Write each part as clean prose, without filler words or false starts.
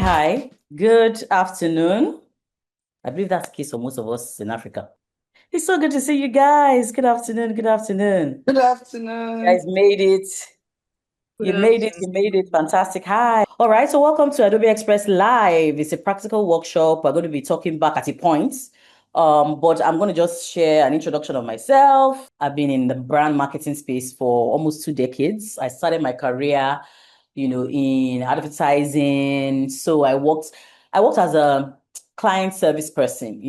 Hi. Good afternoon. I believe that's the case for most of us in Africa. It's so good to see you guys. Good afternoon. Good afternoon. Good You afternoon. guys made it. Good You made it. afternoon. You made it. Fantastic. Hi. All right. So welcome to Adobe Express Live. It's a practical workshop. We're going to be talking back at a point. But I'm going to just share an introduction of myself. I've been in the brand marketing space for almost 2 decades. I started my career, in advertising. So I worked as a client service person,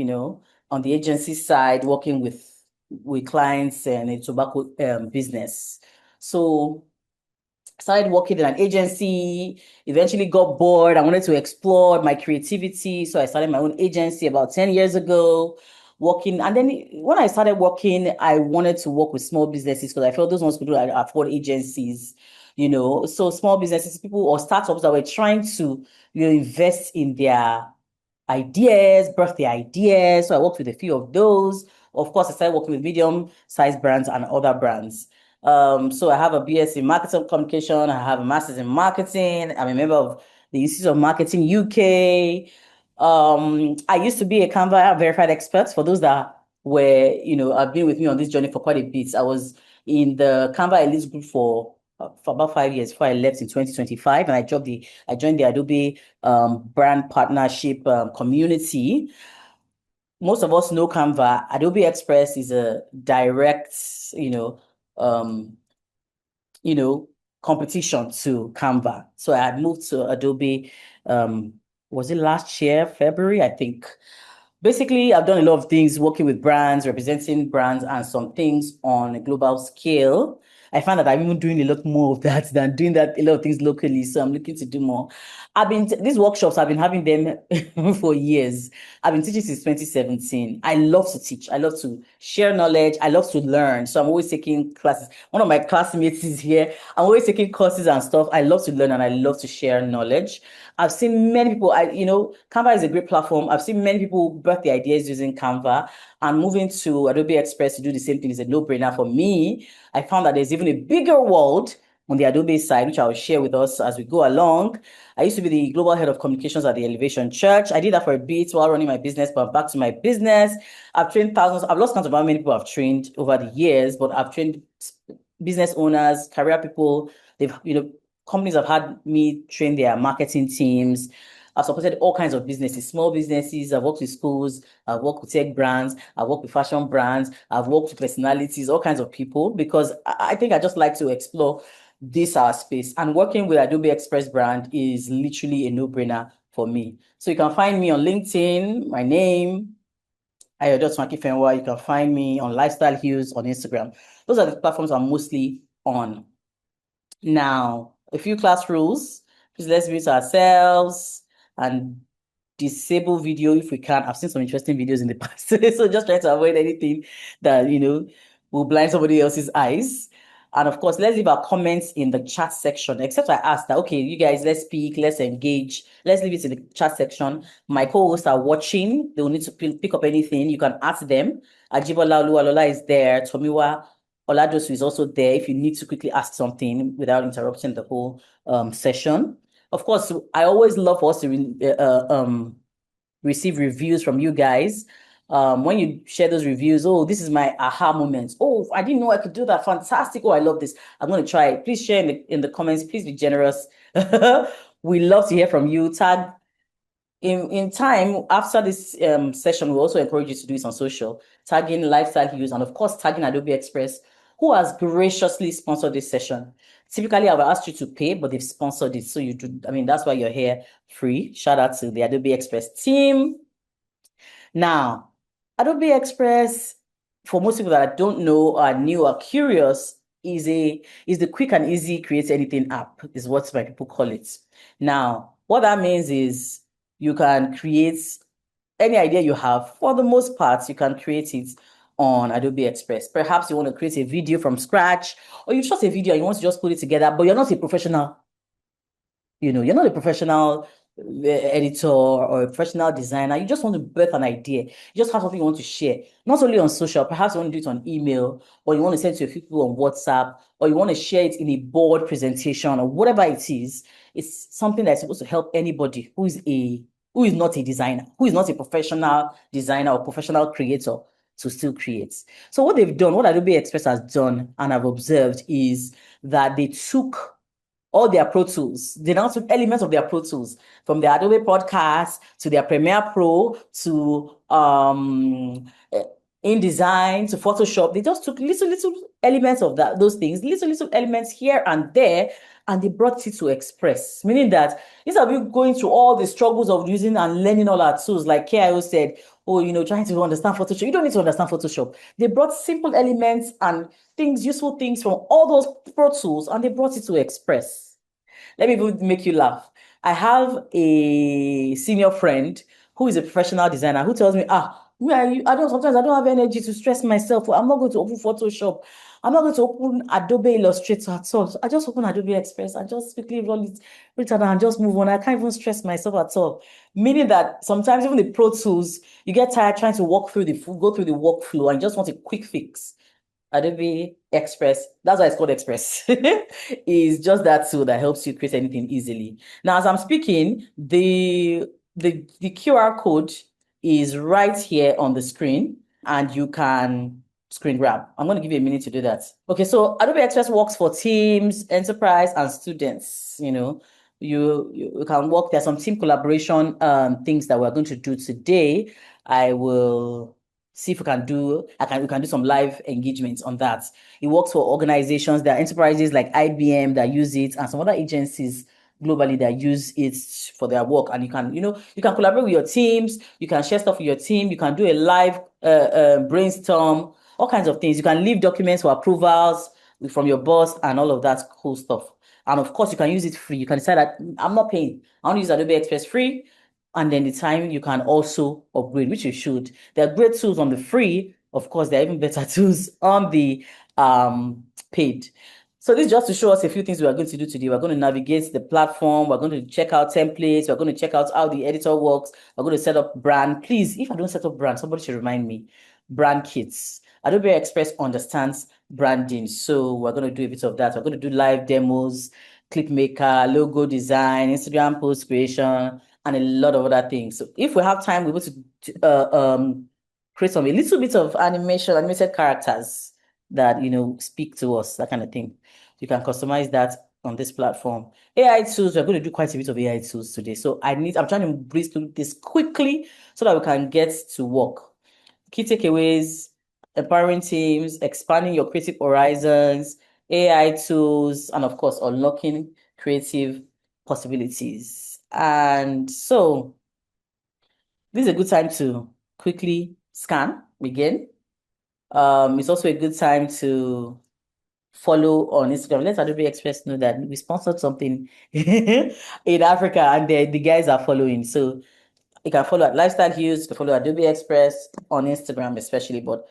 on the agency side, working with clients and a tobacco business. So started working in an agency, eventually got bored. I wanted to explore my creativity. So I started my own agency about 10 years ago, working. And then when I started working, I wanted to work with small businesses because I felt those ones could do afford agencies, So small businesses, people or startups that were trying to, invest in their ideas, birth their ideas. So I worked with a few of those. Of course, I started working with medium-sized brands and other brands. So I have a BS in marketing communication. I have a master's in marketing. I'm a member of the Institute of Marketing UK. I used to be a Canva verified expert. For those that have been with me on this journey for quite a bit. I was in the Canva Elite group for about 5 years before I left in 2025, and I joined the Adobe brand partnership community. Most of us know Canva. Adobe Express is a direct, um, you know, competition to Canva. So I had moved to Adobe, was it last year, February, I think. Basically, I've done a lot of things working with brands, representing brands, and some things on a global scale. I find that I'm even doing a lot more of that than doing that a lot of things locally. So I'm looking to do more. These workshops, I've been having them for years. I've been teaching since 2017. I love to teach. I love to share knowledge. I love to learn. So I'm always taking classes. One of my classmates is here. I'm always taking courses and stuff. I love to learn and I love to share knowledge. I've seen many people, Canva is a great platform. I've seen many people birth their ideas using Canva, and moving to Adobe Express to do the same thing is a no-brainer for me. I found that there's even a bigger world on the Adobe side, which I will share with us as we go along. I used to be the global head of communications at the Elevation Church. I did that for a bit while running my business, but back to my business. I've trained thousands. I've lost count of how many people I've trained over the years, but I've trained business owners, career people. Companies have had me train their marketing teams. I've supported all kinds of businesses, small businesses. I've worked with schools. I've worked with tech brands. I've worked with fashion brands. I've worked with personalities, all kinds of people, because I think I just like to explore this our space. And working with Adobe Express brand is literally a no-brainer for me. So you can find me on LinkedIn, my name, Ayodotun Akinfenwa. You can find me on Lifestyle Hughes on Instagram. Those are the platforms I'm mostly on. Now, a few class rules. Please let's mute ourselves and disable video if we can. I've seen some interesting videos in the past. So just try to avoid anything that, will blind somebody else's eyes. And of course, let's leave our comments in the chat section, except I asked that, okay, you guys, let's speak, let's engage. Let's leave it in the chat section. My co-hosts are watching. They will need to pick up anything. You can ask them. Ajibola Oluwalola is there. Tomiwa Oladosu is also there if you need to quickly ask something without interrupting the whole session. Of course, I always love for us to receive reviews from you guys. When you share those reviews, oh, this is my aha moment. Oh, I didn't know I could do that. Fantastic. Oh, I love this. I'm going to try it. Please share in the comments. Please be generous. We love to hear from you. Tag in time after this session, we also encourage you to do it on social, tagging Lifestyle Use, and of course tagging Adobe Express, who has graciously sponsored this session. Typically, I would ask you to pay, but they've sponsored it. So you do, that's why you're here free. Shout out to the Adobe Express team. Now, Adobe Express, for most people that don't know, are new, are curious, is the quick and easy create anything app, is what my people call it. Now, what that means is you can create any idea you have. For the most part, you can create it on Adobe Express. Perhaps you want to create a video from scratch, or you shot a video and you want to just put it together, but you're not a professional. You're not a professional editor or a professional designer, you just want to birth an idea. You just have something you want to share, not only on social, perhaps you want to do it on email, or you want to send it to a few people on WhatsApp, or you want to share it in a board presentation or whatever it is. It's something that's supposed to help anybody who is not a designer, who is not a professional designer or professional creator to still create. So what they've done, what Adobe Express has done, and I've observed, is that they took all their Pro Tools. They now took elements of their Pro Tools, from their Adobe Podcast to their Premiere Pro to InDesign to Photoshop. They just took little elements of those things, little elements here and there, and they brought it to Express, meaning that instead of you going through all the struggles of using and learning all our tools, like KIO said, trying to understand Photoshop. You don't need to understand Photoshop. They brought simple elements and useful things from all those Pro Tools, and they brought it to Express. Let me make you laugh. I have a senior friend who is a professional designer who tells me, sometimes I don't have energy to stress myself. I'm not going to open Photoshop. I'm not going to open Adobe Illustrator at all. So I just open Adobe Express and just quickly roll it and just move on. I can't even stress myself at all. Meaning that sometimes even the Pro Tools, you get tired trying to go through the workflow and just want a quick fix. Adobe Express, that's why it's called Express, is just that tool that helps you create anything easily. Now, as I'm speaking, the QR code is right here on the screen, and you can screen grab. I'm going to give you a minute to do that. Okay, so Adobe Express works for teams, enterprise, and students. You can work. There's some team collaboration things that we're going to do today. I will see if we can do some live engagements on that. It works for organizations. There are enterprises like IBM that use it, and some other agencies globally that use it for their work. And you can collaborate with your teams, you can share stuff with your team, you can do a live brainstorm, all kinds of things. You can leave documents for approvals from your boss and all of that cool stuff. And of course, you can use it free. You can decide that I'm not paying. I want to use Adobe Express free. And then the time you can also upgrade, which you should. There are great tools on the free. Of course, there are even better tools on the paid. So this is just to show us a few things we are going to do today. We're going to navigate the platform. We're going to check out templates. We're going to check out how the editor works. We're going to set up brand. Please, if I don't set up brand, somebody should remind me. Brand kits. Adobe Express understands branding. So we're going to do a bit of that. We're going to do live demos, clipmaker, logo design, Instagram post creation, and a lot of other things. So if we have time, we're able to create a little bit of animated characters that speak to us, that kind of thing. You can customize that on this platform. AI tools, we're going to do quite a bit of AI tools today. So I'm trying to breeze through this quickly so that we can get to work. Key takeaways: empowering teams, expanding your creative horizons, AI tools, and of course, unlocking creative possibilities. And so this is a good time to quickly scan again. It's also a good time to follow on Instagram. Let Adobe Express know that we sponsored something in Africa, and the guys are following. So you can follow at Lifestyle Hughes, you can follow Adobe Express on Instagram especially, but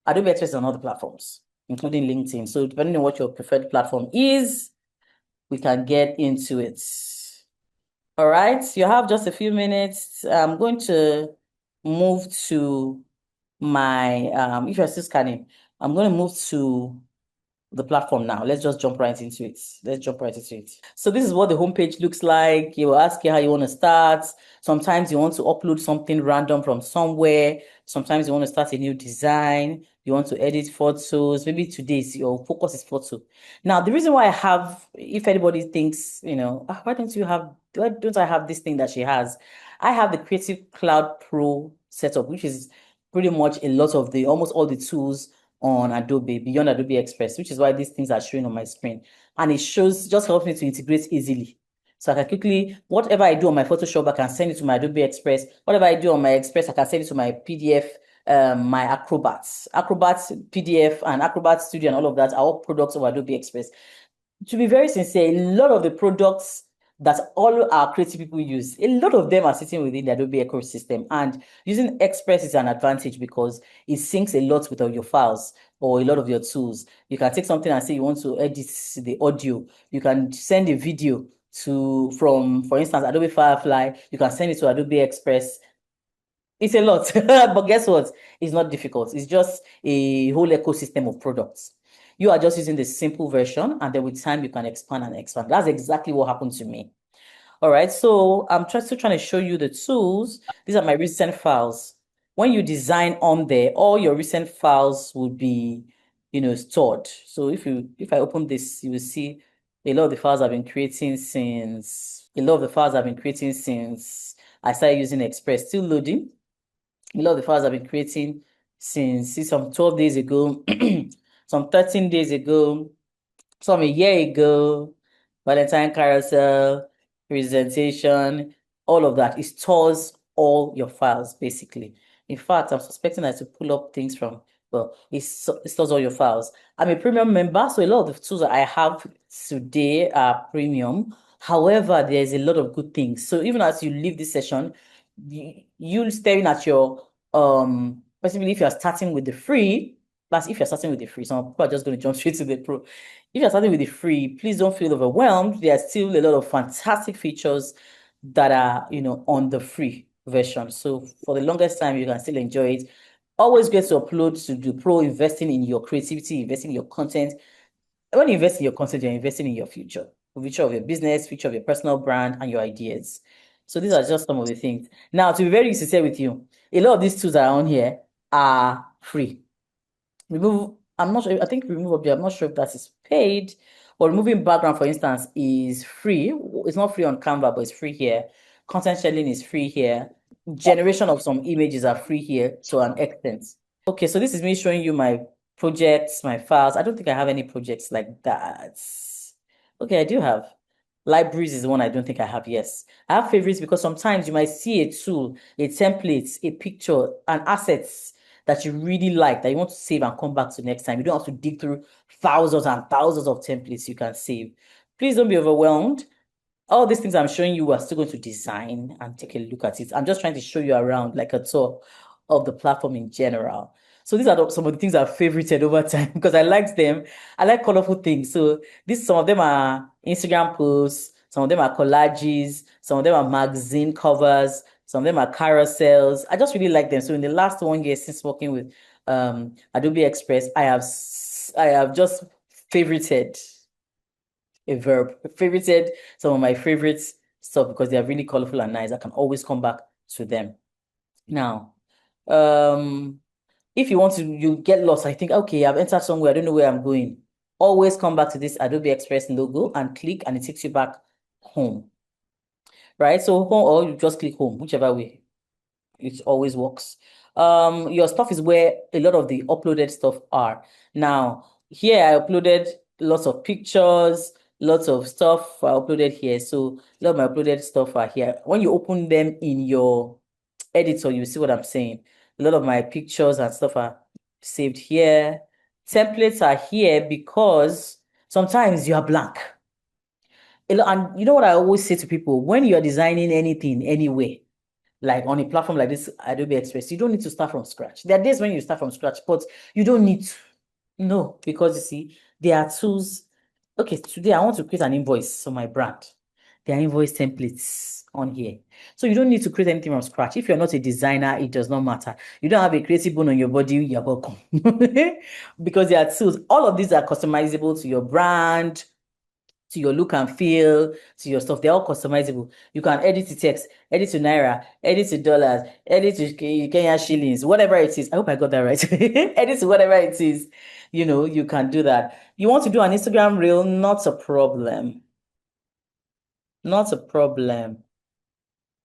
Adobe Express is on other platforms, including LinkedIn. So depending on what your preferred platform is, we can get into it. All right, you have just a few minutes. I'm going to move to my, if you're still scanning, I'm going to move to the platform now. Let's just jump right into it. So this is what the homepage looks like. It will ask you how you want to start. Sometimes you want to upload something random from somewhere. Sometimes you want to start a new design. You want to edit photos. Maybe today's your focus is photo. Now, the reason why I have, if anybody thinks, why don't I have this thing that she has? I have the Creative Cloud Pro setup, which is pretty much almost all the tools on Adobe, beyond Adobe Express, which is why these things are showing on my screen. And it just helps me to integrate easily. So I can quickly, whatever I do on my Photoshop, I can send it to my Adobe Express. Whatever I do on my Express, I can send it to my PDF, my Acrobat PDF and Acrobat Studio and all of that are all products of Adobe Express. To be very sincere, a lot of the products that all our creative people use, a lot of them are sitting within the Adobe ecosystem, and using Express is an advantage because it syncs a lot with all your files or a lot of your tools. You can take something and say you want to edit the audio. You can send a video for instance, Adobe Firefly, you can send it to Adobe Express. It's a lot, but guess what? It's not difficult. It's just a whole ecosystem of products. You are just using the simple version, and then with time, you can expand and expand. That's exactly what happened to me. All right, so I'm still trying to show you the tools. These are my recent files. When you design on there, all your recent files will be, stored. So if I open this, you will see a lot of the files I've been creating since I started using Express. Still loading. A lot of the files I've been creating since some 12 days ago, some 13 days ago, some a year ago, Valentine carousel, presentation, all of that. It stores all your files, basically. In fact, I'm suspecting that to pull up things from, well, it stores all your files. I'm a premium member, so a lot of the tools that I have today are premium. However, there's a lot of good things. So even as you leave this session, you staring at your, possibly if you're starting with the free, plus if you're starting with the free, some people are just going to jump straight to the pro. If you're starting with the free, please don't feel overwhelmed. There are still a lot of fantastic features that are, on the free version. So for the longest time, you can still enjoy it. Always great to upload to do pro, investing in your creativity, investing in your content. When you invest in your content, you're investing in your future of your business, future of your personal brand, and your ideas. So these are just some of the things. Now, to be very sincere with you, a lot of these tools that are on here are free. I'm not sure, I think remove object, I'm not sure if that is paid, but removing background, for instance, is free. It's not free on Canva, but it's free here. Content scheduling is free here. Generation of some images are free here to an extent. Okay, so this is me showing you my projects, my files. I don't think I have any projects like that. Okay, I do have. Libraries is the one I don't think I have, yes. I have favorites because sometimes you might see a tool, a template, a picture, and assets that you really like, that you want to save and come back to next time. You don't have to dig through thousands and thousands of templates you can save. Please don't be overwhelmed. All these things I'm showing you, are still going to design and take a look at it. I'm just trying to show you around like a tour of the platform in general. So these are some of the things I've favorited over time because I liked them. I like colorful things. So some of them are Instagram posts, some of them are collages, some of them are magazine covers, some of them are carousels. I just really like them. So in the last 1 year since working with Adobe Express, I have just favorited a verb. Favorited some of my favorite stuff because they are really colorful and nice. I can always come back to them. Now, if you get lost, I think, okay, I've entered somewhere, I don't know where I'm going. Always come back to this Adobe Express logo and click, and it takes you back home. Right? So home, or you just click home, whichever way. It always works. Your stuff is where a lot of the uploaded stuff are. Now, here I uploaded lots of pictures, lots of stuff I uploaded here. So a lot of my uploaded stuff are here. When you open them in your editor, you see what I'm saying. A lot of my pictures and stuff are saved here. Templates are here because sometimes you are blank. And you know what I always say to people, when you're designing anything, anywhere, like on a platform like this, Adobe Express, you don't need to start from scratch. There are days when you start from scratch, but you don't need to. No, because you see, there are tools. Okay, today I want to create an invoice for my brand. There are invoice templates on here. So you don't need to create anything from scratch. If you're not a designer, it does not matter. You don't have a creative bone on your body, you're welcome. Because there are tools. All of these are customizable to your brand, to your look and feel, to your stuff. They're all customizable. You can edit the text, edit to Naira, edit to dollars, edit to Kenya shillings, whatever it is. I hope I got that right. Edit to whatever it is. You can do that. You want to do an Instagram reel? Not a problem. Not a problem.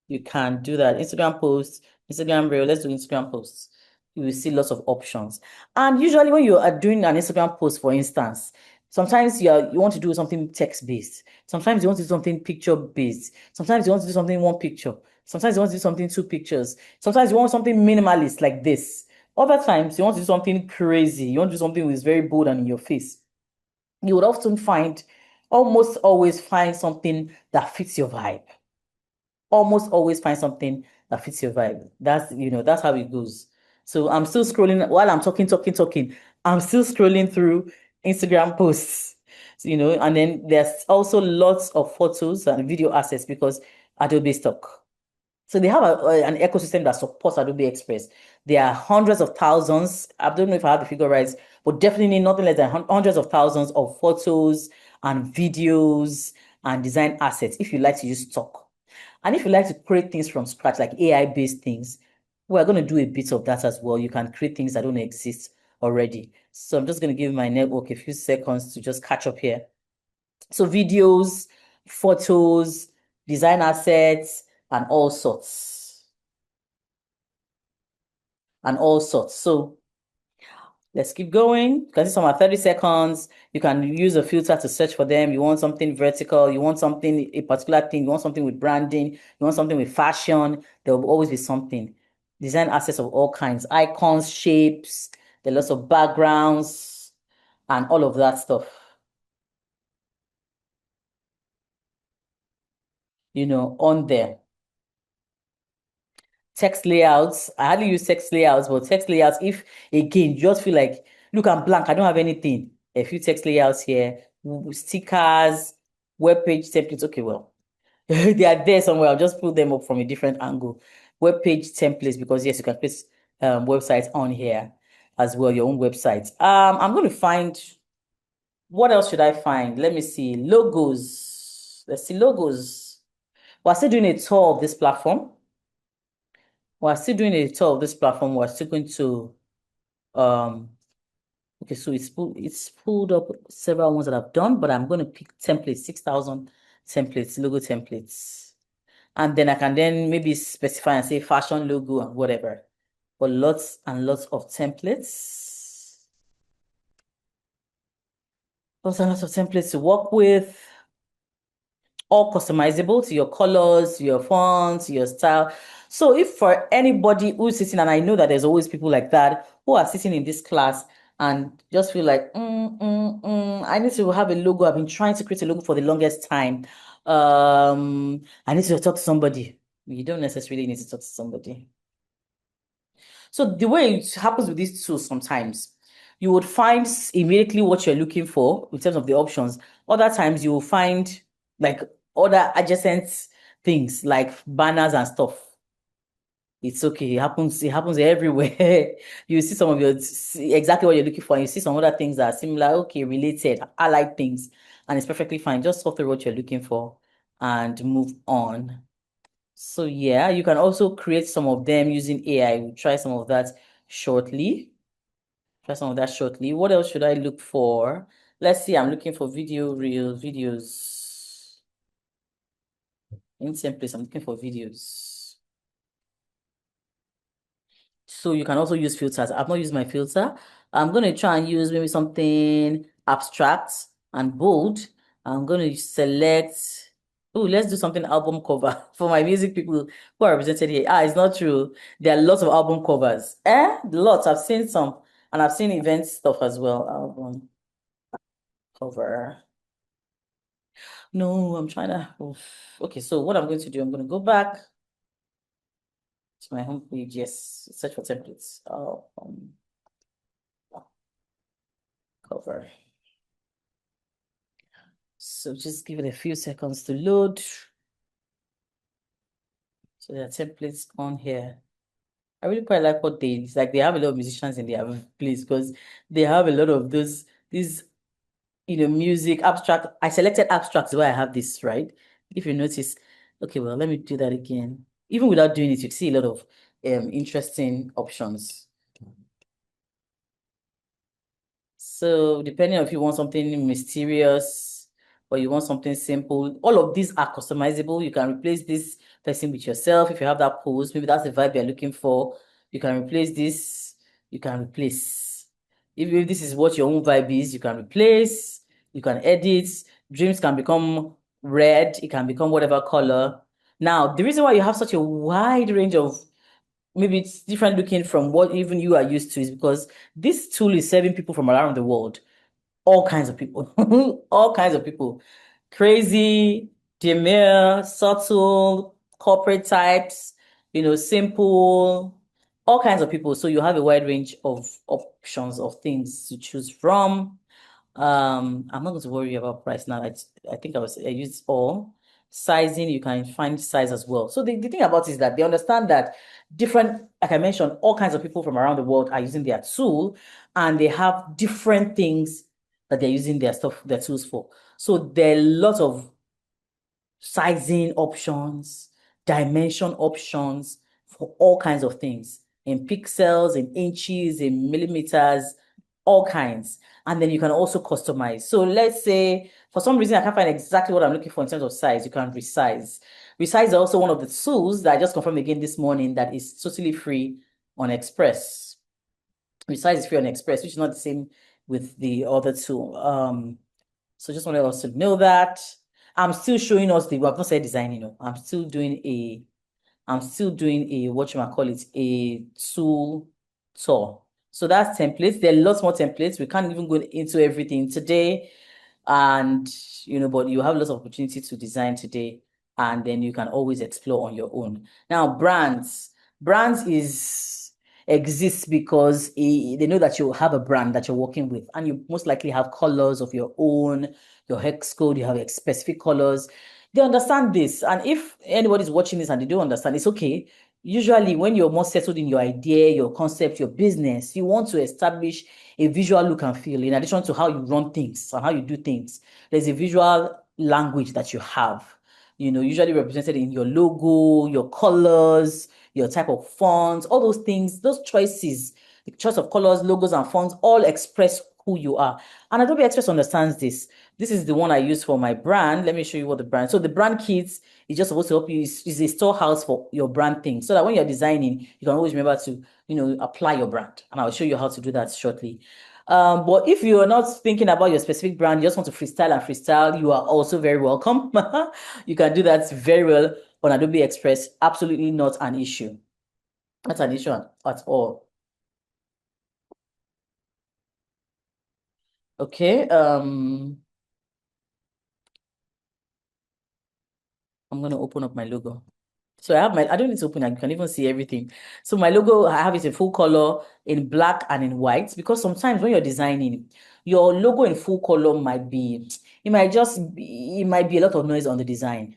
You can do that. Instagram posts, Instagram reel. Let's do Instagram posts. You will see lots of options. And usually when you are doing an Instagram post, for instance, sometimes you want to do something text-based. Sometimes you want to do something picture-based. Sometimes you want to do something one picture. Sometimes you want to do something two pictures. Sometimes you want something minimalist like this. Other times you want to do something crazy. You want to do something that is very bold and in your face. You would almost always find something that fits your vibe. Almost always find something that fits your vibe. That's how it goes. So I'm still scrolling while I'm talking. I'm still scrolling through Instagram posts. And then there's also lots of photos and video assets because Adobe stock. So they have an ecosystem that supports Adobe Express. There are hundreds of thousands. I don't know if I have the figure right, but definitely nothing less than hundreds of thousands of photos and videos and design assets if you like to use stock. And if you like to create things from scratch, like AI-based things, we're going to do a bit of that as well. You can create things that don't exist already. So I'm just going to give my network a few seconds to just catch up here. So videos, photos, design assets, and all sorts. And all sorts. So let's keep going. You can see some are 30 seconds. You can use a filter to search for them. You want something vertical. You want something, a particular thing. You want something with branding. You want something with fashion. There will always be something. Design assets of all kinds. Icons, shapes. There are lots of backgrounds and all of that stuff. On there. Text layouts. I hardly use text layouts, but text layouts, if again, you just feel like, look, I'm blank, I don't have anything. A few text layouts here, stickers, web page templates. Okay, well, they are there somewhere. I'll just put them up from a different angle. Web page templates, because yes, you can place websites on here as well, your own website. I'm going to find, what else should I find? Let me see. Logos. Let's see, logos. We're still doing a tour of this platform. We're still doing a tour of this platform. We're still going to okay, so it's pulled up several ones that I've done, but I'm going to pick templates, 6,000 templates, logo templates. And then I can then maybe specify and say fashion logo and whatever. But lots and lots of templates. Lots and lots of templates to work with. All customizable to your colors, your fonts, your style. So if for anybody who's sitting, and I know that there's always people like that who are sitting in this class and just feel like, I need to have a logo. I've been trying to create a logo for the longest time. I need to talk to somebody. You don't necessarily need to talk to somebody. So the way it happens with these tools sometimes, you would find immediately what you're looking for in terms of the options. Other times you will find like other adjacent things like banners and stuff. It's okay. It happens everywhere. You see some of exactly what you're looking for, and you see some other things that are similar, okay, related, allied things, and it's perfectly fine. Just sort through what you're looking for and move on. So yeah, you can also create some of them using AI. We'll try some of that shortly. What else should I look for? Let's see, I'm looking for videos. In same place, I'm looking for videos. So you can also use filters. I've not used my filter. I'm going to try and use maybe something abstract and bold. I'm going to select, oh, let's do something album cover for my music people who are represented here. It's not true. There are lots of album covers. Lots. I've seen some, and I've seen event stuff as well. Album cover. No, I'm trying to, okay, so what I'm going to do, I'm going to go back to my home page. Yes, search for templates. Cover. So just give it a few seconds to load. So there are templates on here. I really quite like what it's like they have a lot of musicians in their place because they have a lot of these music abstract. I selected abstracts where I have this, right? If you notice, okay, well, let me do that again. Even without doing it, you see a lot of interesting options. So depending on if you want something mysterious or you want something simple, all of these are customizable. You can replace this person with yourself if you have that pose. Maybe that's the vibe you're looking for. You can replace this. You can replace. If this is what your own vibe is, you can replace. You can edit. Dreams can become red. It can become whatever color. Now, the reason why you have such a wide range of, maybe it's different looking from what even you are used to, is because this tool is serving people from around the world, all kinds of people, all kinds of people, crazy, demure, subtle, corporate types, simple, all kinds of people. So you have a wide range of options of things to choose from. I'm not going to worry about price now. I think I used all. Sizing, you can find size as well. So the thing about it is that they understand that different, like I mentioned, all kinds of people from around the world are using their tool, and they have different things that they're using their tools for. So there are lots of sizing options, dimension options for all kinds of things in pixels, in inches, in millimeters, all kinds. And then you can also customize. So let's say for some reason I can't find exactly what I'm looking for in terms of size, you can resize. Resize is also one of the tools that I just confirmed again this morning that is totally free on Express. Resize is free on Express, which is not the same with the other tool. So just wanted us to know that. I'm still showing us I've not said designing, no. I'm still doing a what you might call it, a tool tour. So that's templates. There are lots more templates. We can't even go into everything today. And but you have lots of opportunity to design today, and then you can always explore on your own. Now, brands exists because they know that you have a brand that you're working with, and you most likely have colors of your own, your hex code, you have specific colors. They understand this. And if anybody's watching this and they don't understand, it's okay. Usually, when you're more settled in your idea, your concept, your business, you want to establish a visual look and feel in addition to how you run things and how you do things. There's a visual language that you have, usually represented in your logo, your colors, your type of fonts, all those things, those choices, the choice of colors, logos, and fonts all express who you are. And Adobe Express understands this. This is the one I use for my brand. Let me show you what the brand. So the brand kits is just supposed to help you. Is a storehouse for your brand thing, so that when you're designing, you can always remember to apply your brand. And I'll show you how to do that shortly. But if you are not thinking about your specific brand, you just want to freestyle, you are also very welcome. You can do that very well on Adobe Express. Absolutely not an issue. Not an issue at all. Okay. I'm going to open up my logo. So I don't need to open it. You can even see everything. So my logo, I have it in full color, in black and in white, because sometimes when you're designing, your logo in full color it might be a lot of noise on the design.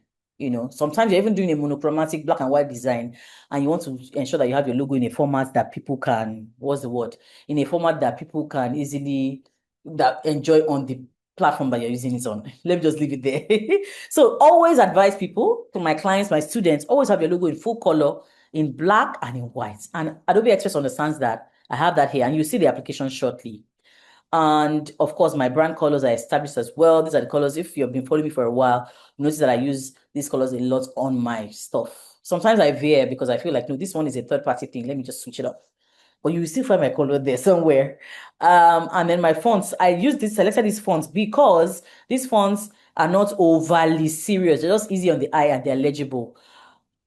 Sometimes you're even doing a monochromatic black and white design, and you want to ensure that you have your logo in a format that people can, what's the word? In a format that people can easily enjoy on the platform that you're using it on. Let me just leave it there. So always advise people, to my clients, my students, always have your logo in full color, in black and in white. And Adobe Express understands that. I have that here, and you see the application shortly. And of course, my brand colors are established as well. These are the colors. If you've been following me for a while, you notice that I use these colors a lot on my stuff. Sometimes I veer because I feel like, no, this one is a third-party thing. Let me just switch it up. But you will still find my color there somewhere. And then my fonts, selected these fonts because these fonts are not overly serious. They're just easy on the eye and they're legible.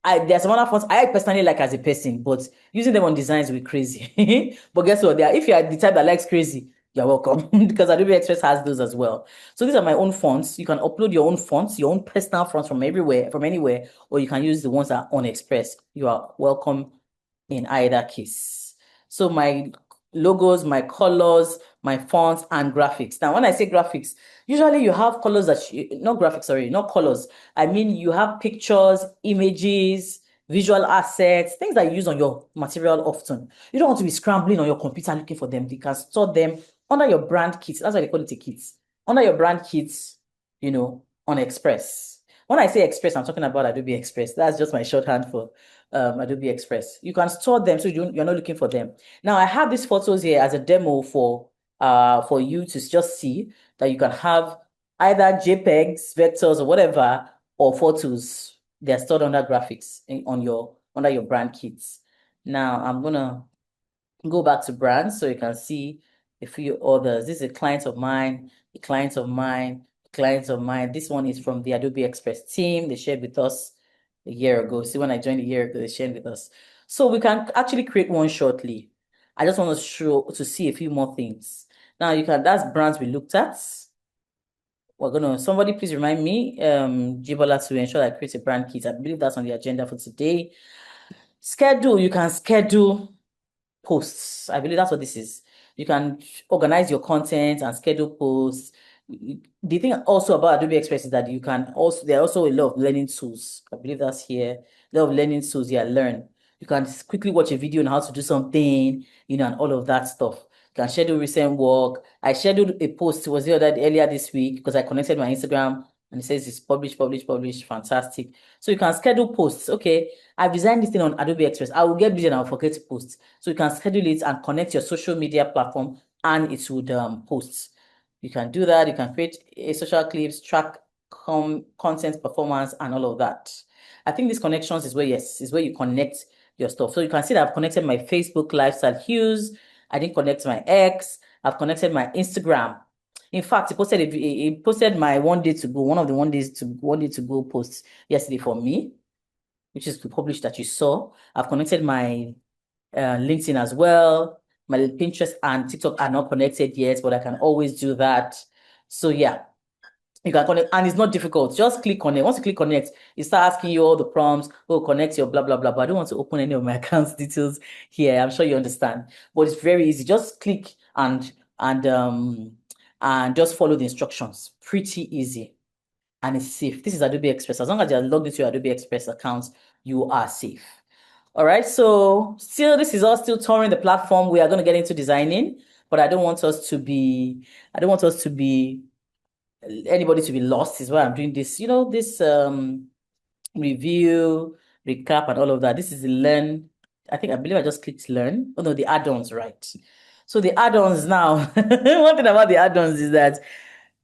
There's some other fonts I personally like as a person, but using them on designs will be crazy. But guess what? If you are the type that likes crazy, you're welcome because Adobe Express has those as well. So these are my own fonts. You can upload your own fonts, your own personal fonts from anywhere, or you can use the ones that are on Express. You are welcome in either case. So my logos, my colors, my fonts, and graphics. Now, when I say graphics, usually you have colors not graphics, sorry, not colors. I mean, you have pictures, images, visual assets, things that you use on your material often. You don't want to be scrambling on your computer looking for them. You can store them under your brand kits. That's why they call it a kit. Under your brand kits, on Express. When I say Express, I'm talking about Adobe Express. That's just my shorthand for Adobe Express. You can store them so you're not looking for them. Now, I have these photos here as a demo for you to just see that you can have either JPEGs, vectors, or whatever, or photos. They're stored under graphics under your brand kits. Now, I'm gonna go back to brands so you can see a few others. This is a client of mine, a client of mine, a client of mine. This one is from the Adobe Express team. They shared with us a year ago. See, when I joined a year ago, they shared with us. So we can actually create one shortly. I just want to see a few more things. Now that's brands we looked at. Somebody please remind me, Jibola, to ensure I create a brand kit. I believe that's on the agenda for today. Schedule, you can schedule posts. I believe that's what this is. You can organize your content and schedule posts. The thing also about Adobe Express is that you can also, there are also a lot of learning tools. I believe that's here. A lot of learning tools, yeah, learn. You can quickly watch a video on how to do something, and all of that stuff. You can schedule recent work. I scheduled a post, was the other earlier this week because I connected my Instagram and it says it's published, published, published. Fantastic. So you can schedule posts. Okay, I've designed this thing on Adobe Express. I will get busy and I'll forget to post. So you can schedule it and connect your social media platform and it would post. You can do that. You can create a social clips, track content performance and all of that. I think these connections is where you connect your stuff. So you can see that I've connected my Facebook lifestyle hues. I didn't connect my X. I've connected my Instagram. In fact, he posted my one day to go, one of the one day to go posts yesterday for me, which is the publish that you saw. I've connected my LinkedIn as well. My Pinterest and TikTok are not connected yet, but I can always do that. So yeah, you can connect, and it's not difficult. Just click connect. Once you click connect, it starts asking you all the prompts. Oh, connect your blah blah blah. But I don't want to open any of my accounts details here. I'm sure you understand. But it's very easy. Just click and just follow the instructions. Pretty easy. And it's safe. This is Adobe Express. As long as you're logged into your Adobe Express account, you are safe. All right. So this is all still touring the platform. We are going to get into designing, but I don't want anybody to be lost is why I'm doing this, this review, recap, and all of that. This is the learn. I believe I just clicked learn. Oh no, the add-ons, right? So the add-ons now, one thing about the add-ons is that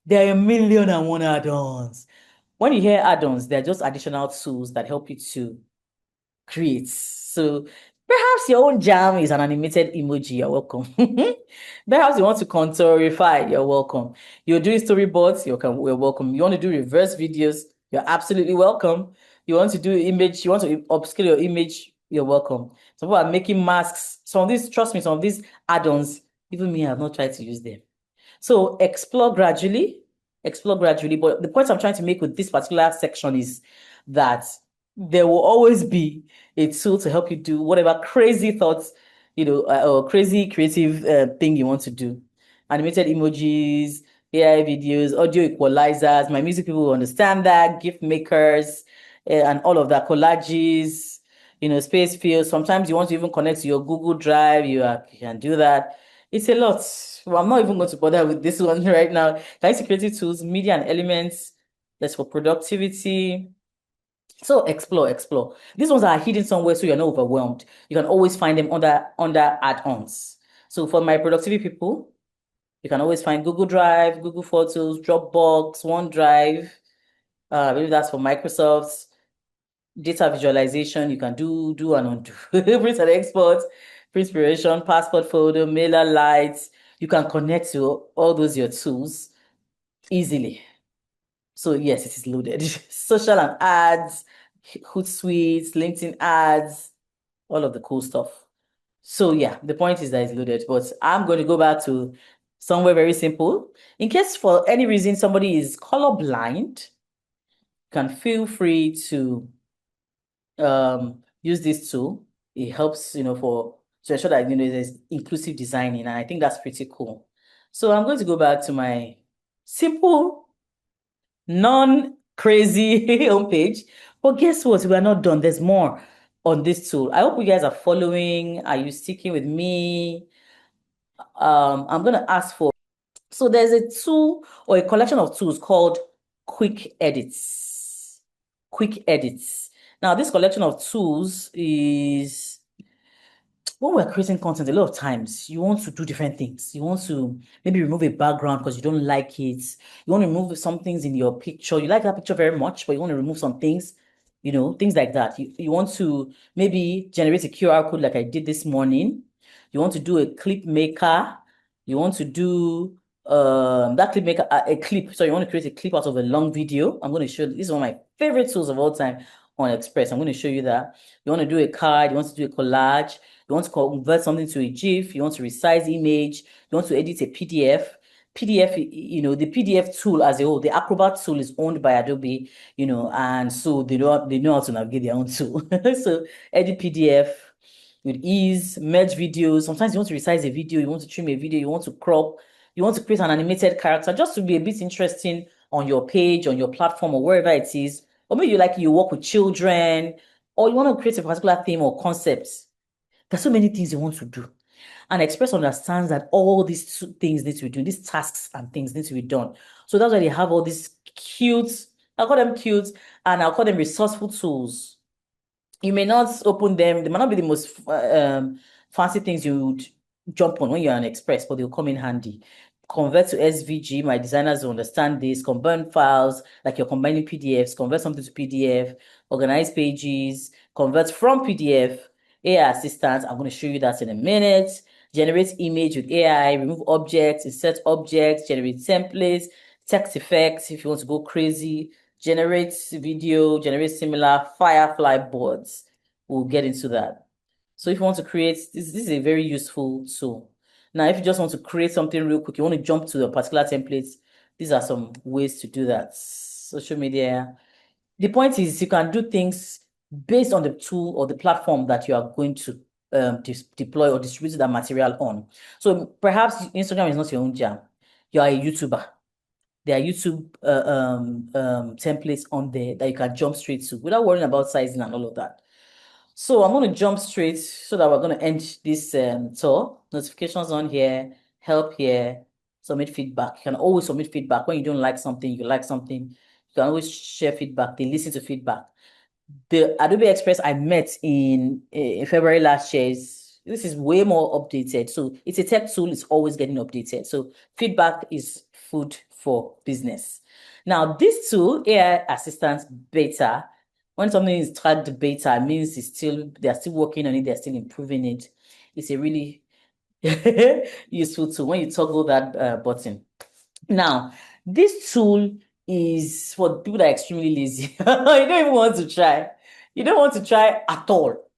there are 1,000,001 add-ons. When you hear add-ons, they're just additional tools that help you to create. So perhaps your own jam is an animated emoji, you're welcome. Perhaps you want to contourify, you're welcome. You're doing storyboards, you're welcome. You want to do reverse videos, you're absolutely welcome. You want to do image, you want to upscale your image, you're welcome. Some people are making masks. Some of these, trust me, some of these add-ons, even me, I have not tried to use them. So explore gradually. But the point I'm trying to make with this particular section is that there will always be a tool to help you do whatever crazy thoughts, or crazy creative thing you want to do. Animated emojis, AI videos, audio equalizers. My music people will understand that. GIF makers, and all of that. Collages, space fields. Sometimes you want to even connect to your Google Drive. You can do that. It's a lot. Well, I'm not even going to bother with this one right now. Guys, creative tools, media and elements. That's for productivity. So explore. These ones are hidden somewhere, so you're not overwhelmed. You can always find them under add-ons. So for my productivity people, you can always find Google Drive, Google Photos, Dropbox, OneDrive. I believe that's for Microsoft. Data visualization, you can do and undo. Print and export, Printspiration, passport photo, mailer lights. You can connect to all those your tools easily. So yes, it is loaded. Social and ads, Hootsuite, LinkedIn ads, all of the cool stuff. So yeah, the point is that it's loaded, but I'm going to go back to somewhere very simple. In case for any reason somebody is colorblind, you can feel free to use this tool. It helps, to ensure that, there's inclusive designing. And I think that's pretty cool. So I'm going to go back to my simple, non-crazy homepage. But guess what? We are not done. There's more on this tool. I hope you guys are following. Are you sticking with me? I'm going to ask for, so there's a tool or a collection of tools called Quick Edits. Quick Edits. Now, this collection of tools is, when we're creating content, a lot of times you want to do different things. You want to maybe remove a background because you don't like it. You want to remove some things in your picture. You like that picture very much, but you want to remove some things, things like that. You want to maybe generate a QR code like I did this morning. You want to do a clip maker. You want to do that clip maker, a clip. So you want to create a clip out of a long video. I'm going to show you. This is one of my favorite tools of all time on Express. I'm going to show you that. You want to do a card. You want to do a collage. You want to convert something to a GIF. You want to resize image. You want to edit a PDF. PDF, the PDF tool as a whole, the Acrobat tool is owned by Adobe, and so they know how to navigate their own tool. So edit PDF. with ease, merge videos. Sometimes you want to resize a video, you want to trim a video, you want to crop, you want to create an animated character just to be a bit interesting on your page, on your platform, or wherever it is. Or maybe you work with children, or you want to create a particular theme or concept. There's so many things you want to do. And Express understands that all these things need to be done, these tasks and things need to be done. So that's why they have all these cute, I'll call them cute, and I'll call them resourceful tools. You may not open them, they might not be the most fancy things you would jump on when you're on Express, but they'll come in handy. Convert to SVG, my designers will understand this. Combine files, like you're combining PDFs, convert something to PDF, organize pages, convert from PDF, AI assistant. I'm going to show you that in a minute. Generate image with AI, remove objects, insert objects, generate templates, text effects if you want to go crazy, generate video, generate similar Firefly boards. We'll get into that. So if you want to create, this is a very useful tool. Now, if you just want to create something real quick, you want to jump to a particular template, these are some ways to do that. Social media. The point is you can do things based on the tool or the platform that you are going to deploy or distribute that material on. So perhaps Instagram is not your own jam. You are a YouTuber. There are YouTube templates on there that you can jump straight to without worrying about sizing and all of that. So I'm going to jump straight so that we're going to end this tour. Notifications on here, help here, submit feedback. You can always submit feedback. When you don't like something, you like something, you can always share feedback. They listen to feedback. The Adobe Express I met in February last year this is way more updated. So it's a tech tool, it's always getting updated. So feedback is food for business. Now, this tool, AI Assistant Beta, when something is tagged beta, it means they're still working on it, they're still improving it. It's a really useful tool when you toggle that button. Now, this tool is for people that are extremely lazy. You don't even want to try. You don't want to try at all,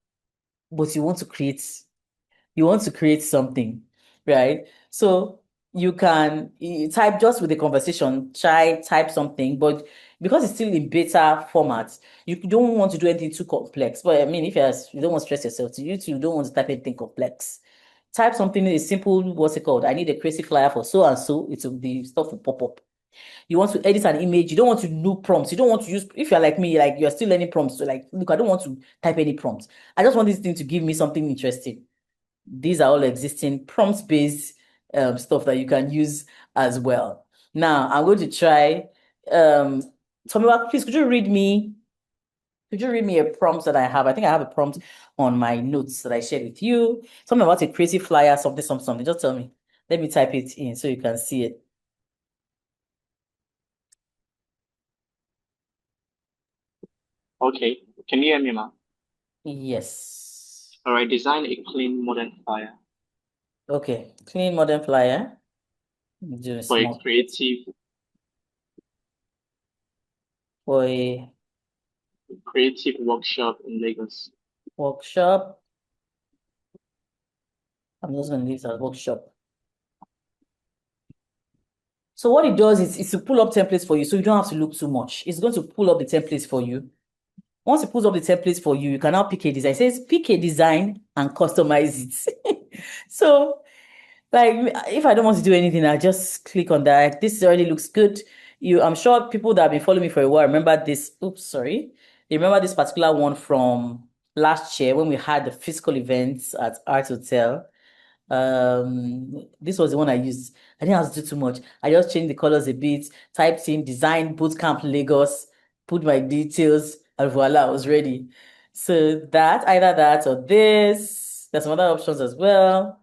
but you want to create something, right? So you can type just with the conversation, type something, but because it's still in beta format, you don't want to do anything too complex. But I mean, if you don't want to stress yourself, you don't want to type anything complex. Type something is simple, what's it called? I need a crazy flyer for so and so. The stuff will pop up. You want to edit an image, you don't want to do prompts. You don't want to use, if you're like me, like you're still learning prompts. So like, look, I don't want to type any prompts. I just want this thing to give me something interesting. These are all existing prompt-based stuff that you can use as well. Now, I'm going to try, Tomiwa, please, could you read me a prompt that I have? I think I have a prompt on my notes that I shared with you. Something about a crazy flyer, something, something, something. Just tell me. Let me type it in so you can see it. Okay, can you hear me, ma? Yes. All right, design a clean modern flyer Okay, clean modern flyer. Do a for a small for a creative workshop in Lagos. workshop. I'm just going to leave that workshop. So what it does is to pull up templates for you, so you don't have to look too much. It's going to pull up the templates for you. Once it pulls up the templates for you, you can now pick a design. It says pick a design and customize it. So like if I don't want to do anything, I just click on that. This already looks good. I'm sure people that have been following me for a while remember this. Oops, sorry. They remember this particular one from last year when we had the physical events at Art Hotel. This was the one I used. I didn't have to do too much. I just changed the colors a bit, typed in design bootcamp Lagos, put my details, and voila, I was ready. So either that or this. There's some other options as well.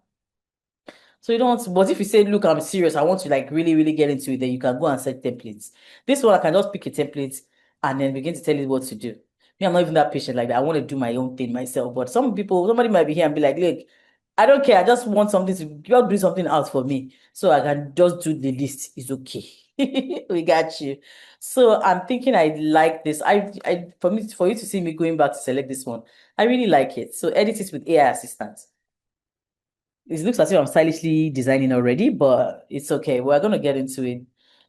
So you don't want to, but if you say, look, I'm serious, I want to like really, really get into it, then you can go and set templates. This one, I can just pick a template and then begin to tell it what to do. Me, I'm not even that patient like that. I want to do my own thing myself. But somebody might be here and be like, look, I don't care. I just want something to just do something else for me. So I can just do the list. It's okay. We got you. So I'm thinking I like this. For you to see me going back to select this one, I really like it. So edit it with AI assistant. It looks as if I'm stylishly designing already, but it's okay. We're going to get into it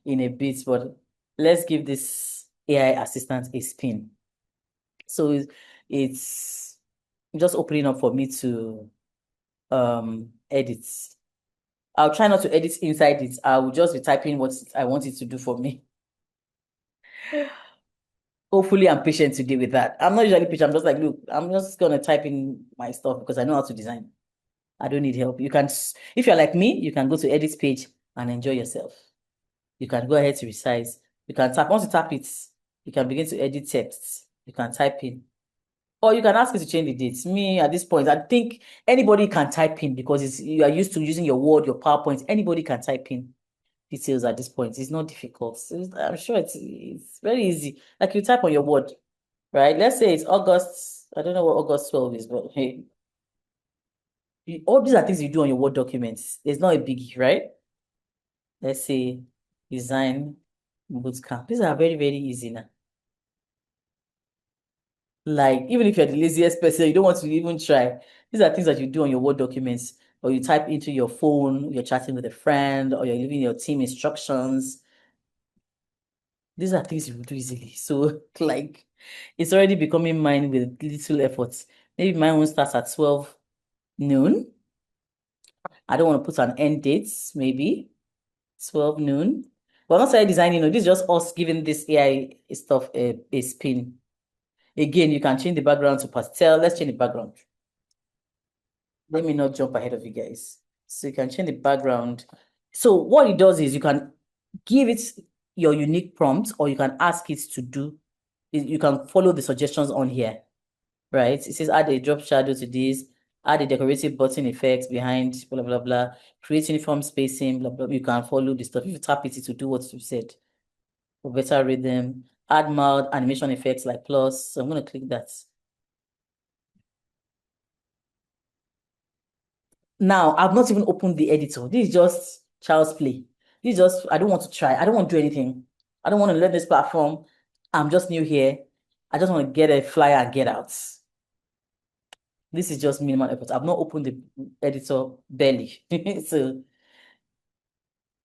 in a bit, but let's give this AI assistant a spin. So it's just opening up for me to edit. I'll try not to edit inside it. I will just be typing what I want it to do for me. Hopefully, I'm patient today with that. I'm not usually patient. I'm just like, look, I'm just gonna type in my stuff because I know how to design. I don't need help. You can, if you're like me, you can go to edit page and enjoy yourself. You can go ahead to resize. You can tap, once you tap it, you can begin to edit text. You can type in. Or you can ask it to change the dates. Me, at this point, I think anybody can type in because you are used to using your Word, your PowerPoint. Anybody can type in details at this point. It's not difficult. I'm sure it's very easy. Like you type on your Word, right? Let's say it's August. I don't know what August 12 is, but hey, all these are things you do on your Word documents. There's not a biggie, right? Let's say design bootcamp. These are very, very easy now. Like, even if you're the laziest person, you don't want to even try. These are things that you do on your Word documents, or you type into your phone, you're chatting with a friend, or you're leaving your team instructions. These are things you do easily. So, like, it's already becoming mine with little efforts. Maybe mine won't start at 12 noon. I don't want to put an end date, maybe 12 noon. But once I design, this is just us giving this AI stuff a spin. Again, you can change the background to pastel. Let's change the background. Let me not jump ahead of you guys. So you can change the background. So what it does is you can give it your unique prompt, or you can ask it to do, you can follow the suggestions on here, right? It says add a drop shadow to this, add a decorative button effect behind, blah, blah, blah, create uniform spacing, blah, blah. You can follow the stuff. If you tap it, it will do what you said for better rhythm, add mild animation effects like plus. So I'm going to click that. Now, I've not even opened the editor. This is just child's play. This is just, I don't want to try. I don't want to do anything. I don't want to learn this platform. I'm just new here. I just want to get a flyer and get out. This is just minimal effort. I've not opened the editor barely. So,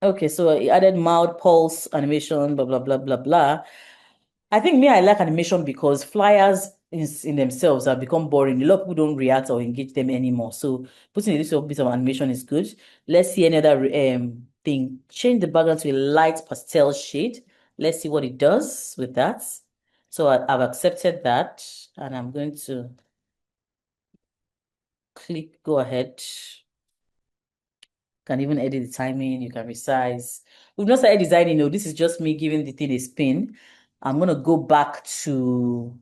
okay, so I added mild pulse animation, blah, blah, blah, blah, blah. I think I like animation because flyers in themselves have become boring. A lot of people don't react or engage them anymore. So putting a little bit of animation is good. Let's see another thing. Change the background to a light pastel shade. Let's see what it does with that. So I've accepted that, and I'm going to click go ahead. Can even edit the timing. You can resize. We've not started designing. No, this is just me giving the thing a spin. I'm gonna go back to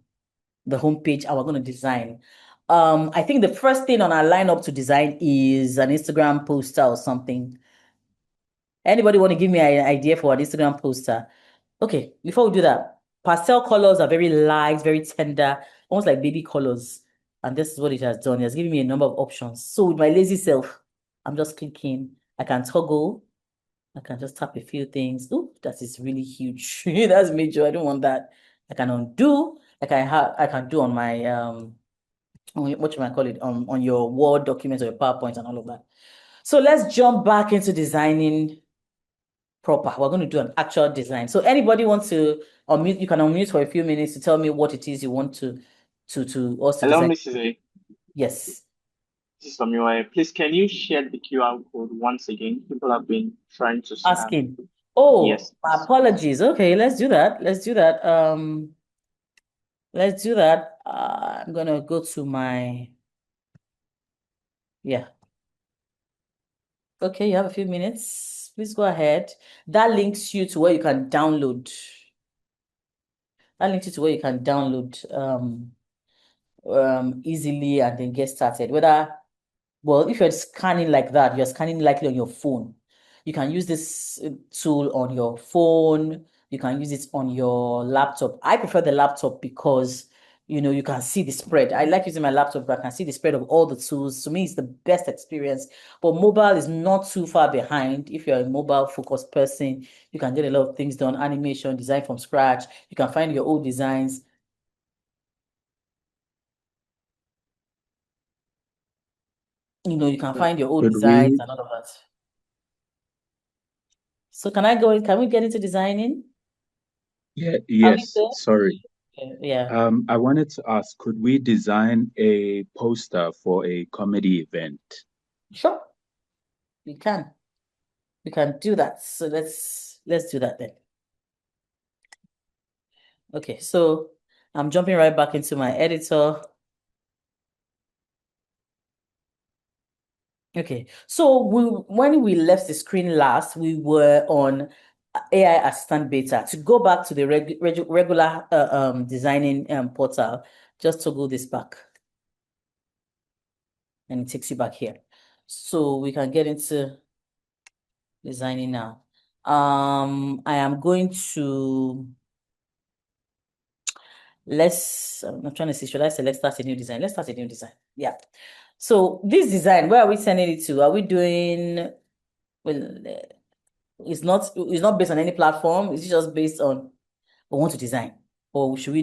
the homepage and we're going to design. I think the first thing on our lineup to design is an Instagram poster or something. Anybody want to give me an idea for an Instagram poster? Okay, before we do that, pastel colors are very light, very tender, almost like baby colors. And this is what it has done. It has given me a number of options. So with my lazy self, I'm just clicking. I can toggle. I can just tap a few things. Oh, that is really huge. That's major. I don't want that. I can undo. I can do on my what you might call it on your Word documents or your PowerPoint and all of that. So let's jump back into designing proper. We're going to do an actual design. So anybody wants to unmute, you can unmute for a few minutes to tell me what it is you want to us to Hello, design. Mrs. A. Yes. This is from UI. Please, can you share the QR code once again? People have been trying to scan. Asking. Oh, Yes, my please. apologies. Okay, let's do that. Let's do that. Let's do that. I'm gonna go to my, yeah. Okay, you have a few minutes. Please go ahead. That links you to where you can download. That links you to where you can download easily and then get started. Well, if you're scanning like that, you're scanning likely on your phone. You can use this tool on your phone. You can use it on your laptop. I prefer the laptop because, you can see the spread. I like using my laptop, but I can see the spread of all the tools. To me, it's the best experience. But mobile is not too far behind. If you're a mobile focused person, you can get a lot of things done, animation, design from scratch. You can find your old designs. You can find your old Could designs we? and all of that. So can I go in? Can we get into designing? Yeah, Are we yes, there? sorry. Yeah, I wanted to ask, could we design a poster for a comedy event? sure, we can. We can do that. So let's do that then. Okay, so I'm jumping right back into my editor. Okay, so when we left the screen last, we were on AI Assistant Beta. To go back to the regular designing portal, just toggle this back, and it takes you back here. So we can get into designing now. I am going to I'm trying to see, should I select start a new design? Let's start a new design. Yeah. So this design, where are we sending it to? Are we doing, well, it's not based on any platform. It's just based on we want to design. Or sorry,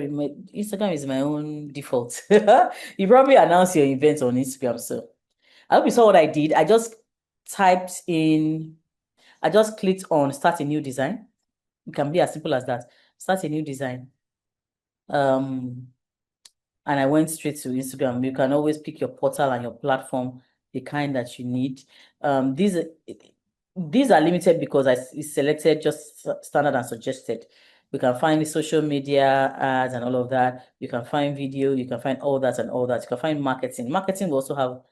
my Instagram is my own default. You probably announce your event on Instagram. So I hope you saw what I did. I just clicked on start a new design. It can be as simple as that. Start a new design. And I went straight to Instagram. You can always pick your portal and your platform, the kind that you need. These are limited because it's selected just standard and suggested. We can find the social media ads and all of that. You can find video, you can find all that and all that. You can find marketing. Marketing will also have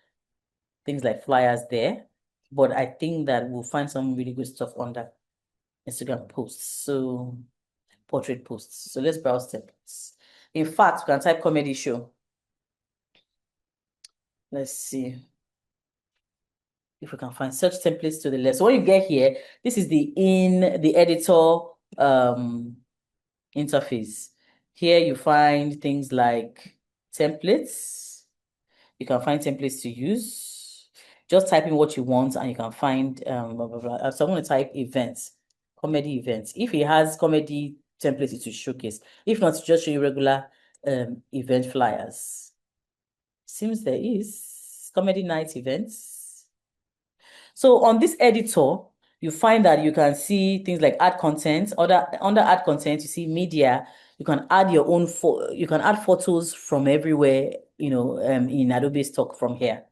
things like flyers there, but I think that we'll find some really good stuff on that Instagram posts. So portrait posts. So let's browse templates. In fact, we can type comedy show. Let's see if we can find search templates to the left. So when you get here, this is the editor interface. Here you find things like templates. You can find templates to use. Just type in what you want and you can find blah, blah, blah. So I'm going to type events, comedy events. If it has comedy templates, it will showcase. If not, just show you regular event flyers. Seems there is comedy night events. So on this editor, you find that you can see things like add content. Under add content, you see media. You can add your own you can add photos from everywhere, in Adobe stock from here.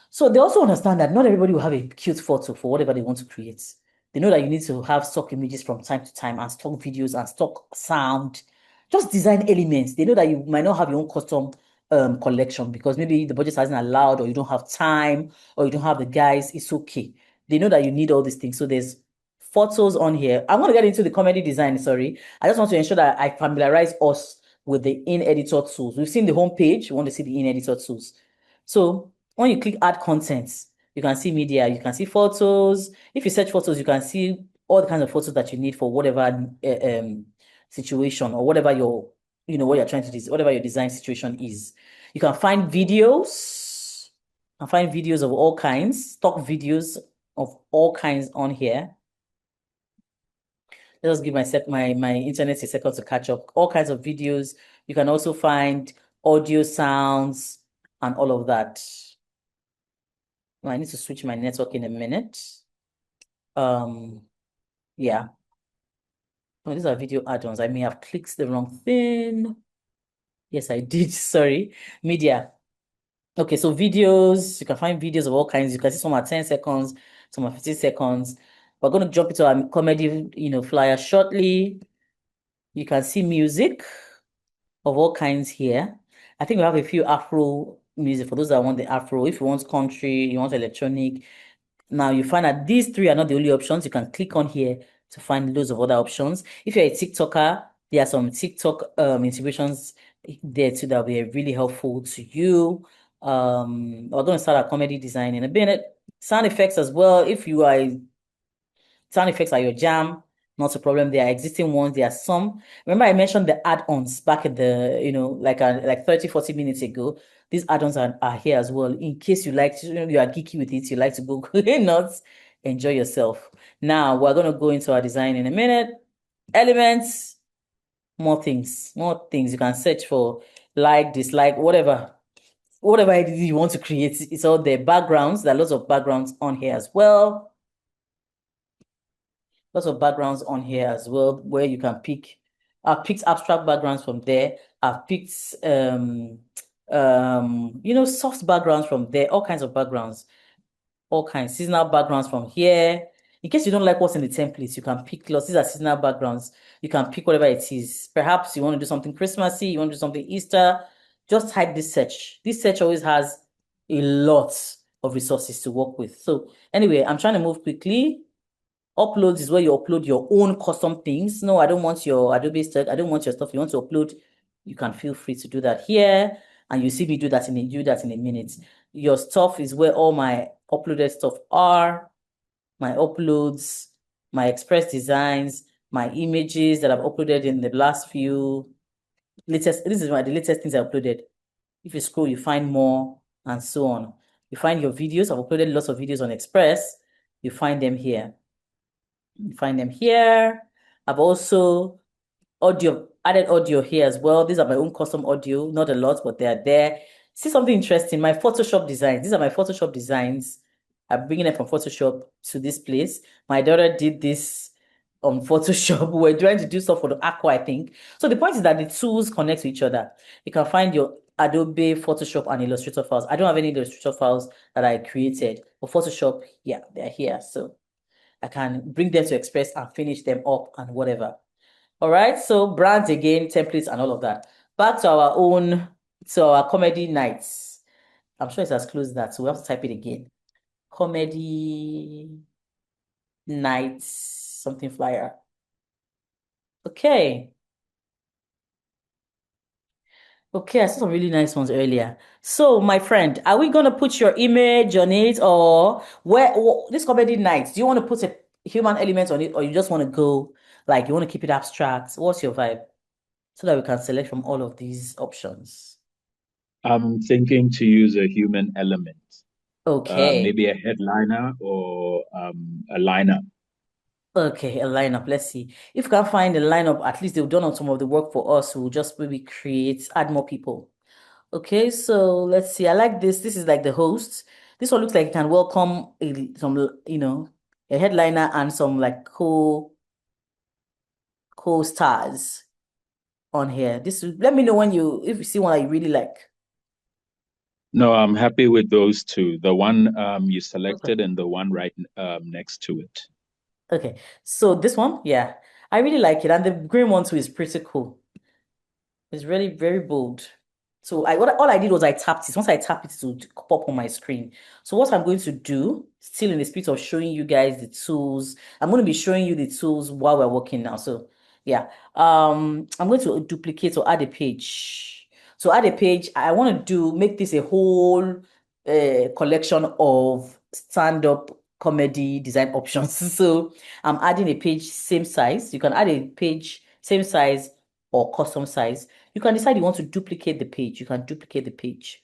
So they also understand that not everybody will have a cute photo for whatever they want to create. They know that you need to have stock images from time to time and stock videos and stock sound. Just design elements. They know that you might not have your own custom collection because maybe the budget hasn't allowed or you don't have time or you don't have the guys. It's okay. They know that you need all these things. So there's photos on here. I'm going to get into the comedy design, sorry. I just want to ensure that I familiarize us with the in-editor tools. We've seen the home page. We want to see the in-editor tools. So when you click add contents, you can see media, you can see photos. If you search photos, you can see all the kinds of photos that you need for whatever situation or whatever what you're trying to do, whatever your design situation is. You can find videos. You can find videos of all kinds, stock videos of all kinds on here. Let's give my internet a second to catch up. All kinds of videos. You can also find audio, sounds, and all of that. I need to switch my network in a minute. Yeah. Oh, these are video add-ons. I may have clicked the wrong thing. Yes, I did. Sorry. Media. Okay, so videos, you can find videos of all kinds. You can see some are 10 seconds, some are 15 seconds. We're going to jump into our comedy, flyer shortly. You can see music of all kinds here. I think we have a few Afro music for those that want the Afro. If you want country, you want electronic. Now you find that these three are not the only options. You can click on here to find loads of other options. If you're a TikToker, there are some TikTok integrations there too that will be really helpful to you. We're going to start our comedy design in a minute. Sound effects as well. If you are sound effects are your jam, not a problem. There are existing ones. There are some. Remember I mentioned the add-ons back at the, like 30, 40 minutes ago. These add-ons are here as well. In case you like to, you are geeky with it, you like to go nuts, enjoy yourself. Now we're going to go into our design in a minute. Elements, more things. You can search for like, dislike, whatever it is you want to create. It's all there. Backgrounds. There are lots of backgrounds on here as well. lots of backgrounds on here as well, where you can pick. I've picked abstract backgrounds from there. I've picked soft backgrounds from there, all kinds of backgrounds, all kinds, seasonal backgrounds from here. In case you don't like what's in the templates, you can pick lots. These are seasonal backgrounds. You can pick whatever it is. Perhaps you want to do something Christmassy, you want to do something Easter. Just type this search. This search always has a lot of resources to work with. So anyway, I'm trying to move quickly. Uploads is where you upload your own custom things. No, I don't want your Adobe stuff. I don't want your stuff. You want to upload, you can feel free to do that here. And you see me do that in a minute. Your stuff is where all my uploaded stuff are, my uploads, my Express designs, my images that I've uploaded in the last few latest. This is the latest things I uploaded. If you scroll, you find more and so on. You find your videos. I've uploaded lots of videos on Express. You find them here. You find them here. I've also added audio here as well. These are my own custom audio, not a lot, but they are there. See something interesting, my Photoshop designs. These are my Photoshop designs. I'm bringing them from Photoshop to this place. My daughter did this on Photoshop. We're trying to do stuff for the Aqua, I think. So the point is that the tools connect to each other. You can find your Adobe, Photoshop, and Illustrator files. I don't have any Illustrator files that I created, but Photoshop, yeah, they're here. So I can bring them to Express and finish them up and whatever. All right, so brands again, templates and all of that. Back to our comedy nights. I'm sure it has closed that, so we have to type it again. Comedy nights, something flyer. Okay. Okay, I saw some really nice ones earlier. So, my friend, are we gonna put your image on it, or this comedy night? Do you want to put a human element on it, or you just want to go like you want to keep it abstract? What's your vibe? So that we can select from all of these options. I'm thinking to use a human element, Okay. maybe a headliner or a liner. Okay, a lineup. Let's see. If we can find a lineup, at least they've done some of the work for us. We'll just maybe add more people. Okay, so let's see. I like this. This is like the host. This one looks like it can welcome a headliner and some like co-stars on here. Let me know if you see one that you really like. No, I'm happy with those two. The one you Okay. selected and the one right next to it. Okay, so this one, yeah, I really like it. And the green one too is pretty cool. It's really very bold. So all I did was I tapped it. Once I tap it, it will pop up on my screen. So what I'm going to do, still in the spirit of showing you guys the tools, I'm going to be showing you the tools while we're working now. So yeah, I'm going to duplicate or add a page. So add a page, I want to make this a whole collection of stand-up comedy design options. So I'm adding a page same size. You can add a page same size or custom size. You can decide you want to duplicate the page. You can duplicate the page.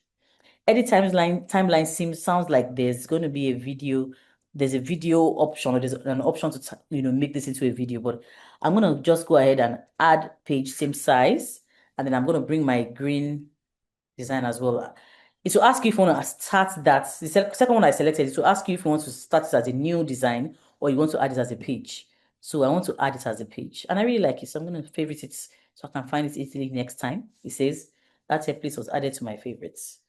Edit timeline sounds like there's going to be a video. There's a video option, or there's an option to make this into a video. But I'm going to just go ahead and add page same size, and then I'm going to bring my green design as well. It will ask you if you want to start that. The second one I selected, it will ask you if you want to start it as a new design or you want to add it as a page. So I want to add it as a page, and I really like it. So I'm going to favorite it so I can find it easily next time. It says that template was added to my favorites.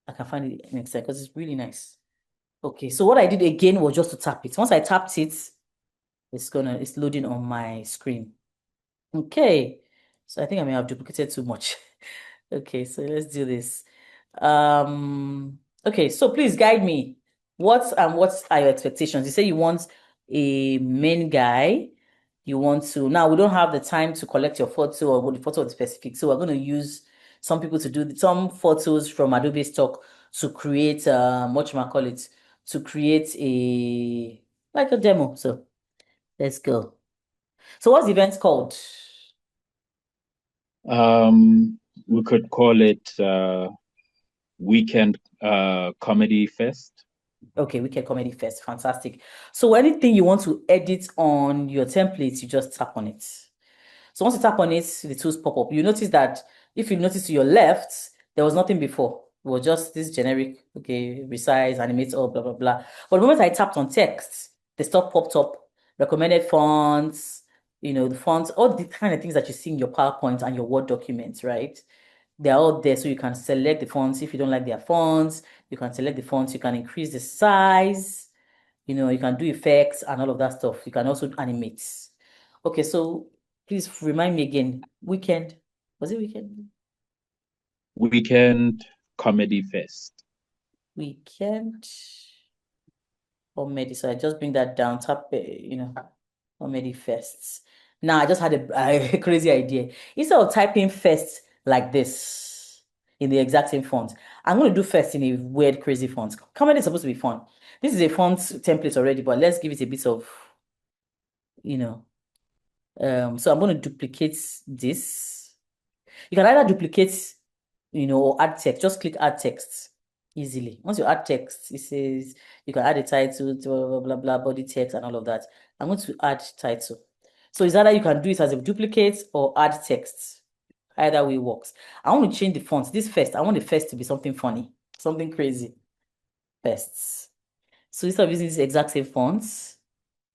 I can find it next time because it's really nice. Okay, so what I did again was just to tap it. Once I tapped it, it's loading on my screen. Okay, so I think I may have duplicated too much. Okay, so let's do this. Okay, so please guide me. What are your expectations? You say you want a main guy. Now we don't have the time to collect your photo or the photo is specific. So we're going to use some people to do some photos from Adobe stock to create to create a demo. So let's go. So what's the event called? We could call it Weekend Comedy Fest. Okay, Weekend Comedy Fest. Fantastic. So anything you want to edit on your templates, you just tap on it. So once you tap on it, the tools pop up. You notice that if you notice to your left, there was nothing before. It was just this generic, okay, resize, animate, all blah, blah, blah. But the moment I tapped on text, the stuff popped up recommended fonts, the fonts, all the kind of things that you see in your PowerPoint and your Word documents, right? They're all there, so you can select the fonts. If you don't like their fonts, you can select the fonts. You can increase the size. You can do effects and all of that stuff. You can also animate. Okay, so please remind me again. Weekend. Was it weekend? Weekend Comedy Fest. Weekend comedy. So I just bring that down. Tap, comedy fests. Now I just had a crazy idea. Instead of typing fest like this in the exact same font, I'm going to do fest in a weird, crazy font. Comedy is supposed to be fun. This is a font template already, but let's give it a bit of, so I'm going to duplicate this. You can either duplicate, or add text. Just click add text easily. Once you add text, it says you can add a title, blah, blah, blah, blah, body text and all of that. I'm going to add title. So it's either you can do it as a duplicate or add text. Either way works. I want to change the font. This first, I want the first to be something funny, something crazy. First. So instead of using this exact same fonts,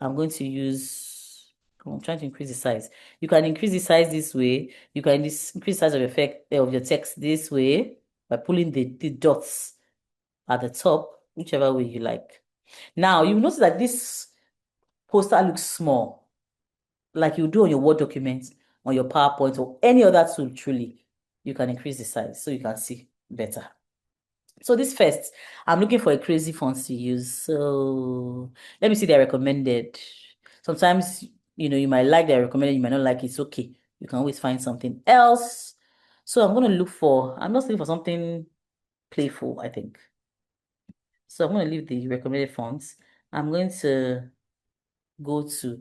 I'm going to use, I'm trying to increase the size. You can increase the size this way. You can increase the size of your text this way by pulling the dots at the top, whichever way you like. Now, you notice that this poster looks small, like you do on your Word document, on your PowerPoint, or any other tool, truly. You can increase the size so you can see better. So this first, I'm looking for a crazy font to use. So let me see their recommended. Sometimes, you might like their recommended, you might not like it. It's okay. You can always find something else. So I'm going to I'm not looking for something playful, I think. So I'm going to leave the recommended fonts. I'm going to go to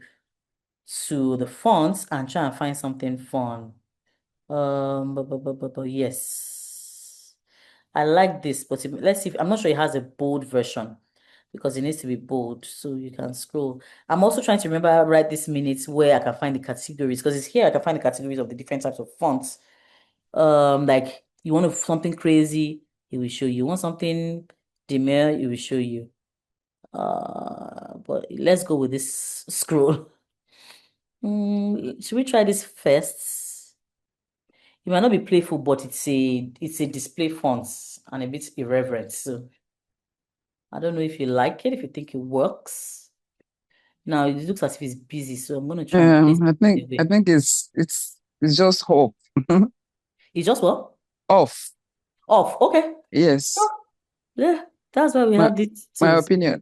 the fonts and try and find something fun. Yes. I like this, but let's see I'm not sure it has a bold version because it needs to be bold, so you can scroll. I'm also trying to remember right this minute where I can find the categories, because it's here I can find the categories of the different types of fonts. Like you want something crazy, it will show you. You want something demure, it will show you. But let's go with this scroll. Should we try this first? It might not be playful, but it's a display font and a bit irreverent. So I don't know if you like it, if you think it works. Now it looks as if it's busy, so I'm gonna try and place I think it away. it's just hope. It's just what? Off. Off. Okay. Yes. Yeah, that's why we My have these my tools. opinion.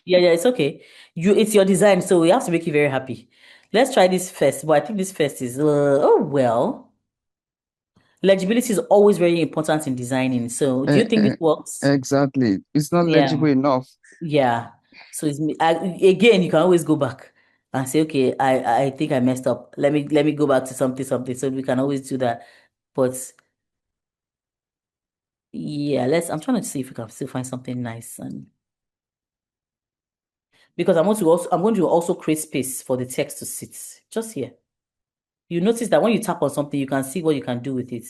Yeah, it's okay. It's your design, so we have to make you very happy. Let's try this first. But I think this first is oh well. Legibility is always very important in designing. So do you think this works? Exactly. It's not Yeah. legible enough. Yeah. So again, you can always go back and say, okay, I think I messed up. Let me go back to something. So we can always do that. But yeah, I'm trying to see if we can still find something nice, and because I'm going to also create space for the text to sit just here. You notice that when you tap on something, you can see what you can do with it.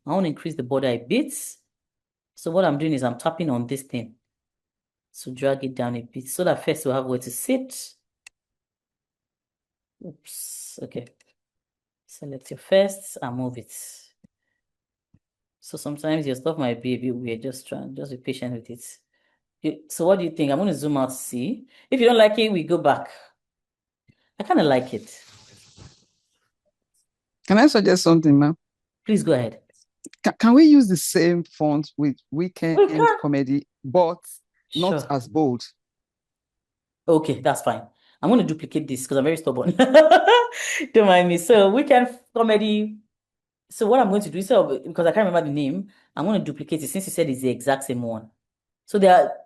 I want to increase the border a bit. So what I'm doing is I'm tapping on this thing. So drag it down a bit so that first we'll have where to sit. Oops. Okay. Select your first and move it. So sometimes your stuff might be a bit weird. Just be patient with it. So what do you think? I'm going to zoom out to see. If you don't like it, we go back. I kind of like it. Can I suggest something now? Please go ahead. Can we use the same font with We weekend can. comedy, but not Sure. as bold? Okay, that's fine. I'm going to duplicate this because I'm very stubborn. Don't mind me. So weekend comedy. So what I'm going to do, because I can't remember the name, I'm going to duplicate it since you said it's the exact same one. So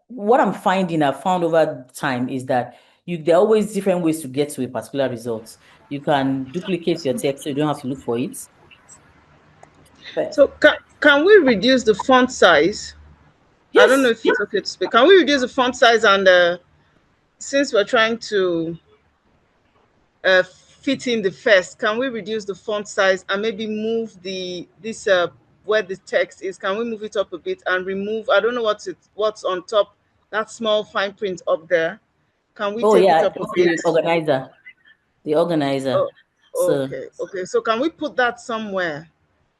what I've found over time is that there are always different ways to get to a particular result. You can duplicate your text so you don't have to look for it. But So can we reduce the font size? I don't know yes, if it's okay to speak. Can we reduce the font size, and since we're trying to fit in the first, can we reduce the font size and maybe move this where the text is? Can we move it up a bit and remove? I don't know what's on top, that small fine print up there. Can we Oh take it yeah, up on it's the the organizer. The organizer. Oh, So okay. So can we put that somewhere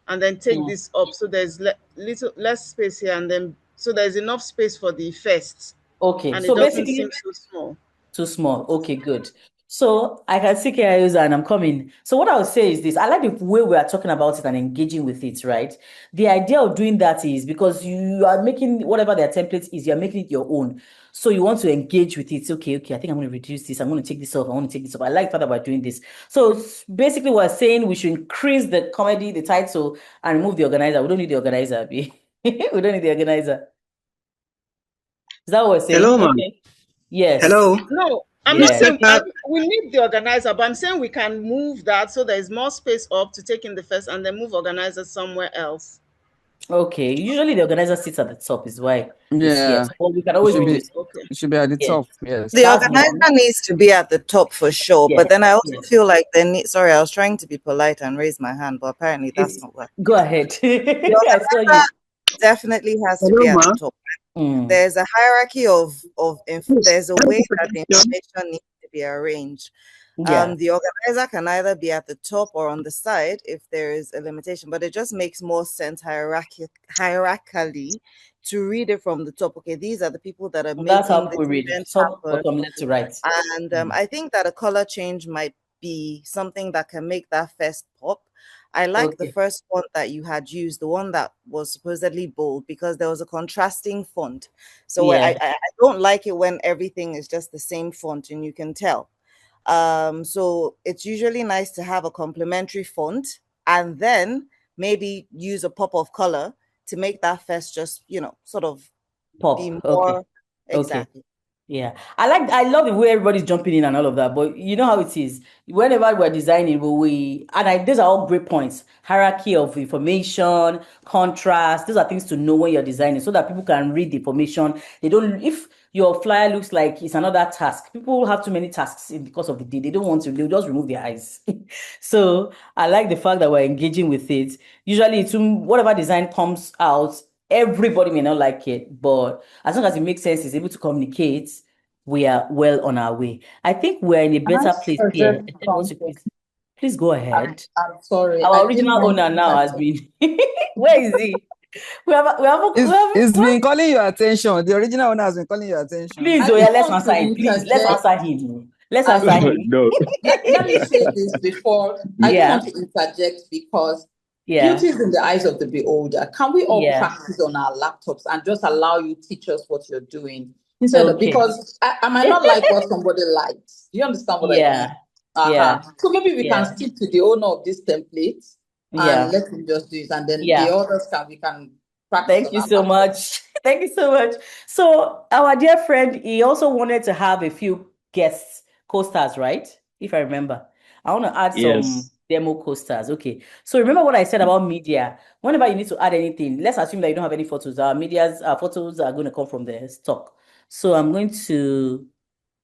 and then take mm, this up so there's little less space here, and then so there's enough space for the first, okay. and it So doesn't seem basically so small. too small. Okay, good. So I can see KI user and I'm coming. So what I would say is this. I like the way we are talking about it and engaging with it, right? The idea of doing that is because you are making whatever their template is, you're making it your own. So you want to engage with it. Okay, I think I'm going to reduce this. I'm going to take this off. I want to take this off. I like that we're doing this. So basically we're saying we should increase the comedy, the title, and remove the organizer. We don't need the organizer, Abi. We don't need the organizer. Is that what we're saying? Hello, ma'am. Okay. Yes. Hello. No, I'm You not Yes. said saying that. we need the organizer, but I'm saying we can move that so there's more space up to take in the first and then move organizer somewhere else. Okay, usually the organizer sits at the top is why it's here. Yeah, So we can it always should be reduce. Okay. it should be at the Yes, top. Yes. The that's organizer one. needs to be at the top for sure, Yes, but then I also yes. feel like sorry, I was trying to be polite and raise my hand, but apparently that's It's not working. go ahead. The I saw you. organizer definitely has to Hello, be at the ma'am. top. Mm, There's a hierarchy Please. there's a way that the information needs to be arranged. yeah, The organizer can either be at the top or on the side if there is a limitation, but it just makes more sense hierarchically to read it from the top. Okay, these are the people that are that's how making this people read event top, happen. bottom, left to right. And I think that a color change might be something that can make that first pop. I like the Okay, first font that you had used, the one that was supposedly bold, because there was a contrasting font. So yeah, I don't like it when everything is just the same font and you can tell. So it's usually nice to have a complementary font and then maybe use a pop of color to make that first just, sort of be pop. Okay, more okay. exactly. Yeah, I love the way everybody's jumping in and all of that, but you know how it is. Whenever we're designing, these are all great points. Hierarchy of information, contrast. These are things to know when you're designing so that people can read the information. They don't, if your flyer looks like it's another task, people have too many tasks in because of the day. They don't want to, they'll just remove their eyes. So I like the fact that we're engaging with it. Usually, whatever design comes out, everybody may not like it, but as long as it makes sense, is able to communicate, we are well on our way. I think we're in a Can I better place here. suggest I think once you something? please go I'm, ahead. I'm sorry. I Our didn't original want owner to now has interject. been where is he? It's been calling your attention. The original owner has been calling your attention. Please, I oh yeah, didn't let's want answer to him. Please, let's interject. answer him. Let's And answer him. No. let me say this before. I didn't Yeah, want to interject because yeah, beauty is in the eyes of the beholder. Can we all yeah. practice on our laptops and just allow you teach us what you're doing instead of, Okay. because I might not like what somebody likes. Do you understand what I mean? Yeah, yeah, So maybe we can yeah, stick to the owner of this template and yeah, let him just do it, and then the yeah. others we can practice Thank on you our so laptops. much. Thank you so much. So our dear friend, he also wanted to have a few guests, co-stars, right? If I remember. I want to add some Yes. demo co-stars. Okay. So remember what I said about media. Whenever you need to add anything, let's assume that you don't have any photos. Our photos are going to come from the stock. So I'm going to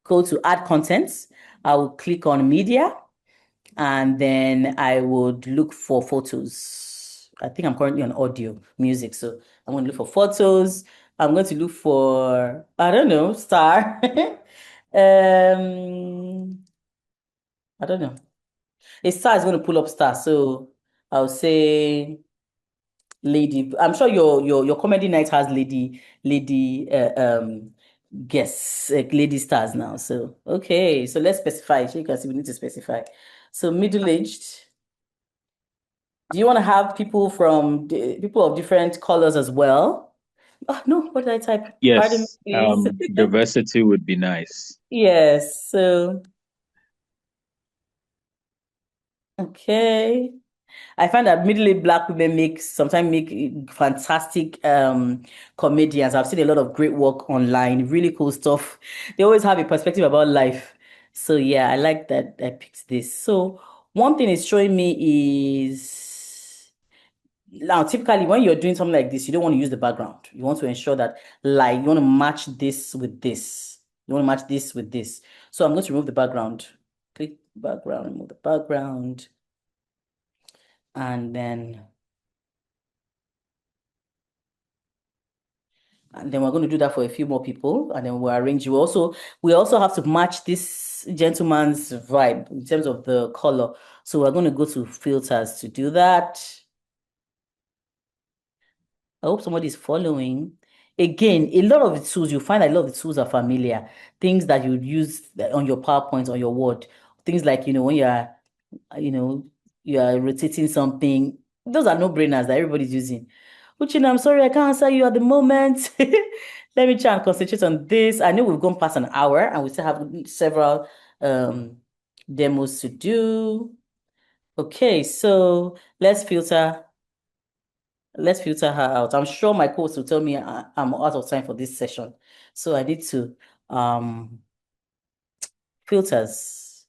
go to add contents. I will click on media and then I would look for photos. I think I'm currently on audio, music, so I'm going to look for photos. I'm going to look for, I don't know, star. I don't know. A star is going to pull up star, so I'll say lady. I'm sure your comedy night has lady guests, lady stars now. So okay, so let's specify. So you can see we need to specify. So middle-aged. Do you want to have people people of different colors as well? Oh, no, what did I type? Pardon me, Yes. please. Diversity would be nice. Yes, so okay. I find that middle-aged Black women sometimes make fantastic comedians. I've seen a lot of great work online, really cool stuff. They always have a perspective about life. So yeah, I like that I picked this. So one thing it's showing me is now typically when you're doing something like this, you don't want to use the background. You want to ensure that like you want to match this with this. You want to match this with this. So I'm going to remove the background. Click background, remove the background. And then And then we're going to do that for a few more people, and then we'll arrange. We also have to match this gentleman's vibe in terms of the color. So we're going to go to filters to do that. I hope somebody's following. Again, a lot of the tools, you find that a lot of the tools are familiar. Things that you'd use on your PowerPoint, on your Word. Things like, when you are rotating something. Those are no-brainers that everybody's using. Uchina, I'm sorry, I can't answer you at the moment. Let me try and concentrate on this. I know we've gone past an hour and we still have several demos to do. Okay, so let's filter her out. I'm sure my coach will tell me I'm out of time for this session. So I need to filters.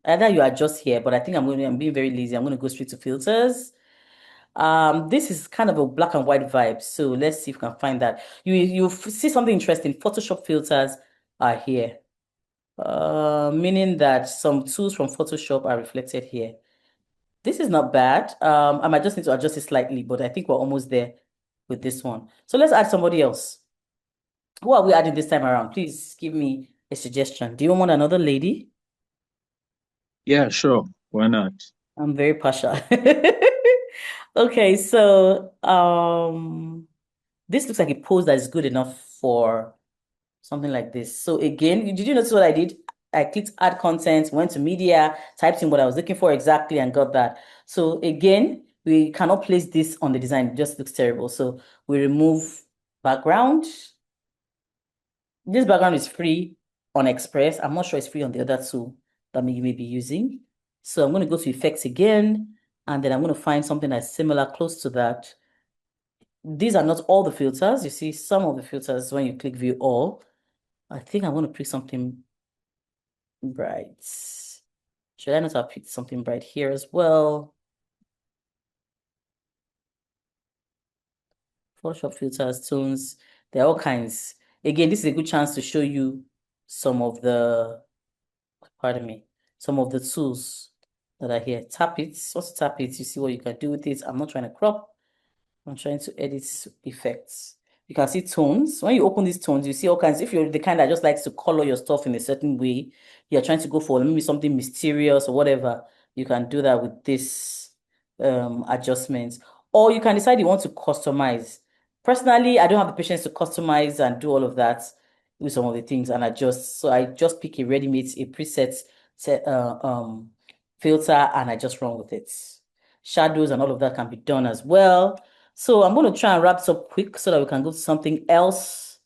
Either you are just here, but I think I'm being very lazy. I'm going to go straight to filters. This is kind of a black and white vibe. So let's see if we can find that. You see something interesting. Photoshop filters are here. Meaning that some tools from Photoshop are reflected here. This is not bad. I might just need to adjust it slightly, but I think we're almost there with this one. So let's add somebody else. Who are we adding this time around? Please give me a suggestion. Do you want another lady? Yeah, sure. Why not? I'm very partial. Okay, so this looks like a pose that is good enough for something like this. So again, did you notice what I did? I clicked add content, went to media, typed in what I was looking for exactly and got that. So again, we cannot place this on the design. It just looks terrible. So we remove background. This background is free on Express. I'm not sure it's free on the other two that you may be using. So I'm going to go to effects again, and then I'm going to find something that's similar, close to that. These are not all the filters. You see some of the filters when you click view all. I think I'm going to pick something bright. Should I not have picked something bright here as well? Photoshop filters, tones, there are all kinds. Again, this is a good chance to show you some of the, some of the tools that are here. Tap it. Once you tap it, you see what you can do with it. I'm not trying to crop. I'm trying to edit effects. You can see tones. When you open these tones, you see all kinds. If you're the kind that just likes to color your stuff in a certain way, you're trying to go for maybe something mysterious or whatever, you can do that with this adjustments. Or you can decide you want to customize. Personally, I don't have the patience to customize and do all of that with some of the things and adjust. So I just pick a ready-made, a preset filter, and I just run with it. Shadows and all of that can be done as well. So I'm going to try and wrap this up quick so that we can go to something else.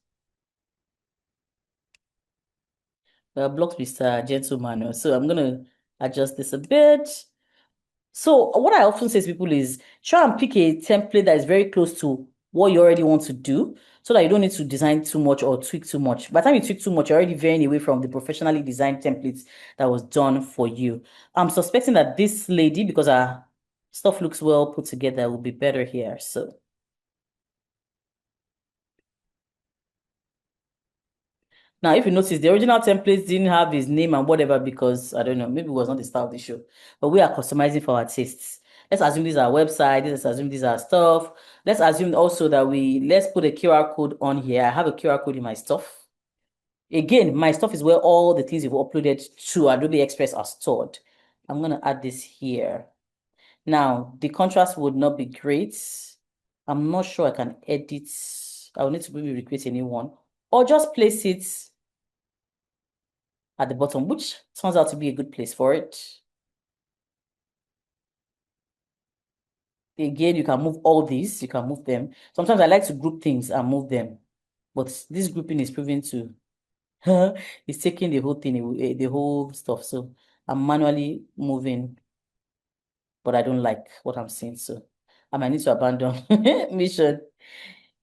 Blocked Mr. Gentleman. So I'm going to adjust this a bit. So what I often say to people is try and pick a template that is very close to what you already want to do so that you don't need to design too much or tweak too much. By the time you tweak too much, you're already veering away from the professionally designed templates that was done for you. I'm suspecting that this lady, because her stuff looks well put together, will be better here. So now, if you notice, the original templates didn't have his name and whatever because, I don't know, maybe it was not the style of the show. But we are customizing for our tastes. Let's assume these are our website. Let's assume these are stuff. Let's assume also that let's put a QR code on here. I have a QR code in my stuff. Again, my stuff is where all the things you've uploaded to Adobe Express are stored. I'm going to add this here. Now, the contrast would not be great. I'm not sure I can edit. I will need to maybe recreate a new one. Or just place it at the bottom, which turns out to be a good place for it. Again, you can move all these, you can move them. Sometimes I like to group things and move them, but this grouping is proving to, it's taking the whole thing away, the whole stuff. So I'm manually moving, but I don't like what I'm seeing. So I might need to abandon mission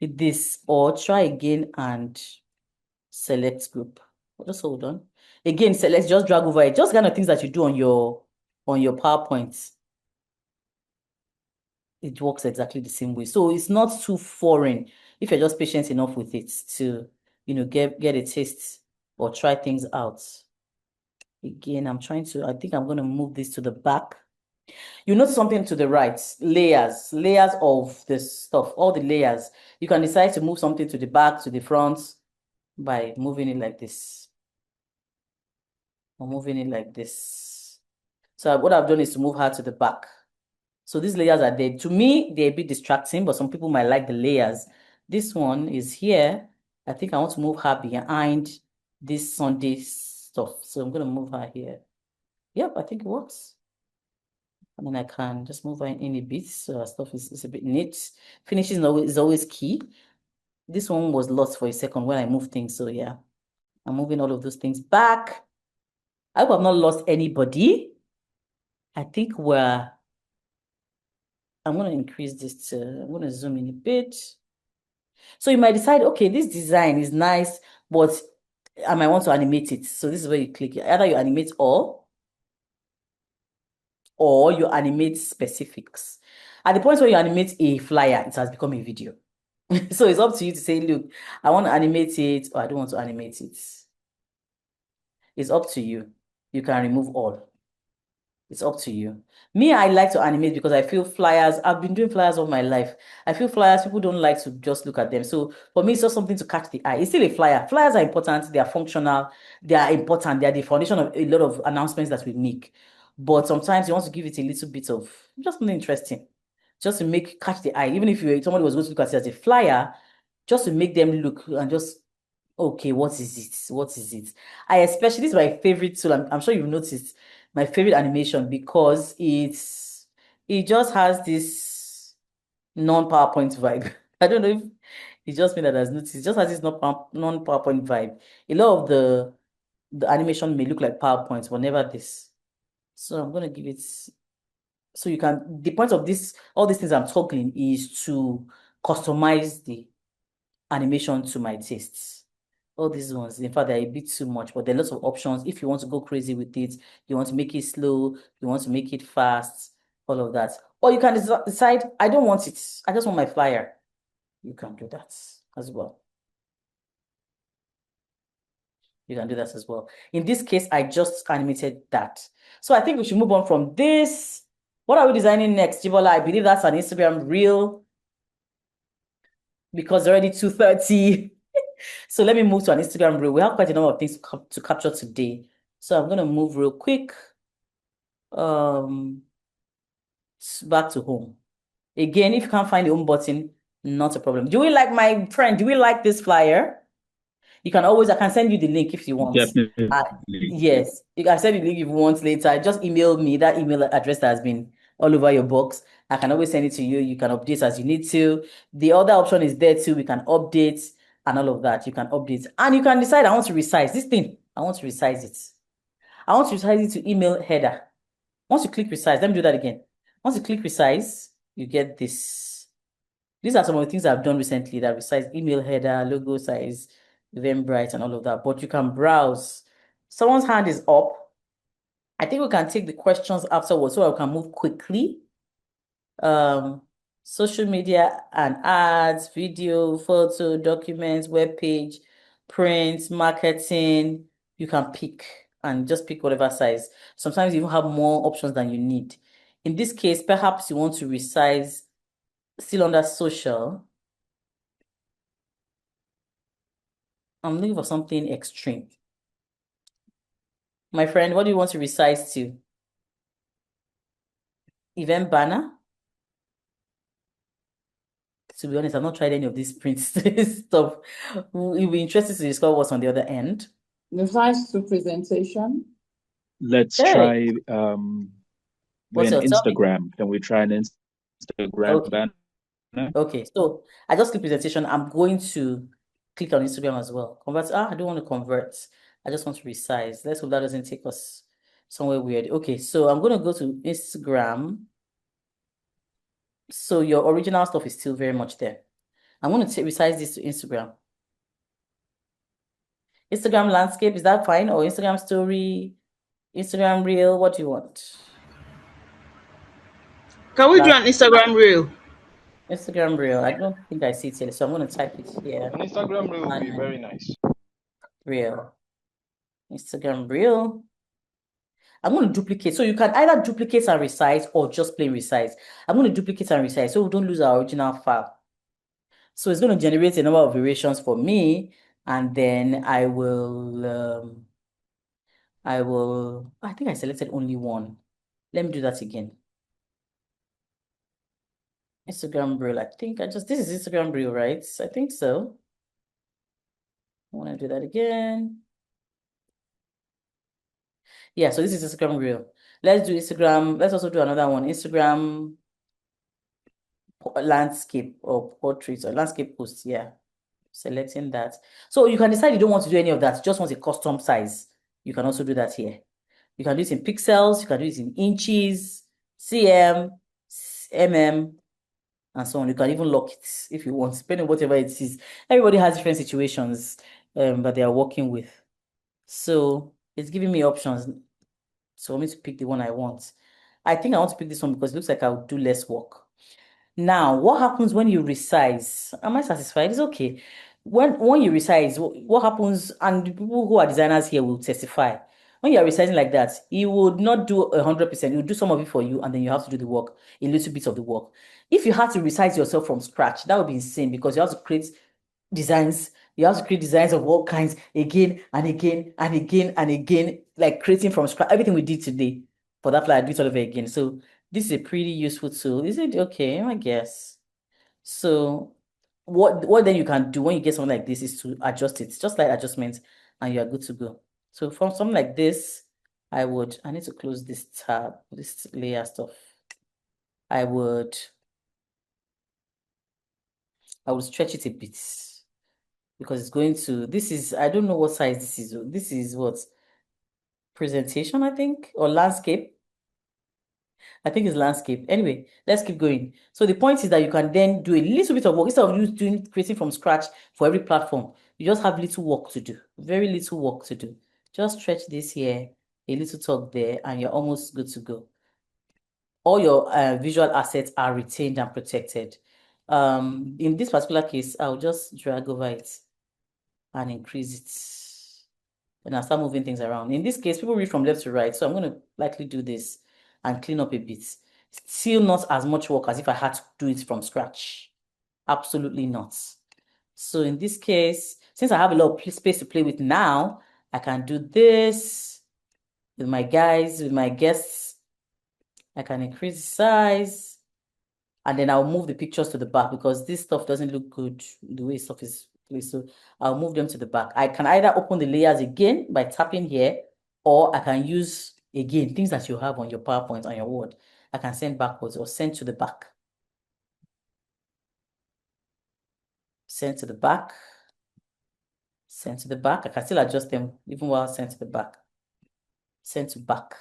with this or try again and select group. Just hold on. Again, select, just drag over it. Just kind of things that you do on your PowerPoint. It works exactly the same way. So it's not too foreign if you're just patient enough with it to, get a taste or try things out. Again, I think I'm going to move this to the back You notice something to the right, layers of this stuff, all the layers. You can decide to move something to the back, to the front by moving it like this, or moving it like this. So what I've done is to move her to the back. So these layers are there. To me, they're a bit distracting, but some people might like the layers. This one is here. I think I want to move her behind this Sunday stuff. So I'm going to move her here. Yep, I think it works. And then I can just move her in a bit. So our stuff is a bit neat. Finishing is always key. This one was lost for a second when I moved things. So yeah, I'm moving all of those things back. I hope I've not lost anybody. I think I'm going to increase this I'm going to zoom in a bit. So you might decide, okay, this design is nice, but I might want to animate it. So this is where you click. Either you animate all, or you animate specifics. At the point where you animate a flyer, it has become a video. So it's up to you to say, look, I want to animate it, or I don't want to animate it. It's up to you. You can remove all. It's up to you. Me, I like to animate because I feel flyers, I've been doing flyers all my life. I feel flyers, people don't like to just look at them. So for me, it's just something to catch the eye. It's still a flyer. Flyers are important. They are functional. They are important. They are the foundation of a lot of announcements that we make. But sometimes you want to give it a little bit of just something interesting, just to catch the eye. Even if somebody was going to look at it as a flyer, just to make them look and just, okay, what is it? What is it? This is my favorite tool. I'm sure you've noticed my favorite animation because it just has this non-PowerPoint vibe. I don't know if it's just me that has noticed. It just has this non-PowerPoint vibe. A lot of the animation may look like PowerPoint, but never this. So I'm gonna give it. So you can. The point of this, all these things I'm talking is to customize the animation to my tastes. All these ones, in fact, they're a bit too much, but there are lots of options. If you want to go crazy with it, you want to make it slow, you want to make it fast, all of that. Or you can decide, I don't want it. I just want my flyer. You can do that as well. You can do that as well. In this case, I just animated that. So I think we should move on from this. What are we designing next, Jibola? I believe that's an Instagram reel because it's already 2:30. So let me move to an Instagram reel. We have quite a number of things to capture today. So I'm going to move real quick. Back to home. Again, if you can't find the home button, not a problem. Do we like my friend? Do we like this flyer? You can always, I can send you the link if you want. Definitely. Yes, you can send the link if you want later. Just email me that email address that has been all over your box. I can always send it to you. You can update as you need to. The other option is there too. We can update and all of that. You can update and you can decide, I want to resize this thing. I want to resize it. I want to resize it to email header. Once you click resize, let me do that again. Once you click resize, you get this. These are some of the things I've done recently that resize email header, logo size, Eventbrite, and all of that. But you can browse. Someone's hand is up. I think we can take the questions afterwards so I can move quickly. Social media and ads, video, photo, documents, web page, print, marketing. You can pick and just pick whatever size. Sometimes you even have more options than you need. In this case, perhaps you want to resize still under social. I'm looking for something extreme. My friend, what do you want to resize to? Event banner? To be honest, I've not tried any of these print stuff. It'll be interesting to discover what's on the other end. Resize to presentation. Let's try What's your Instagram. Can we try an Instagram banner? Okay, so I just click presentation. I'm going to click on Instagram as well. Convert. I don't want to convert. I just want to resize. Let's hope that doesn't take us somewhere weird. Okay, so I'm going to go to Instagram. So your original stuff is still very much there. I'm going to resize this to Instagram. Instagram landscape, is that fine? Or Instagram story, Instagram reel? What do you want? Can we do an Instagram reel? Instagram reel. I don't think I see it here, so I'm going to type it here. An Instagram reel would be very nice. Reel. Instagram reel. I'm going to duplicate. So you can either duplicate and resize or just plain resize. I'm going to duplicate and resize so we don't lose our original file. So it's going to generate a number of variations for me, and then I think I selected only one. Let me do that again. Instagram Braille. This is Instagram Braille, right? I think so. I want to do that again. Yeah, so this is Instagram Reel. Let's do Instagram. Let's also do another one. Instagram landscape or portraits or landscape posts. Yeah, selecting that. So you can decide you don't want to do any of that. You just want a custom size. You can also do that here. You can do it in pixels. You can do it in inches, cm, mm, and so on. You can even lock it if you want, depending on whatever it is. Everybody has different situations that they are working with. So it's giving me options. So for me to pick the one I want. I think I want to pick this one because it looks like I'll do less work. Now, what happens when you resize? Am I satisfied? It's okay. When you resize, what happens, and the people who are designers here will testify. When you are resizing like that, you would not do 100%. You do some of it for you, and then you have to do the work, a little bit of the work. If you had to resize yourself from scratch, that would be insane because you have to create designs. You have to create designs of all kinds again and again and again and again, like creating from scratch. Everything we did today for that fly, I do it all over again. So this is a pretty useful tool. Is it okay? I guess. So what then you can do when you get something like this is to adjust it, just like adjustments, and you are good to go. So from something like this, I need to close this tab, this layer stuff. I would stretch it a bit because it's going to, I don't know what size this is. This is what? Presentation, I think, or landscape. I think it's landscape. Anyway, let's keep going. So the point is that you can then do a little bit of work instead of you creating from scratch for every platform. You just have little work to do, very little work to do. Just stretch this here, a little talk there, and you're almost good to go. All your visual assets are retained and protected. In this particular case, I'll just drag over it and increase it. And I'll start moving things around. In this case, people read from left to right, so I'm going to likely do this and clean up a bit. Still not as much work as if I had to do it from scratch. Absolutely not. So in this case, since I have a lot of space to play with now, I can do this with my guys, with my guests. I can increase the size, and then I'll move the pictures to the back because this stuff doesn't look good the way stuff is placed. So I'll move them to the back. I can either open the layers again by tapping here, or I can use, again, things that you have on your PowerPoint, on your Word. I can send backwards or send to the back. Send to the back. Send to the back. I can still adjust them even while send to the back. Send to back.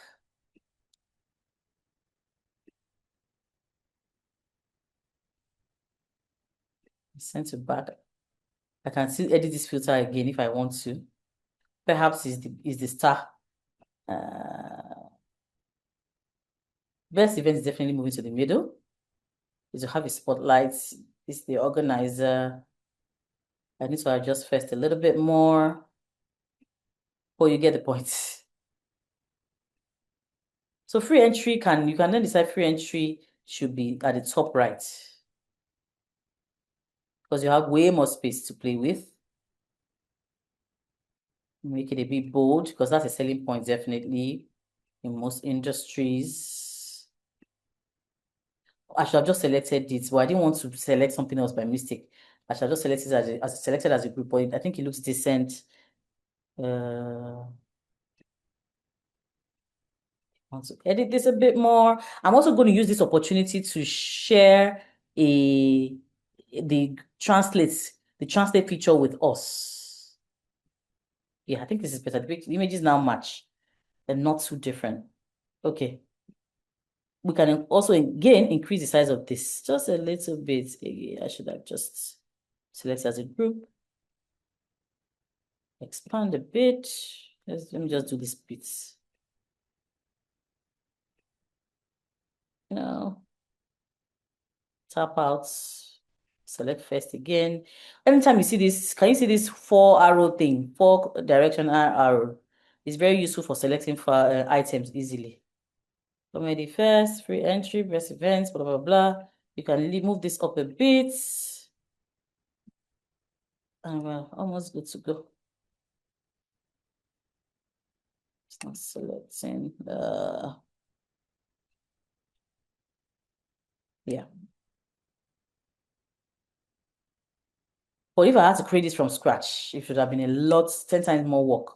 Send to back. I can still edit this filter again if I want to. Perhaps is the star. Best event is definitely moving to the middle. Is to have a spotlight. Is the organizer. I need to adjust first a little bit more. Oh, you get the point. So free entry you can then decide free entry should be at the top right. Because you have way more space to play with. Make it a bit bold because that's a selling point definitely in most industries. I should have just selected it, but I didn't want to select something else by mistake. I should have just selected as a group, but I think it looks decent. I want to edit this a bit more. I'm also going to use this opportunity to share the translate feature with us. Yeah, I think this is better. The images now match. They're not too different. Okay. We can also again increase the size of this just a little bit. I should have just select as a group. Expand a bit. Let me just do this bits. Now, tap out, select first again. Anytime you see this, can you see this 4 arrow thing, 4 directional arrow? It's very useful for selecting items easily. Comedy first, free entry, best events, blah, blah, blah. You can move this up a bit. And we're almost good to go. It's not selecting yeah. But if I had to create this from scratch, it should have been 10 times more work.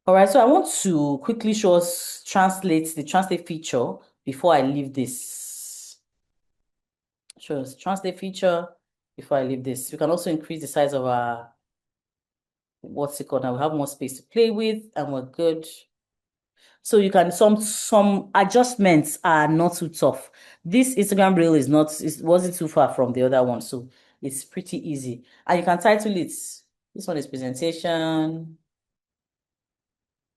All right, so I want to quickly show us the translate feature before I leave this. Show us translate feature before I leave this. We can also increase the size of our, what's it called now? We have more space to play with and we're good. So you can, some adjustments are not too tough. This Instagram reel wasn't too far from the other one. So it's pretty easy. And you can title it. This one is presentation.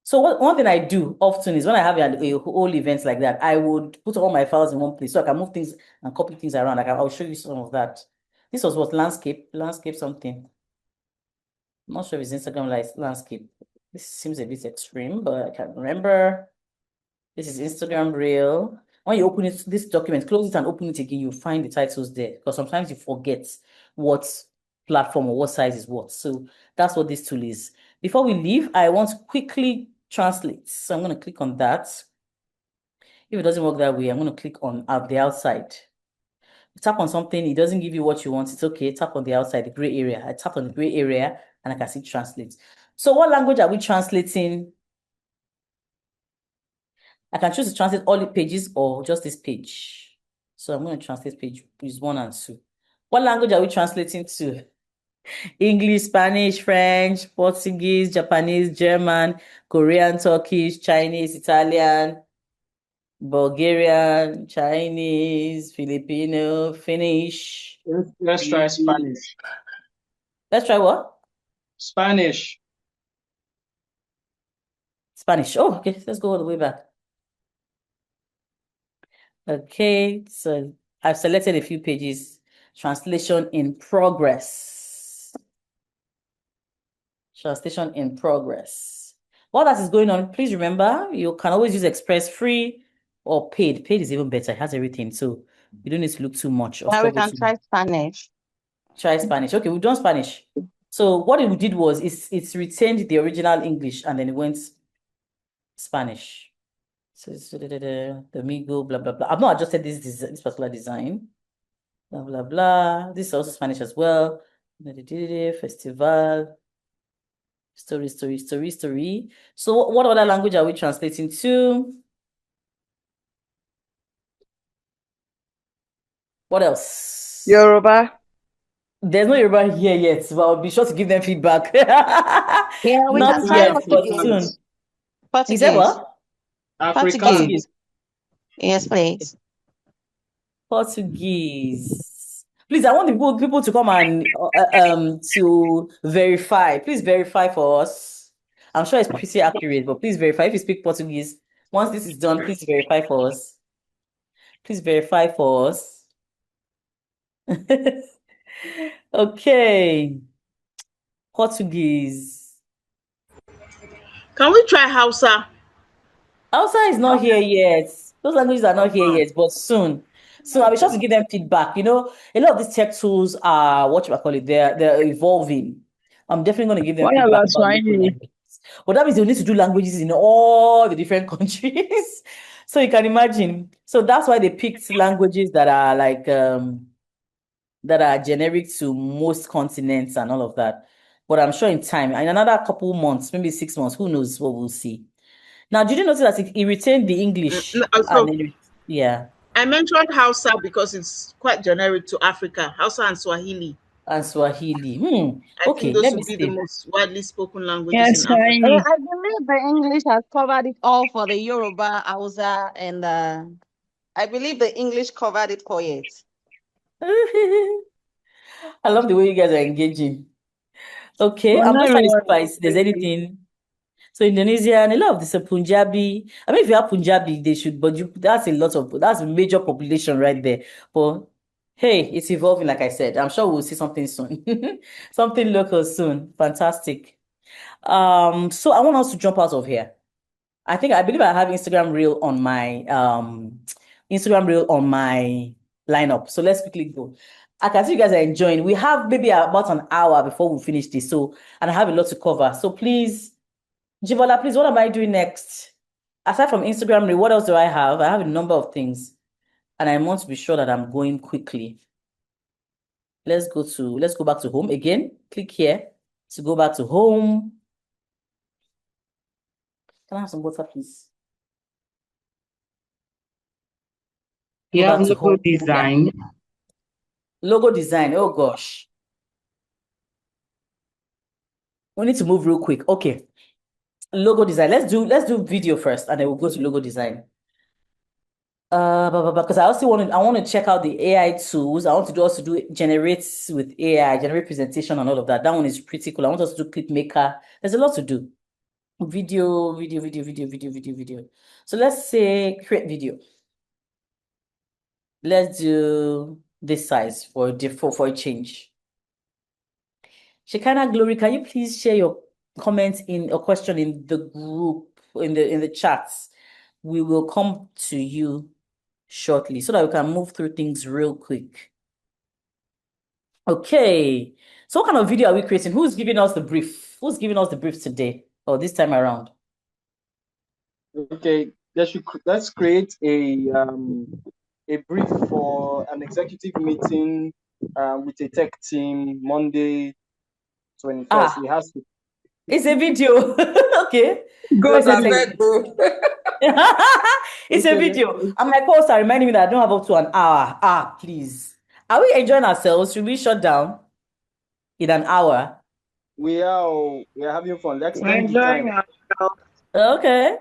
So one thing I do often is when I have a whole event like that, I would put all my files in one place so I can move things and copy things around. I'll show you some of that. This was what, landscape something. I'm not sure if it's Instagram landscape. This seems a bit extreme, but I can't remember. This is Instagram reel. When you open this document, close it and open it again, you'll find the titles there because sometimes you forget what platform or what size is what. So that's what this tool is. Before we leave, I want to quickly translate. So I'm going to click on that. If it doesn't work that way, I'm going to click on the outside. Tap on something, it doesn't give you what you want. It's okay. Tap on the outside, the gray area. I tap on the gray area and I can see translate. So what language are we translating? I can choose to translate all the pages or just this page. So I'm going to translate page 1 and 2. What language are we translating to? English, Spanish, French, Portuguese, Japanese, German, Korean, Turkish, Chinese, Italian, Bulgarian, Chinese, Filipino, Finnish. Let's try Spanish. Let's try what? Spanish. Spanish. Oh, okay. Let's go all the way back. Okay, so I've selected a few pages. Translation in progress. Translation in progress. While that is going on, please remember, you can always use Express free or paid. Paid is even better. It has everything. So you don't need to look too much or Now we struggle can try Spanish. Try Spanish. Okay, we've done Spanish. So what it did was it's retained the original English and then it went Spanish. So the Migo, blah, blah, blah. I've not adjusted this particular design. Blah, blah, blah. This is also Spanish as well. Festival. Story. So what other language are we translating to? What else? Yoruba. There's no Yoruba here yet, but I'll be sure to give them feedback. Yeah, we Not can try yet, but Portuguese. soon. You Portuguese. said what? African. Portuguese. Yes, please. Portuguese. Please, I want the people to come and to verify. Please verify for us. I'm sure it's pretty accurate, but please verify if you speak Portuguese. Once this is done, please verify for us. Please verify for us. Okay. Portuguese. Can we try Hausa? Hausa is not here yet. Those languages are not here yet, but soon. So I'll be sure to give them feedback. You know, a lot of these tech tools are they're evolving. I'm definitely going to give them feedback about local languages. But that means they'll need to do languages in all the different countries. So you can imagine. So that's why they picked languages that are like that are generic to most continents and all of that. But I'm sure in time, in another couple months, maybe 6 months, who knows what we'll see. Now, did you notice that it retained the English? Yeah. I mentioned Hausa because it's quite generic to Africa. Hausa and Swahili. And Swahili. I Okay, think those let would me be see. the most widely spoken languages in Africa. I believe the English has covered it all for the Yoruba, Hausa, and I believe the English covered it for it. I love the way you guys are engaging. Okay, I'm just trying to see if there's anything. So Indonesian, a lot of this are Punjabi. I mean, if you have Punjabi, they should, but that's a major population right there. But hey, it's evolving, like I said. I'm sure we'll see something soon. Something local soon. Fantastic. So I want us to jump out of here. I believe I have Instagram Reel on my lineup. So let's quickly go. I can see you guys are enjoying. We have maybe about an hour before we finish this. And I have a lot to cover. So please, Jibola, please, what am I doing next? Aside from Instagram Reel, what else do I have? I have a number of things. And I want to be sure that I'm going quickly. Let's go back to home again. Click here to go back to home. Can I have some water, please? You Go have back to logo home. design. Logo design. Oh gosh. We need to move real quick. Okay. Logo design. Let's do video first, and then we'll go to logo design. Because I want to check out the AI tools. I want to also do generate with AI, generate presentation and all of that. That one is pretty cool. I want us to do clip maker. There's a lot to do. Video. So let's say create video. Let's do this size for a change. Shekinah Glory, can you please share your comments in a question in the group, in the chats? We will come to you shortly so that we can move through things real quick. Okay. So what kind of video are we creating? Who's giving us the brief? Who's giving us the brief today or this time around? Okay, let's create a brief for an executive meeting with a tech team Monday 21st. It has to. It's a video. Okay. Go to bed, bro. It's a video. And my co-hosts are reminding me that I don't have up to an hour. Please. Are we enjoying ourselves? Should we shut down in an hour? We are having fun. Let's We're enjoying ourselves. Okay.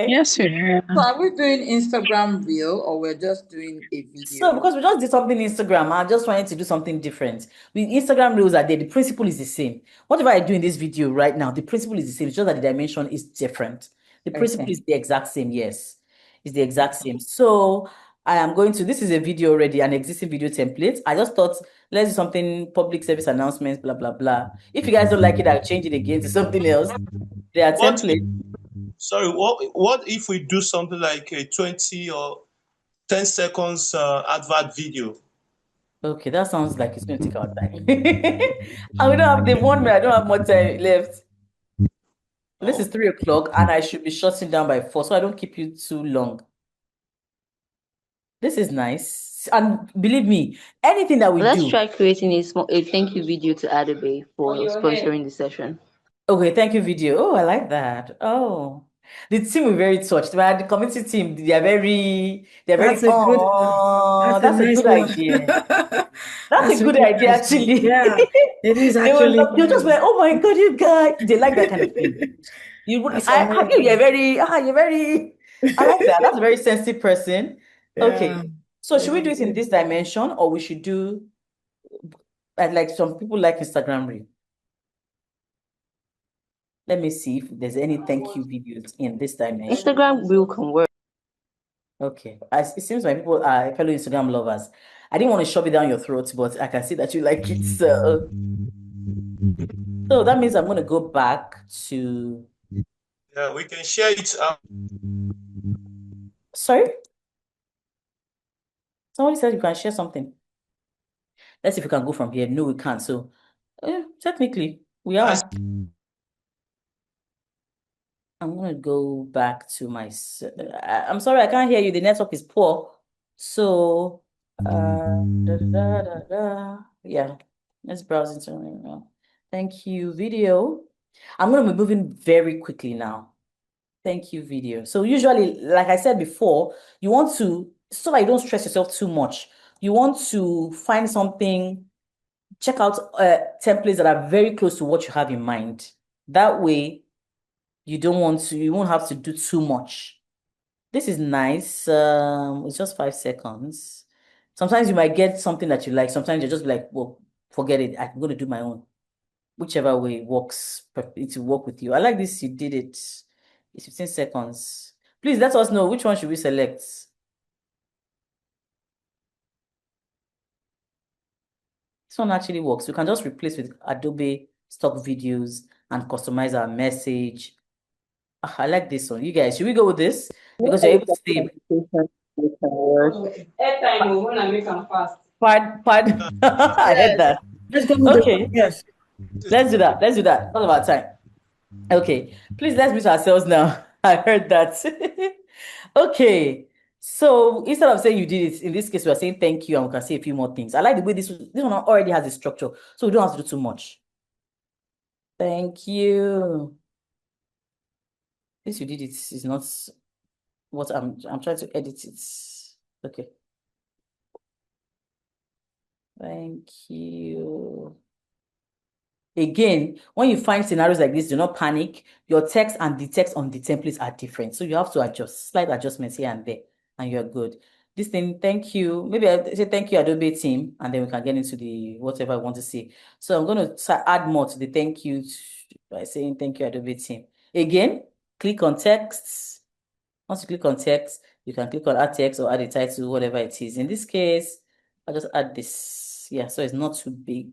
Yes, we are. So are we doing Instagram Reel or we're just doing a video? So because we just did something Instagram, I'm just trying to do something different. With Instagram Reels are there, the principle is the same. Whatever I do in this video right now, the principle is the same. It's just that the dimension is different. The principle is the exact same, yes. It's the exact same. So this is a video already, an existing video template. I just thought, let's do something, public service announcements, blah, blah, blah. If you guys don't like it, I'll change it again to something else. There are templates. Sorry, what if we do something like a 20 or 10 seconds advert video? Okay, that sounds like it's going to take our time. They've warned me, I don't have much time left. This is 3 o'clock and I should be shutting down by 4, so I don't keep you too long. This is nice. And believe me, anything that we do. Let's try creating a thank you video to Adobe for sponsoring the session. Okay, thank you video. Oh, I like that. Oh. The team were very touched. The community team, they're very That's a good idea. That's a good idea, actually. Yeah, it is actually. They're just like, oh my God, you guys. They like that kind of thing. You're very, I like that. That's a very sensitive person. Yeah. Okay. So should we do it in this dimension or we should do like some people like Instagram Reel? Let me see if there's any thank you videos in this dimension. Instagram Reel can work. Okay. It seems like people are fellow Instagram lovers. I didn't want to shove it down your throat, but I can see that you like it. So that means I'm going to go back to... Yeah, we can share it. Sorry? Somebody said you can share something. Let's see if we can go from here. No, we can't. So technically, we are... I'm going to go back to my... I'm sorry, I can't hear you. The network is poor. So, yeah, let's browse into thank you, video. I'm going to be moving very quickly now. Thank you, video. So usually, like I said before, you want to, so that you don't stress yourself too much, you want to find something, check out templates that are very close to what you have in mind. That way, you won't have to do too much. This is nice. It's just 5 seconds. Sometimes you might get something that you like. Sometimes you're just like, well, forget it. I'm going to do my own. Whichever way works, it will work with you. I like this. You did it. It's 15 seconds. Please let us know which one should we select. This one actually works. You can just replace with Adobe stock videos and customize our message. I like this one. You guys, should we go with this? Because you're able to see. Pardon. I heard that. Let's go with Okay. it. Yes. Let's do that. Let's do that. All of our time. Okay. Please let's mute ourselves now. I heard that. Okay. So instead of saying you did it, in this case, we are saying thank you and we can say a few more things. I like the way this one already has a structure, so we don't have to do too much. Thank you. This you did it is not what I'm trying to edit it. Okay. Thank you. Again, when you find scenarios like this, do not panic. Your text and the text on the templates are different. So you have to adjust, slight adjustments here and there, and you're good. This thing, thank you. Maybe I say thank you, Adobe team, and then we can get into the whatever I want to say. So I'm going to add more to the thank you by saying thank you, Adobe team. Again, click on text. Once you click on text, you can click on add text or add a title, whatever it is. In this case, I'll just add this. Yeah, so it's not too big.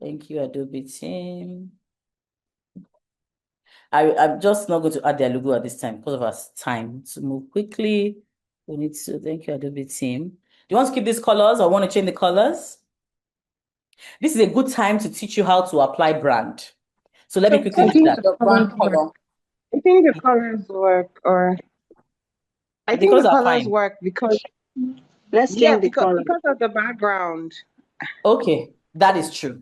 Thank you, Adobe team. I'm just not going to add their logo at this time because of our time. To move quickly, we need to thank you, Adobe team. Do you want to keep these colors or want to change the colors? This is a good time to teach you how to apply brand. So let me quickly do that. The brand color. I think the colors work, or I think the colors work because let's change the color because of the background. Okay, that is true.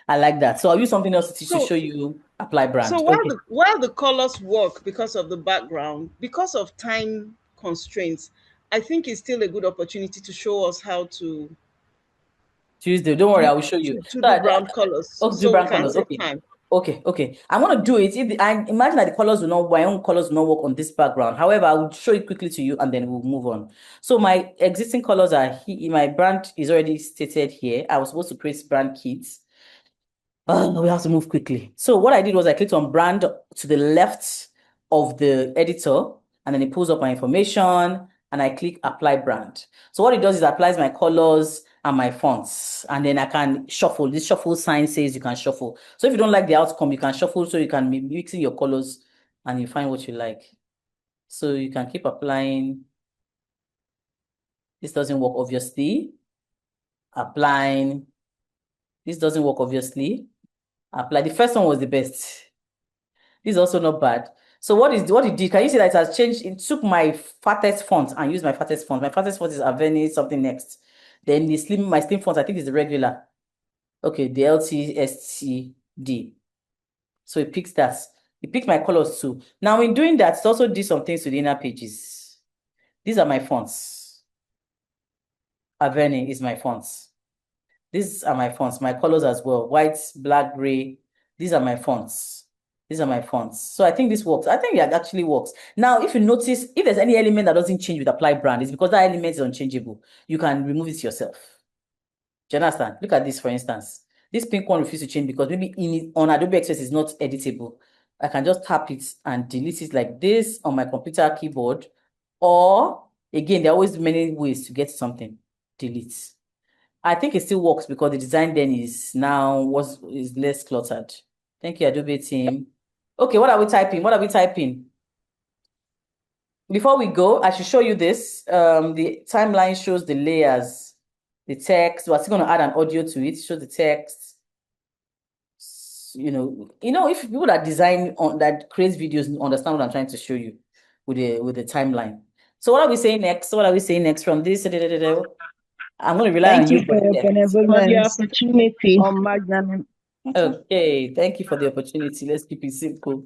I like that. So I'll use something else to show you apply brand. So while the colors work because of the background, because of time constraints, I think it's still a good opportunity to show us how to Tuesday. Don't worry, I will show you. To do brand colors. Oh, do brand colors. Okay. Time. Okay. I want to do it. I imagine that the colors will not, my own colors will not work on this background. However, I will show it quickly to you and then we'll move on. So my existing colors are here. My brand is already stated here. I was supposed to create brand kits. We have to move quickly. So what I did was I clicked on brand to the left of the editor and then it pulls up my information and I click apply brand. So what it does is it applies my colors and my fonts, and then I can shuffle. This shuffle sign says you can shuffle. So if you don't like the outcome, you can shuffle so you can be mixing your colors and you find what you like. So you can keep applying. This doesn't work, obviously. Applying. This doesn't work, obviously. Apply. The first one was the best. This is also not bad. So what it did, can you see that it has changed? It took my fattest font and used my fattest font. My fattest font is Aveni something next. Then my slim font, I think, is the regular. Okay, the LTSTD. So it picks that. It picked my colors too. Now, in doing that, it also did some things to the inner pages. These are my fonts. Aveni is my fonts. These are my fonts, my colors as well. White, black, gray. These are my fonts. These are my fonts. So I think this works. I think it actually works. Now, if you notice, if there's any element that doesn't change with apply brand, it's because that element is unchangeable. You can remove it yourself. Do you understand? Look at this, for instance. This pink one refuses to change because maybe on Adobe Express is not editable. I can just tap it and delete it like this on my computer keyboard. Or, again, there are always many ways to get something. Delete. I think it still works because the design then is less cluttered. Thank you, Adobe team. Okay, what are we typing? Before we go, I should show you this. The timeline shows the layers, the text. We're still going to add an audio to it. Show the text. You know, if people that design that creates videos understand what I'm trying to show you with the timeline. So what are we saying next? From this? I'm going to rely on you. Thank you for your benevolence. For the opportunity. Okay, thank you for the opportunity. Let's keep it simple.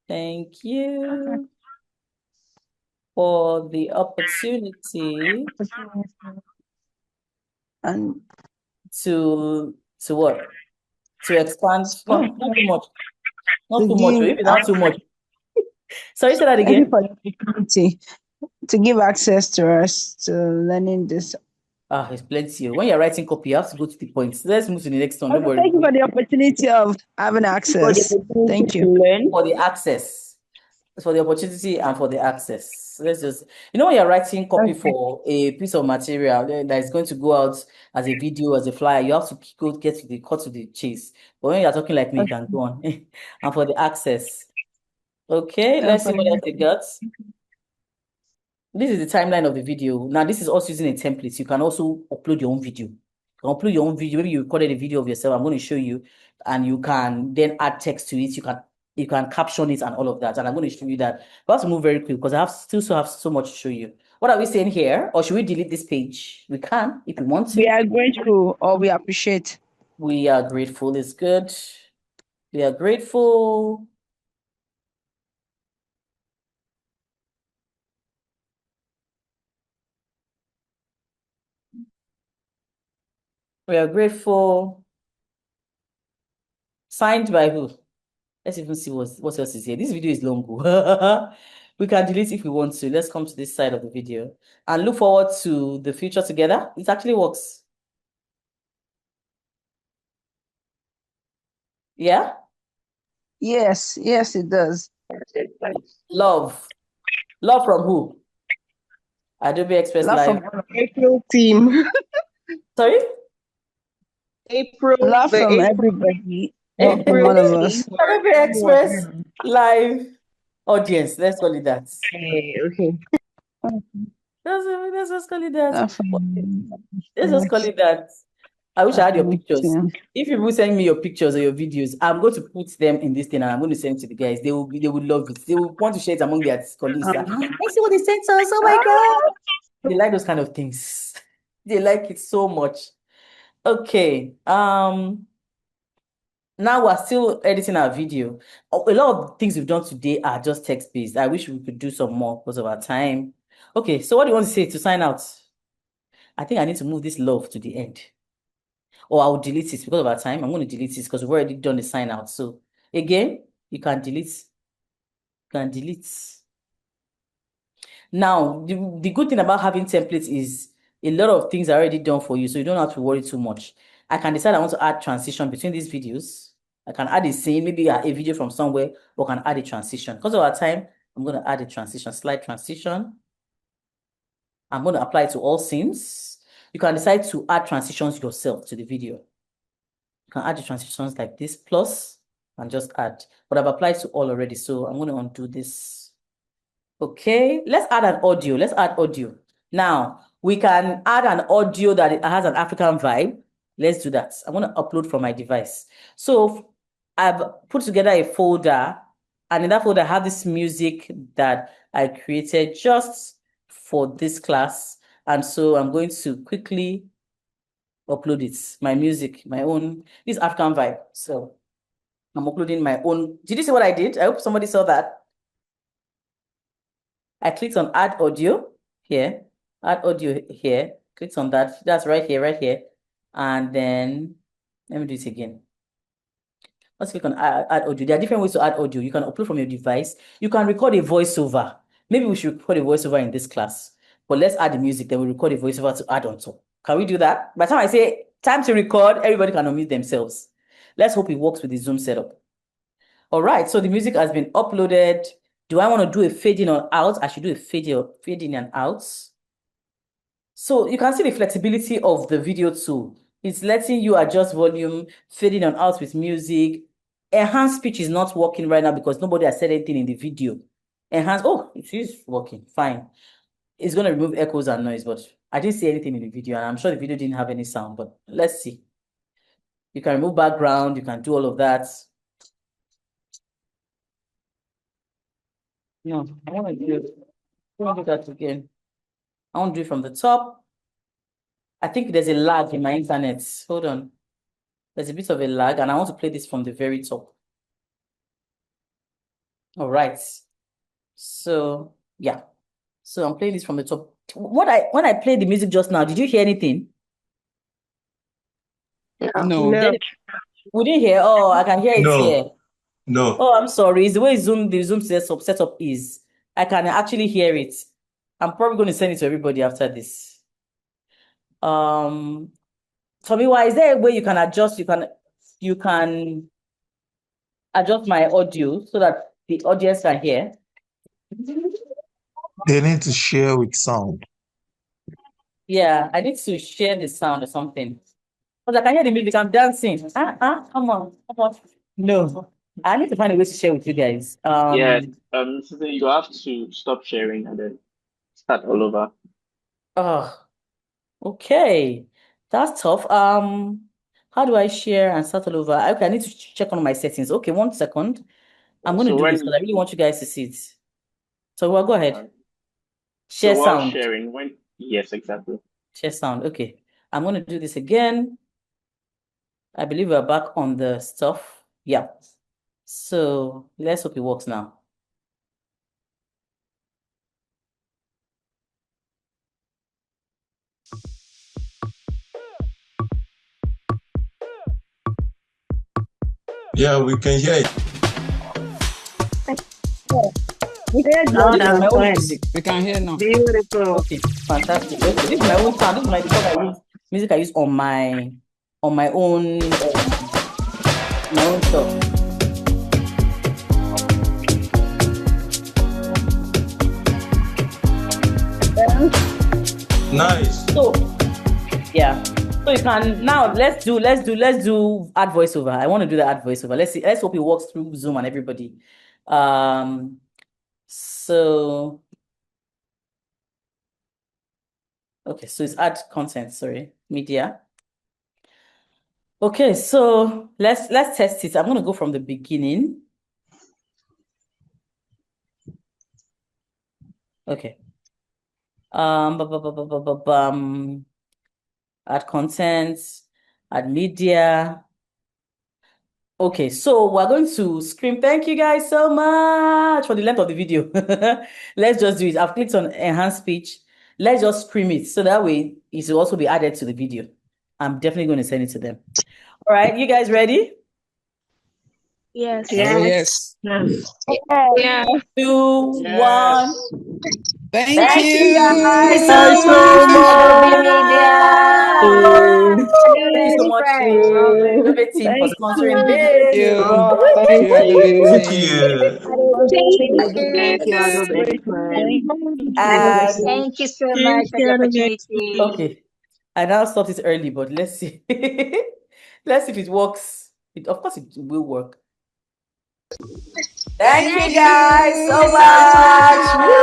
Thank you for the opportunity and to what? To expand. No, not too much. Not too much. Maybe not too much. Sorry, say that again. Thank you for the opportunity to give access to us to learning this. There's plenty. When you're writing copy, you have to go to the points. Let's move to the next one. Don't worry. Thank you for the opportunity of having access. Thank you. For the access. for the opportunity and for the access. Let's just, when you're writing copy for a piece of material that is going to go out as a video, as a flyer, you have to go get to the cut to the chase. But when you're talking like me, you can go on. And for the access. Okay, let's see what else they got. This is the timeline of the video. Now, this is also using a template. You can also upload your own video. You can upload your own video. Maybe you recorded a video of yourself. I'm going to show you, and you can then add text to it. You can caption it and all of that. And I'm going to show you that. But I have to move very quick because I still have so much to show you. What are we saying here? Or should we delete this page? We can if we want to. We are grateful or we appreciate. We are grateful is good. We are grateful. We are grateful. Signed by who? Let's even see what else is here. This video is long. We can delete if we want to. Let's come to this side of the video and look forward to the future together. It actually works. Yeah? Yes, it does. Love. Love from who? Adobe Express Love Live. from April team. Sorry? April. Love from April. everybody. Love from all of us. Adobe Express Live audience. Let's call it that. Okay. Let's just call it that. Love from Let's just call it that. I wish I had your pictures. Yeah. If you send me your pictures or your videos, I'm going to put them in this thing and I'm going to send it to the guys. They would love it. They will want to share it among their colleagues. I see what they sent us. Oh my God. They like those kind of things. They like it so much. Okay. Now we're still editing our video. A lot of things we've done today are just text-based. I wish we could do some more because of our time. Okay, so what do you want to say to sign out? I think I need to move this love to the end. Or I'll delete it because of our time. I'm going to delete it because we've already done the sign out. So again, you can delete. You can delete. Now, the good thing about having templates is a lot of things are already done for you, so you don't have to worry too much. I can decide I want to add transition between these videos. I can add a scene, maybe a video from somewhere, or can add a transition. Because of our time, I'm going to add a transition, slide transition. I'm going to apply it to all scenes. You can decide to add transitions yourself to the video. You can add the transitions like this, plus, and just add. But I've applied to all already, so I'm going to undo this. Okay, let's add an audio. Let's add audio. Now, we can add an audio that has an African vibe. Let's do that. I'm going to upload from my device. So I've put together a folder, and in that folder, I have this music that I created just for this class. And so I'm going to quickly upload it. My music, my own, this African vibe. So I'm uploading my own. Did you see what I did? I hope somebody saw that. I clicked on add audio here, add audio here, clicked on that. That's right here. And then let me do it again. Let's click on add audio. There are different ways to add audio. You can upload from your device. You can record a voiceover. Maybe we should record a voiceover in this class, but let's add the music. Then we'll record a voiceover to add on top. Can we do that? By the time I say time to record, everybody can unmute themselves. Let's hope it works with the Zoom setup. All right, so the music has been uploaded. Do I want to do a fade in or out? I should do a fade in and out. So you can see the flexibility of the video tool. It's letting you adjust volume, fade in and out with music. Enhanced speech is not working right now because nobody has said anything in the video. Oh, it is working, fine. It's going to remove echoes and noise, but I didn't see anything in the video, and I'm sure the video didn't have any sound, but let's see. You can remove background, you can do all of that. No, I want to do that again. I want to do it from the top. I think there's a lag in my internet. Hold on. There's a bit of a lag, and I want to play this from the very top. All right. So, yeah. So I'm playing this from the top. When I played the music just now, did you hear anything? No. We didn't hear. Oh, I can hear it here. No. Oh, I'm sorry. It's the way the Zoom setup is. I can actually hear it. I'm probably going to send it to everybody after this. Tomiwa, is there a way you can adjust? You can adjust my audio so that the audience can hear. They need to share with sound. Yeah, I need to share the sound or something. Because I can hear the music, I'm dancing. Come on, come on. No, I need to find a way to share with you guys. Yeah, Susan, you have to stop sharing and then start all over. Oh, okay. That's tough. How do I share and start all over? Okay, I need to check on my settings. Okay, 1 second. I'm going to So do this because when I really want you guys to see it. So well, go ahead. so Share while sound. sharing, yes, exactly. Share sound. Okay. I'm going to do this again. I believe we're back on the stuff. Yeah. So let's hope it works now. Yeah, we can hear it. Loud and clear. We can hear now. Beautiful. Okay, fantastic. Okay, this is my own sound. This is my the song I use, music I use on my own stuff. Nice. So yeah. So you can now let's do add voiceover. I want to do the add voiceover. Let's see. Let's hope it works through Zoom and everybody. So okay, so it's add content, sorry, media. Okay, so let's test it. I'm gonna go from the beginning. Okay. Add content, add media. Okay, so we're going to scream. Thank you guys so much for the length of the video. Let's just do it. I've clicked on enhance speech. Let's just scream it so that way it will also be added to the video. I'm definitely going to send it to them. All right, you guys ready? Yes. Yes. Yes. Yeah. 2, 1. Thank Thank you you. guys Thanks so so much. much. Thank you so much to the Adobe team for Thank sponsoring you. Thank this. you. Thank Thank you, Adobe you. Thank team. you. Thank you, Adobe Express. And Thank you so much for the opportunity. okay, I now stopped it early, but let's see. Let's see if it works. Of course, it will work. Thank you guys so much. Woo!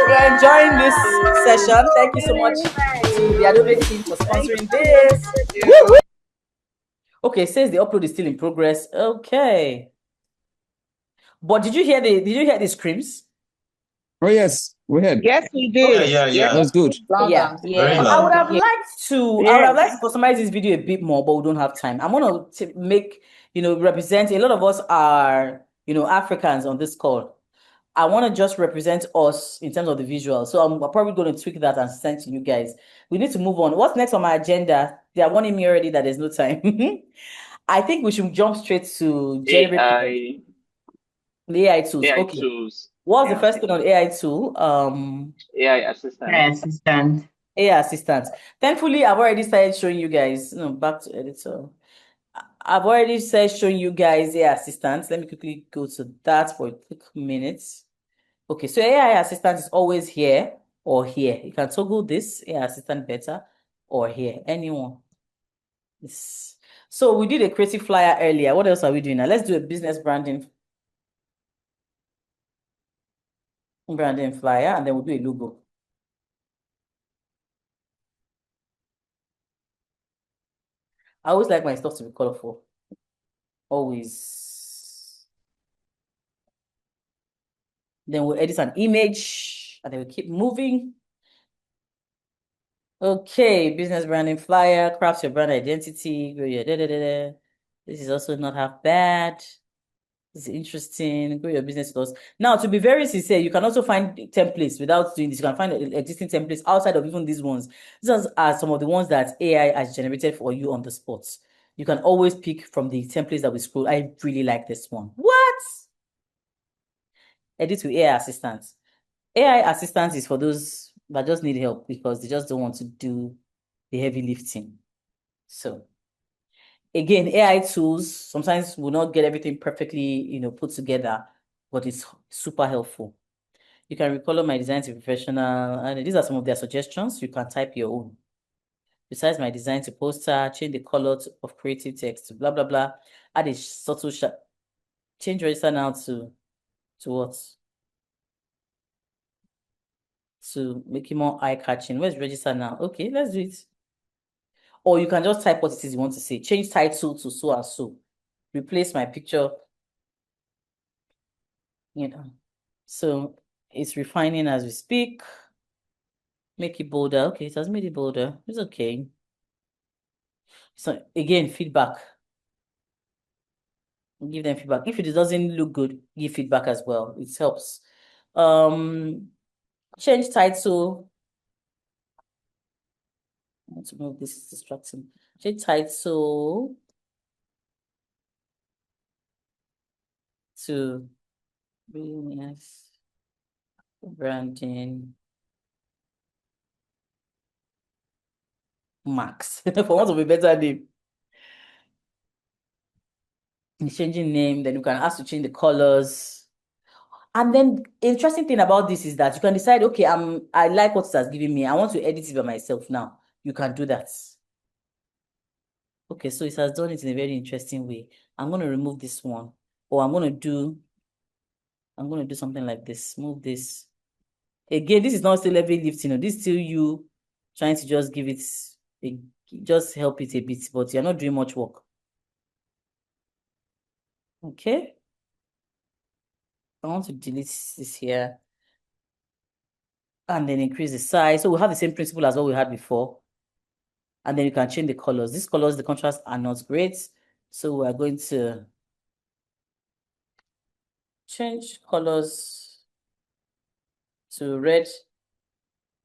We're enjoying this session. Thank you so much to the Adobe team for sponsoring this. Woo! Okay, it says the upload is still in progress. Okay. But did you hear the screams? Oh yes, we heard. Yes, we Yeah, did. yeah, yeah. That's good. Yeah. Very But I would loud. have liked to customize this video a bit more, but we don't have time. I'm gonna make, represent a lot of us are, Africans on this call. I want to just represent us in terms of the visual. So I'm probably going to tweak that and send to you guys. We need to move on. What's next on my agenda? They are warning me already that there's no time. I think we should jump straight to generate the AI tools. AI Okay. tools. What's the first thing on AI tool? AI assistant. AI assistant. Thankfully, I've already started showing you guys. No, back to editor. I've already started showing you guys AI assistants. Let me quickly go to that for a quick minute. Okay, so AI assistant is always here or here. You can toggle this AI assistant better or here. Anyone. This. So we did a creative flyer earlier. What else are we doing now? Let's do a business branding flyer, and then we'll do a logo. I always like my stuff to be colorful. Always. Then we'll edit an image, and then we'll keep moving. Okay, business branding flyer, craft your brand identity. Grow your This is also not half bad. This is interesting. Grow your business with us. Now, to be very sincere, you can also find templates without doing this. You can find existing templates outside of even these ones. These are some of the ones that AI has generated for you on the spot. You can always pick from the templates that we scroll. I really like this one. What? Edit with AI assistants. AI assistance is for those that just need help because they just don't want to do the heavy lifting. So again, AI tools sometimes will not get everything perfectly, put together, but it's super helpful. You can recolor my design to professional. And these are some of their suggestions. You can type your own. Besides my design to poster, change the color of creative text to blah, blah, blah. Add a subtle change register now to what? To make it more eye-catching. Where's register now? Okay, let's do it. Or you can just type what it is you want to say. Change title to so and so. Replace my picture. So it's refining as we speak. Make it bolder. Okay, it has made it bolder. It's okay. So again, feedback. Give them feedback. If it doesn't look good, give feedback as well. It helps. Change title. I want to move this, is distracting. Change title to business branding Max. For want of a better name. Changing name, then you can ask to change the colors. And then interesting thing about this is that you can decide, okay, I like what it has given me. I want to edit it by myself now. You can do that. Okay, so it has done it in a very interesting way. I'm going to remove this one, or I'm going to do something like this. Move this. Again, this is not still heavy lifting. This is still you trying to just give it, just help it a bit, but you're not doing much work. Okay. I want to delete this here and then increase the size. So we have the same principle as what we had before. And then you can change the colors. These colors, the contrast are not great. So we're going to change colors to red,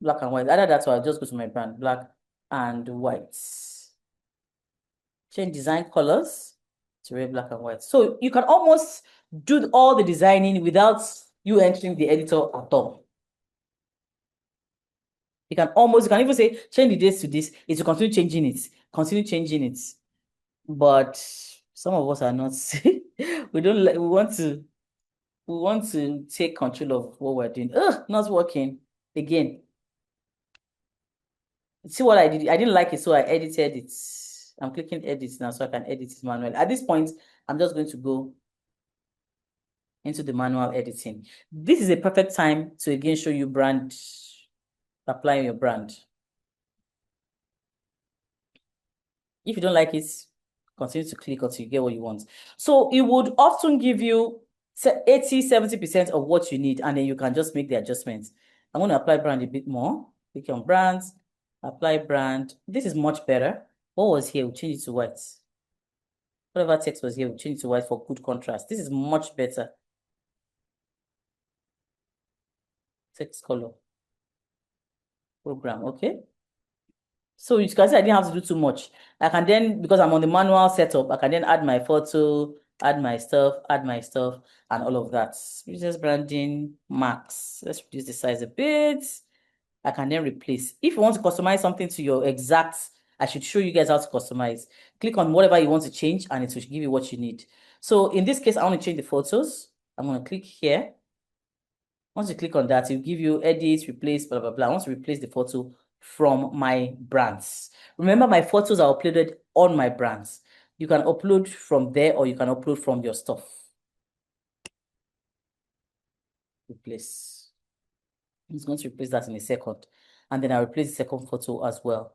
black and white. Either that or I'll just go to my brand, black and white. Change design colors to red, black and white. So you can almost do all the designing without you entering the editor at all. You can even say, change the dates to this. It will continue changing it. But some of us are not. we want to take control of what we're doing. Ugh, not working again. See what I did? I didn't like it, so I edited it. I'm clicking edit now, so I can edit it manually. At this point, I'm just going to go into the manual editing. This is a perfect time to again show you applying your brand. If you don't like it, continue to click until you get what you want. So it would often give you 80–70% of what you need, and then you can just make the adjustments. I'm going to apply brand a bit more. Click on brands, apply brand. This is much better. What was here? We'll change it to white. Whatever text was here, we'll change it to white for good contrast. This is much better. Text color. Program, okay? So you can see I didn't have to do too much. I can then, because I'm on the manual setup, I can then add my photo, add my stuff, and all of that. Business branding, max. Let's reduce the size a bit. I can then replace. If you want to customize something to your exact, I should show you guys how to customize. Click on whatever you want to change, and it will give you what you need. So in this case, I want to change the photos. I'm going to click here. Once you click on that, it will give you edit, replace, blah, blah, blah. I want to replace the photo from my brands. Remember, my photos are uploaded on my brands. You can upload from there, or you can upload from your stuff. Replace. I'm just going to replace that in a second. And then I'll replace the second photo as well.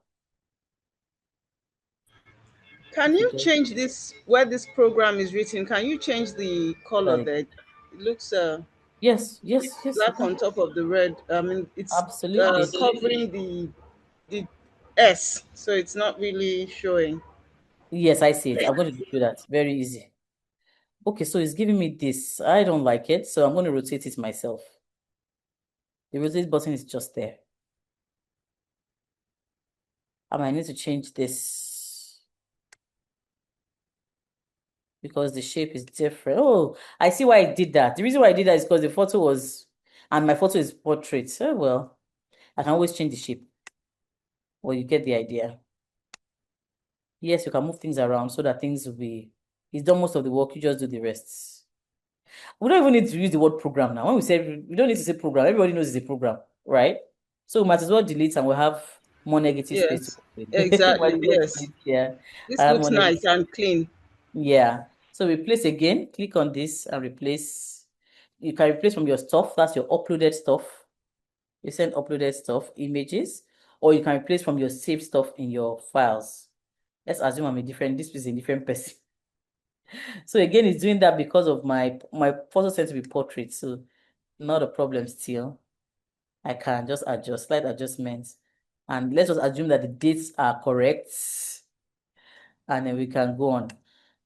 Can you change this where this program is written? Can you change the color there? It looks yes, black on top of the red. I mean, it's absolutely covering the S, so it's not really showing. Yes, I see it. I'm going to do that. Very easy. Okay, so it's giving me this. I don't like it, so I'm going to rotate it myself. The rotate button is just there. I might need to change this because the shape is different. Oh, I see why I did that. The reason why I did that is because the photo was, and my photo is portrait. Oh, well, I can always change the shape. Well, you get the idea. Yes, you can move things around so that things will be, it's done most of the work, you just do the rest. We don't even need to use the word program now. When we say, we don't need to say program. Everybody knows it's a program, right? So we might as well delete and we'll have more negative space to Yes, complete. Might exactly. as well Yes. delete here. This I have looks more nice negative. and clean. Yeah. So replace again. Click on this and replace. You can replace from your stuff. That's your uploaded stuff. You send uploaded stuff, images, or you can replace from your saved stuff in your files. Let's assume I'm a different, this is a different person. So again, it's doing that because of my photo tend to be portrait, so not a problem still. I can just adjust, slight adjustments. And let's just assume that the dates are correct. And then we can go on.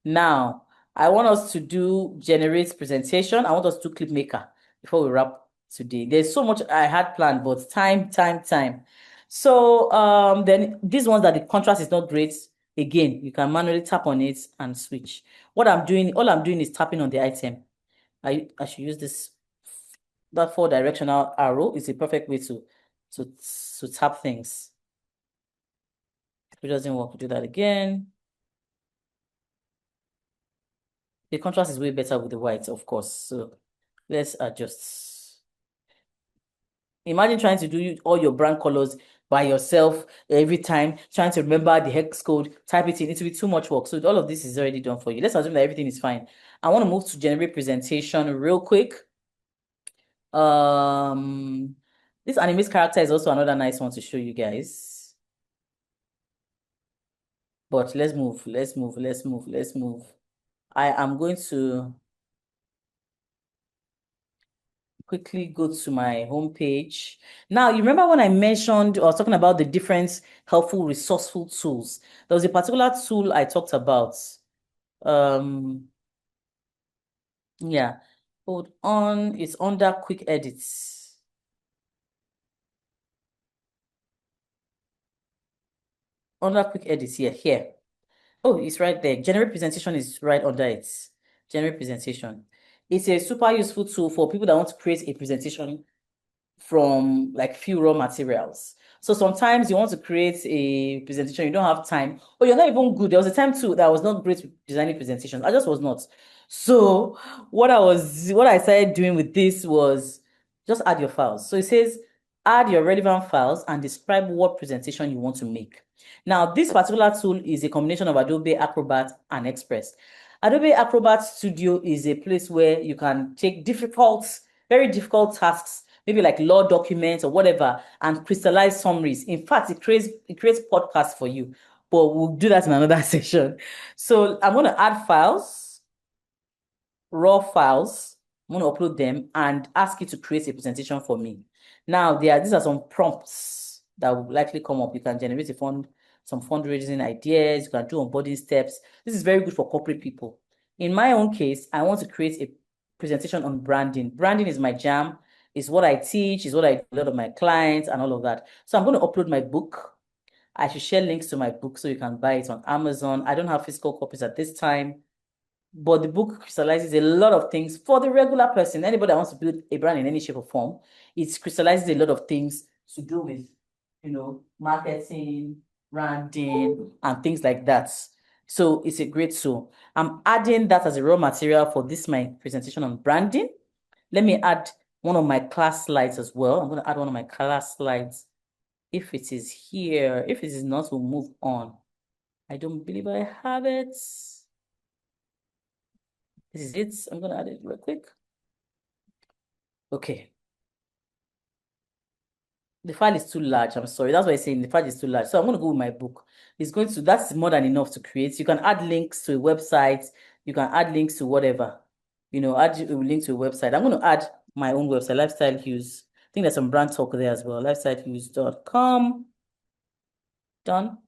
Now, I want us to do generate presentation. I want us to clip maker before we wrap today. There's so much I had planned, but time. So then these ones that the contrast is not great, again, you can manually tap on it and switch. All I'm doing is tapping on the item. I should use this. That 4-directional arrow is a perfect way to tap things. If it doesn't work, do that again. The contrast is way better with the white, of course. So let's adjust. Imagine trying to do all your brand colors by yourself every time, trying to remember the hex code, type it in. It will be too much work. So all of this is already done for you. Let's assume that everything is fine. I want to move to generate presentation real quick. This anime's character is also another nice one to show you guys. But let's move. I am going to quickly go to my homepage. Now, you remember when I mentioned or was talking about the different helpful, resourceful tools? There was a particular tool I talked about. Yeah, hold on. It's under quick edits. Under quick edits here. Oh, it's right there. Generate presentation is right under it. Generate presentation. It's a super useful tool for people that want to create a presentation from like few raw materials. So sometimes you want to create a presentation, you don't have time, or you're not even good. There was a time too that I was not great with designing presentations. I just was not. So what I started doing with this was just add your files. So it says add your relevant files and describe what presentation you want to make. Now, this particular tool is a combination of Adobe Acrobat and Express. Adobe Acrobat Studio is a place where you can take very difficult tasks, maybe like law documents or whatever, and crystallize summaries. In fact, it creates podcasts for you, but we'll do that in another session. So I'm going to add files, raw files. I'm going to upload them and ask you to create a presentation for me. Now, these are some prompts that will likely come up. You can generate some fundraising ideas. You can do onboarding steps. This is very good for corporate people. In my own case, I want to create a presentation on branding. Branding is my jam. It's what I teach. It's what I do a lot of my clients and all of that. So I'm going to upload my book. I should share links to my book so you can buy it on Amazon. I don't have physical copies at this time, but the book crystallizes a lot of things for the regular person. Anybody that wants to build a brand in any shape or form, it crystallizes a lot of things to do with, marketing, branding, and things like that. So it's a great tool. I'm adding that as a raw material for my presentation on branding. Let me add one of my class slides as well. I'm going to add one of my class slides. If it is here, if it is not, we'll move on. I don't believe I have it. This is it. I'm going to add it real quick. Okay. The file is too large. I'm sorry. That's why I'm saying the file is too large. So I'm going to go with my book. That's more than enough to create. You can add links to a website. You can add links to whatever. Add a link to a website. I'm going to add my own website, Lifestyle Hues. I think there's some brand talk there as well. lifestylehues.com. Done.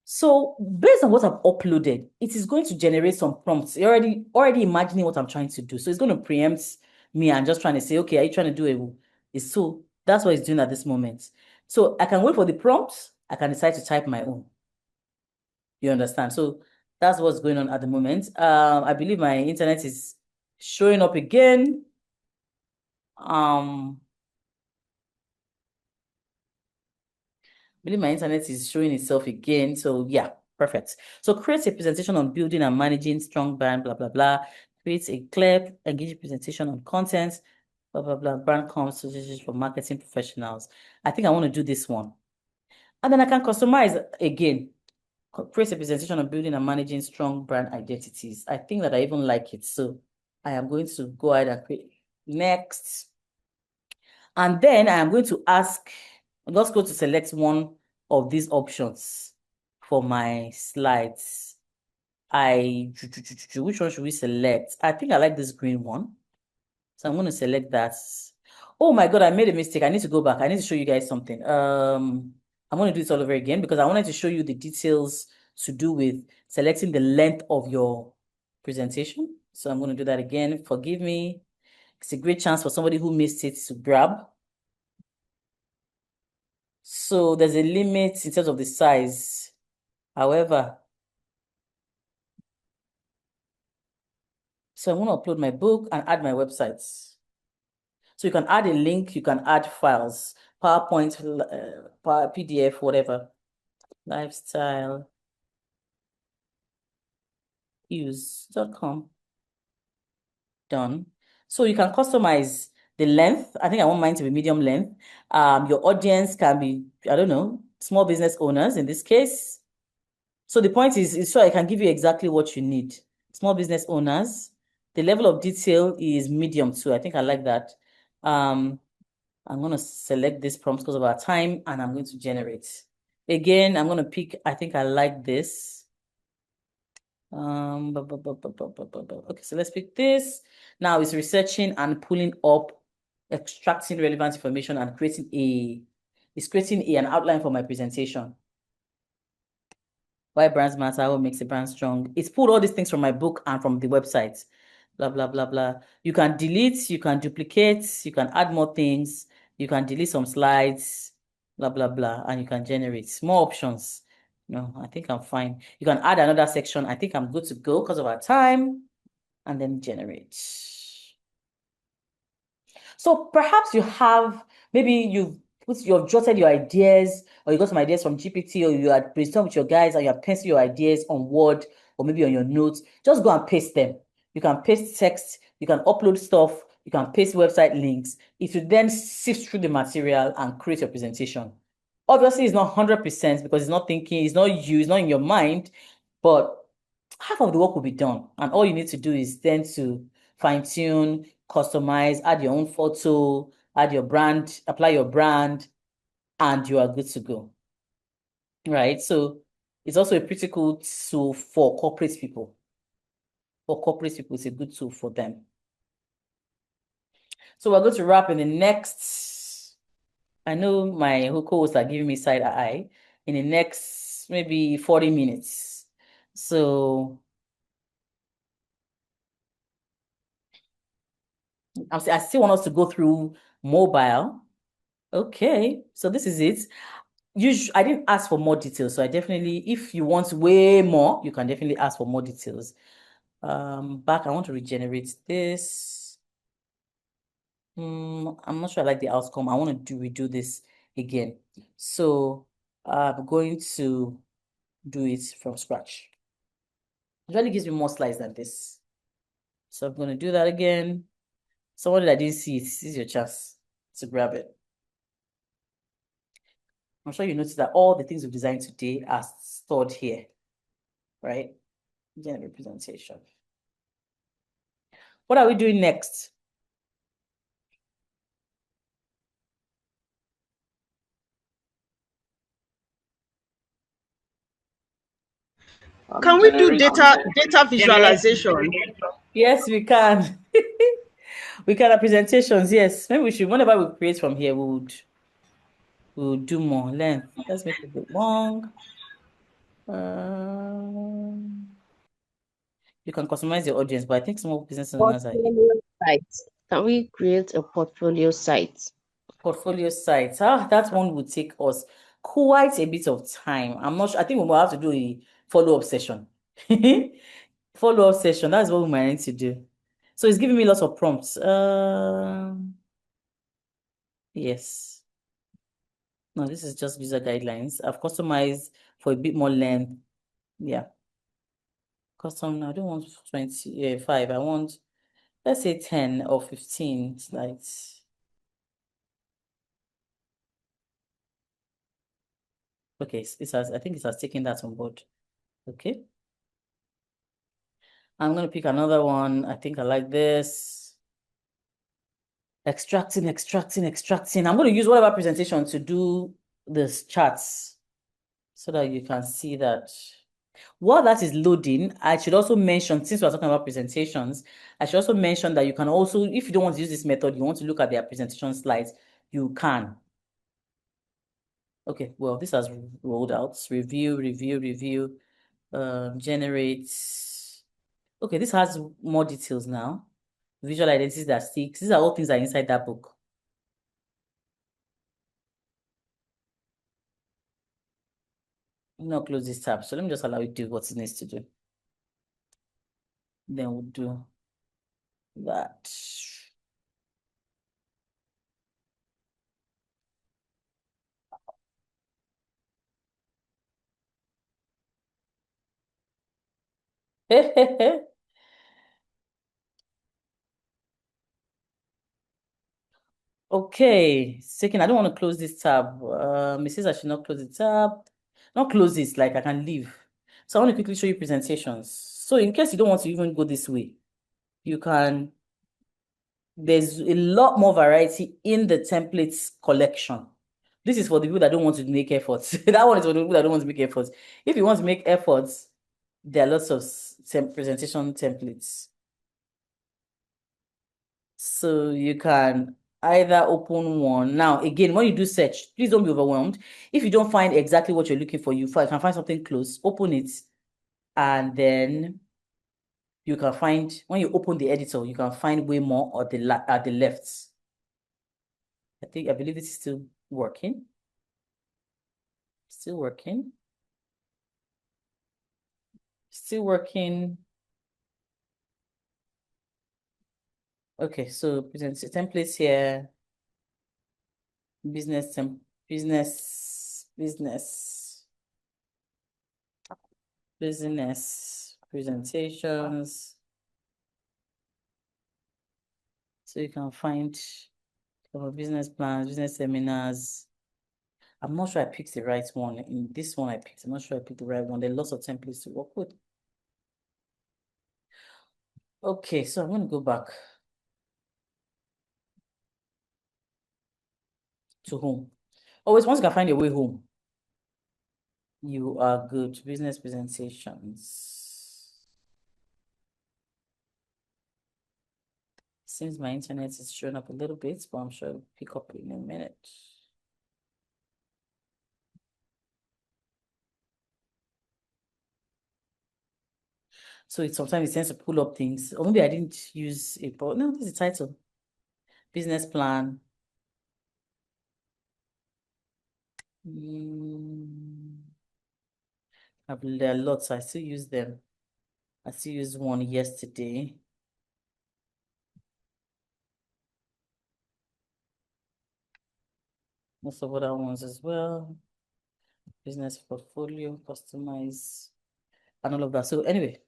So based on what I've uploaded, it is going to generate some prompts. You're already imagining what I'm trying to do. So it's going to preempt me and just trying to say, okay, are you trying to do so that's what it's doing at this moment. So I can wait for the prompts. I can decide to type my own. You understand? So that's what's going on at the moment. I believe my internet is showing up again. I believe my internet is showing itself again. So yeah, perfect. So create a presentation on building and managing strong brand, blah, blah, blah. Create a clear, engaging presentation on content, blah, blah, blah. Brand comms strategies for marketing professionals. I think I want to do this one. And then I can customize again. Create a presentation on building and managing strong brand identities. I think that I even like it. So I am going to go ahead and create next. And then I am going to ask, I'm just going to select one of these options for my slides. Which one should we select? I think I like this green one. So I'm going to select that. Oh my God, I made a mistake. I need to go back. I need to show you guys something. I'm going to do this all over again because I wanted to show you the details to do with selecting the length of your presentation. So I'm going to do that again. Forgive me. It's a great chance for somebody who missed it to grab. So there's a limit in terms of the size. However, so I'm going to upload my book and add my websites. So you can add a link, you can add files, PowerPoint, PDF, whatever. Lifestyle use.com. Done. So you can customize the length. I think I want mine to be medium length. Your audience can be, I don't know, small business owners in this case. So the point is so I can give you exactly what you need. Small business owners. The level of detail is medium too. I think I like that. I'm going to select this prompt because of our time and I'm going to generate. Again, I'm going to pick, I think I like this. Okay, so let's pick this. Now it's researching and pulling up, extracting relevant information and creating an outline for my presentation. Why brands matter, what makes a brand strong. It's pulled all these things from my book and from the website. Blah, blah, blah, blah. You can delete, you can duplicate, you can add more things, you can delete some slides, blah, blah, blah, and you can generate more options. No, I think I'm fine. You can add another section. I think I'm good to go because of our time. And then generate. So perhaps you have, maybe you've jotted your ideas, or you got some ideas from GPT, or you had brainstormed with your guys and you have penciled your ideas on Word or maybe on your notes. Just go and paste them. You can paste text, you can upload stuff, you can paste website links. It will then sift through the material and create your presentation. Obviously, it's not 100% because it's not thinking, it's not you, it's not in your mind, but half of the work will be done. And all you need to do is then to fine-tune, customize, add your own photo, add your brand, apply your brand, and you are good to go. Right? So it's also a pretty cool tool for corporate people. For corporate people, it's a good tool for them. So we're going to wrap in the next, I know my co-hosts are giving me side eye, in the next maybe 40 minutes. So I still want us to go through mobile. Okay, so this is it. I didn't ask for more details, so I definitely, if you want way more, you can definitely ask for more details. Back, I want to regenerate this. I'm not sure I like the outcome. I want to redo this again. So I'm going to do it from scratch. It really gives me more slides than this. So I'm going to do that again. Someone that didn't see it, this is your chance to grab it. I'm sure you notice that all the things we've designed today are stored here, right? General representation. What are we doing next? Can we do data visualization? Yes, we can. We can have presentations, yes. Maybe we should, whenever we create from here, we'll do more length. Let's make it a bit long. You can customize your audience, but I think small business owners are Portfolio site. Can we create a portfolio site? portfolio sites. That one would take us quite a bit of time. I'm not sure. I think we will have to do a follow-up session. Follow-up session. That's what we might need to do. So it's giving me lots of prompts. Yes. No, this is just user guidelines. I've customized for a bit more length. Yeah. custom. I don't want 25. I want, let's say 10 or 15 slides. Okay, I think it has taken that on board. Okay. I'm going to pick another one. I think I like this. Extracting. I'm going to use whatever presentation to do this charts so that you can see that. While that is loading, I should also mention, since we're talking about presentations, I should also mention that you can also, if you don't want to use this method, you want to look at their presentation slides, you can. Okay, well, this has rolled out. Review, generate. Okay, this has more details now. Visual identities that sticks. These are all things that are inside that book. Now close this tab. So let me just allow it to do what it needs to do. Then we'll do that. Okay, second, I don't want to close this tab. It says I should not close the tab. Not close this, like I can leave. So I want to quickly show you presentations. So in case you don't want to even go this way, you can, there's a lot more variety in the templates collection. This is for the people that don't want to make efforts. That one is for the people that don't want to make efforts. If you want to make efforts, there are lots of presentation templates. So you can either open one. Now, again, when you do search, please don't be overwhelmed. If you don't find exactly what you're looking for, you can find something close, open it, and then you can find, when you open the editor, you can find way more at the left. I believe this is still working. Still working. Still working. Okay, so present templates here. Business presentations. So you can find business plans, business seminars. I'm not sure I picked the right one. In this one I picked, I'm not sure I picked the right one. There are lots of templates to work with. Okay, so I'm going to go back to home. Always, once you can find your way home, you are good. Business presentations. Seems my internet is showing up a little bit, but I'm sure it'll pick up in a minute. So sometimes it tends to pull up things. Or maybe I didn't use a, but no, this is the title. Business plan. There are lots. I still use them. I still used one yesterday. Most of other ones as well. Business portfolio, customize, and all of that. So anyway,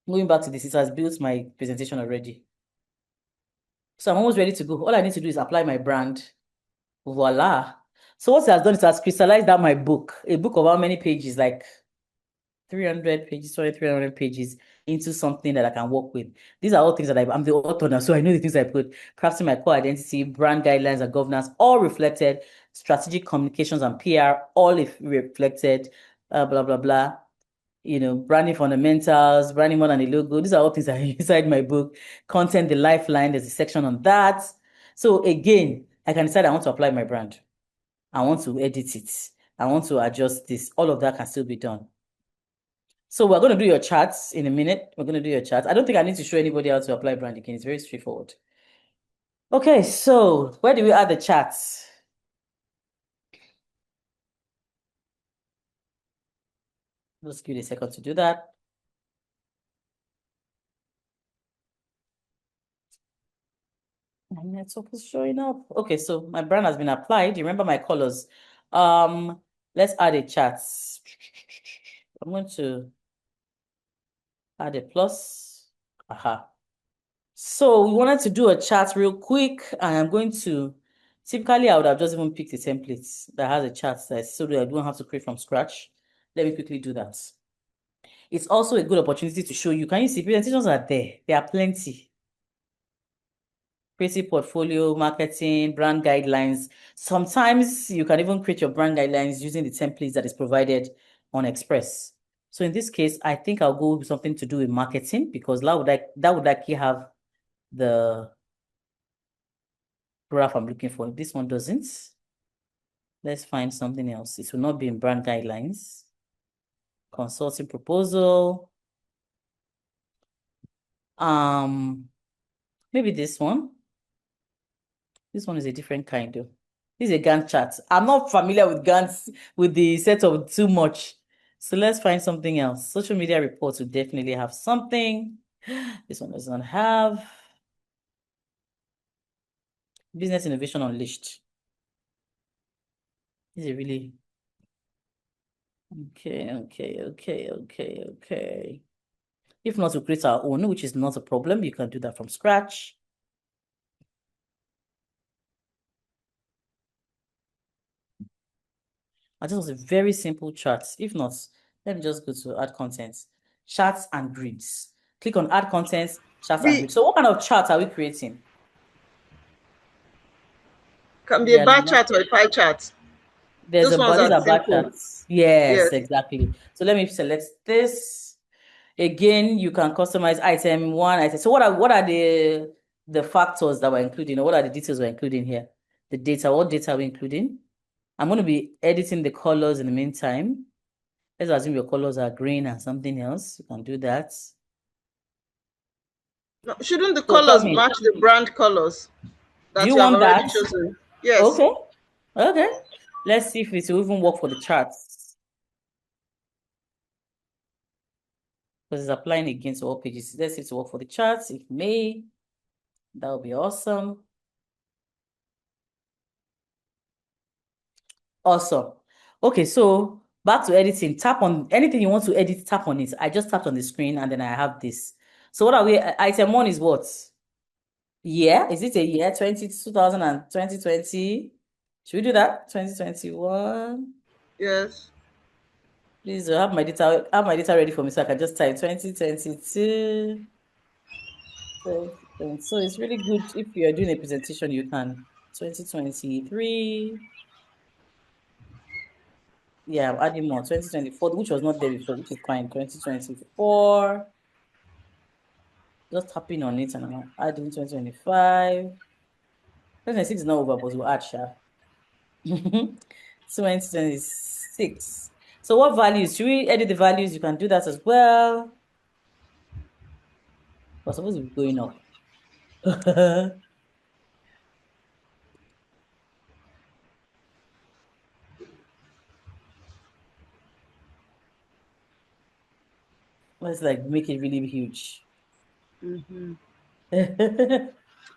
going back to this, it has built my presentation already. So I'm almost ready to go. All I need to do is apply my brand. Voila. So what it has done is it has crystallized out my book, a book of how many pages, like 300 pages, 300 pages, into something that I can work with. These are all things that I'm the author now, so I know the things I put. Crafting my core identity, brand guidelines and governance, all reflected. Strategic communications and PR, all reflected. Blah, blah, blah. You know, branding fundamentals, branding more than a logo. These are all things that are inside my book. Content, the lifeline, there's a section on that. So again, I can decide I want to apply my brand. I want to edit it. I want to adjust this. All of that can still be done. So we're going to do your charts in a minute. We're going to do your charts. I don't think I need to show anybody how to apply brand again. It's very straightforward. Okay, so where do we add the charts? Let's give it a second to do that. My network is showing up. Okay, so my brand has been applied. You remember my colors. Let's add a chart. I'm going to Add a plus. Aha. So we wanted to do a chart real quick, and I'm going to, typically I would have just even picked a template that has a chart size so that I don't have to create from scratch. Let me quickly do that. It's also a good opportunity to show you. Can you see presentations are there? There are plenty. Creative portfolio, marketing, brand guidelines. Sometimes you can even create your brand guidelines using the templates that is provided on Express. So in this case, I think I'll go with something to do with marketing because that would actually have the graph I'm looking for. This one doesn't. Let's find something else. It will not be in brand guidelines. Consulting proposal. Maybe this one. This one is a different kind though. This is a Gantt chart. I'm not familiar with Gantt with the setup too much. So let's find something else. Social media reports will definitely have something. This one does not have. Business Innovation Unleashed. This is really okay. If not, to create our own, which is not a problem. You can do that from scratch. I just was a very simple chart. If not, let me just go to add content, charts and grids. Click on add content, charts and grids. So what kind of chart are we creating? Can be a bar chart or a pie chart. These are bar charts. Yes, exactly. So let me select this. Again, you can customize item 1, item. So what are the factors that we're including, or what are the details we're including here? The data, what data are we including? I'm going to be editing the colors in the meantime. Let's assume your colors are green and something else. You can do that. No, shouldn't the colors match the brand colors that you have already chosen? Yes. Okay. Let's see if it will even work for the charts. Because it's applying again to all pages. Let's see if it will work for the charts. It may. That would be awesome. Awesome. Okay, so back to editing. Tap on anything you want to edit, tap on it. I just tapped on the screen and then I have this. So what are we? Item 1 is what? Yeah, is it a year 2000 and 2020? Should we do that? 2021? Yes. Please have my data ready for me so I can just type 2022. So it's really good if you're doing a presentation, you can 2023. Yeah, I'm adding more 2024, which was not there before, which is fine. 2024. Just tapping on it and I'm adding 2025. 2026 is not over, but we'll add sharp. 2026. So what values? Should we edit the values? You can do that as well. We're supposed to be going up. Let's make it really huge.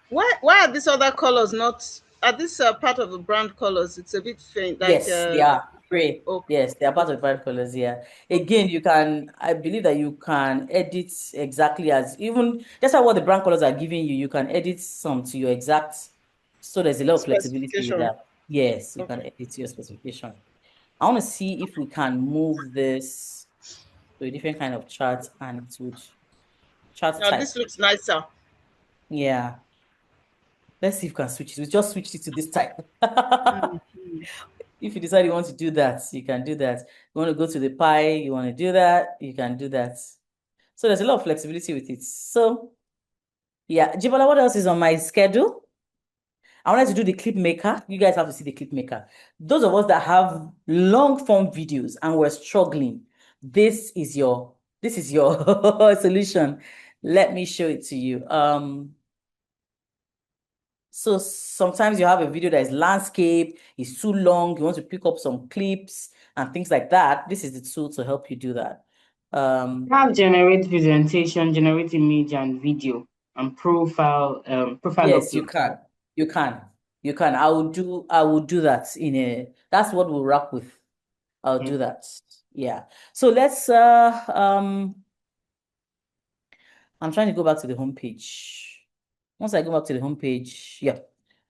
Why are these other colors not? Are these part of the brand colors? It's a bit faint. Yes, they are gray. Okay. Yes, they are part of the brand colors. Yeah. Again, you can. I believe that you can edit exactly as even just like what the brand colors are giving you. You can edit some to your exact. So there's a lot of flexibility with that. Yes, you can edit your specification. I want to see if we can move this to a different kind of chart and it would chart now type. This looks nicer. Yeah. Let's see if we can switch it. We just switched it to this type. If you decide you want to do that, you can do that. You want to go to the pie, you want to do that, you can do that. So there's a lot of flexibility with it. So yeah, Jibola, what else is on my schedule? I wanted to do the clip maker. You guys have to see the clip maker. Those of us that have long form videos and we're struggling, this is your solution. Let me show it to you. So sometimes you have a video that is landscape, it's too long, you want to pick up some clips and things like that. This is the tool to help you do that. Have generate presentation, generate image and video and profile yes, upload. you can. I will do that that's what we'll wrap with. I'll do that. Yeah. So let's I'm trying to go back to the home page. Once I go back to the home page, yeah.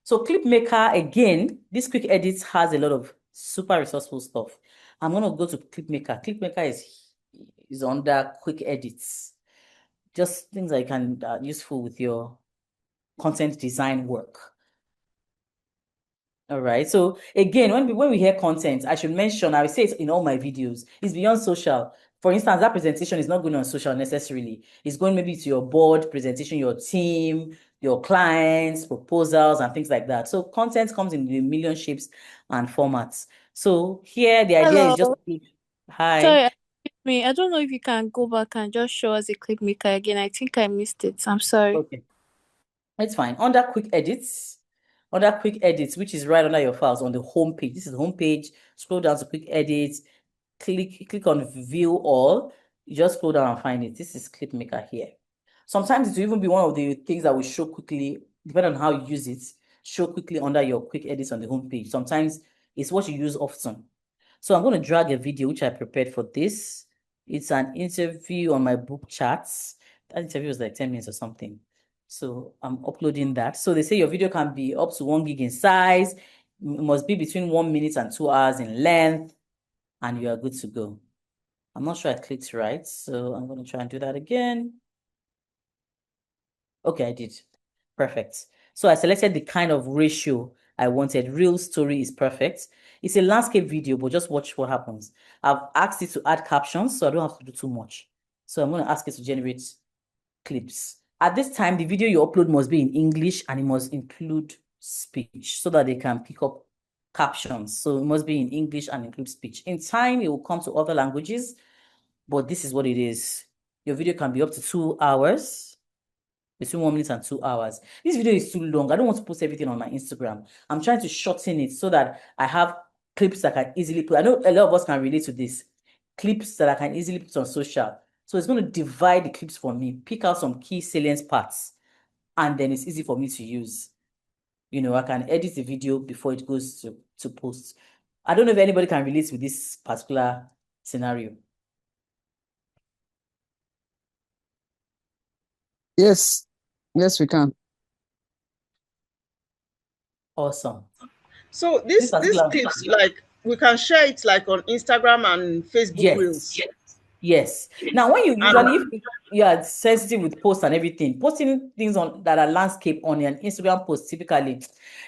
So Clipmaker, again, this quick edit has a lot of super resourceful stuff. I'm going to go to Clipmaker. Clipmaker is under quick edits. Just things that you can useful with your content design work. All right. So again, when we hear content, I should mention, I will say it in all my videos, it's beyond social. For instance, that presentation is not going on social necessarily. It's going maybe to your board presentation, your team, your clients, proposals, and things like that. So content comes in a million shapes and formats. So here, the idea is just, Hello. hi. Sorry, excuse me. I don't know if you can go back and just show us a clip maker again. I think I missed it. I'm sorry. Okay. It's fine. Under quick edits, which is right under your files on the home page. This is the home page. Scroll down to quick edits. Click on view all. You just scroll down and find it. This is clip maker here. Sometimes it will even be one of the things that will show quickly, depending on how you use it, show quickly under your quick edits on the home page. Sometimes it's what you use often. So I'm going to drag a video which I prepared for this. It's an interview on my book chats. That interview was like 10 minutes or something. So I'm uploading that. So they say your video can be up to 1 gig in size. It must be between 1 minute and 2 hours in length, and you are good to go. I'm not sure I clicked right, so I'm going to try and do that again. Okay, I did. Perfect. So I selected the kind of ratio I wanted. Real story is perfect. It's a landscape video, but just watch what happens. I've asked it to add captions, so I don't have to do too much. So I'm going to ask it to generate clips. At this time, the video you upload must be in English and it must include speech so that they can pick up captions. So it must be in English and include speech. In time, it will come to other languages, but this is what it is. Your video can be up to 2 hours, between 1 minute and 2 hours. This video is too long. I don't want to post everything on my Instagram. I'm trying to shorten it so that I have clips that I can easily put. I know a lot of us can relate to this. Clips that I can easily put on social. So it's going to divide the clips for me, pick out some key salient parts, and then it's easy for me to use. You know, I can edit the video before it goes to post. I don't know if anybody can relate with this particular scenario. Yes, we can. Awesome. So these clips, like we can share it like on Instagram and Facebook Reels. Yes. Now, when you usually, if you are sensitive with posts and everything, posting things on that are landscape on an Instagram post, typically,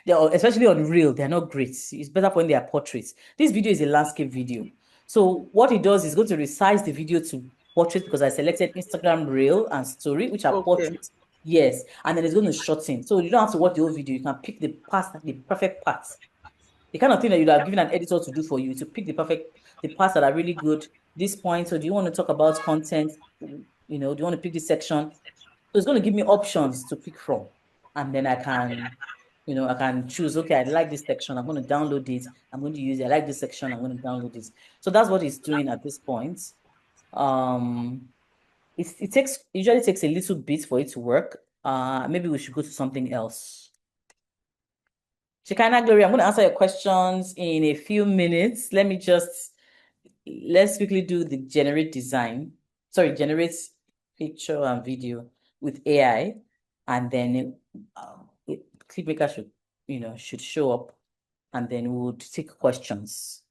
especially on Reel, they're not great. It's better when they are portraits. This video is a landscape video. So what it does is going to resize the video to portrait because I selected Instagram Reel and Story, which are portraits. Yes. And then it's going to shorten. So you don't have to watch the whole video. You can pick the perfect parts. The kind of thing that you'd have given an editor to do for you, to pick the parts that are really good. This point, so do you want to talk about content? You know, do you want to pick this section? So it's going to give me options to pick from. And then I can, you know, I can choose, okay, I like this section. I'm going to download it. I'm going to use it. I like this section. I'm going to download this. So that's what it's doing at this point. It usually takes a little bit for it to work. Maybe we should go to something else. Shekinah Glory, I'm going to answer your questions in a few minutes. Let's quickly do the generate picture and video with AI, and then Clipmaker should show up, and then we'll take questions.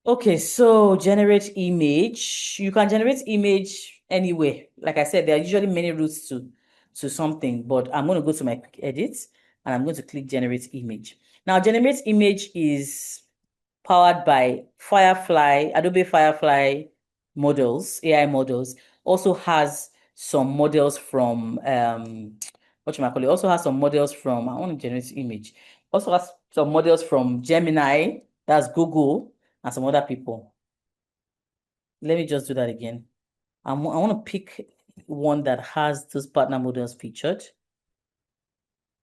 Okay, so generate image. You can generate image anywhere. Like I said, there are usually many routes to something, but I'm going to go to my quick edits and I'm going to click generate image. Now, generate image is powered by Firefly, Adobe Firefly models, AI models. Also has some models from also has some models from, I want to generate image. Also has some models from Gemini, that's Google, and some other people. Let me just do that again. I want to pick one that has those partner models featured.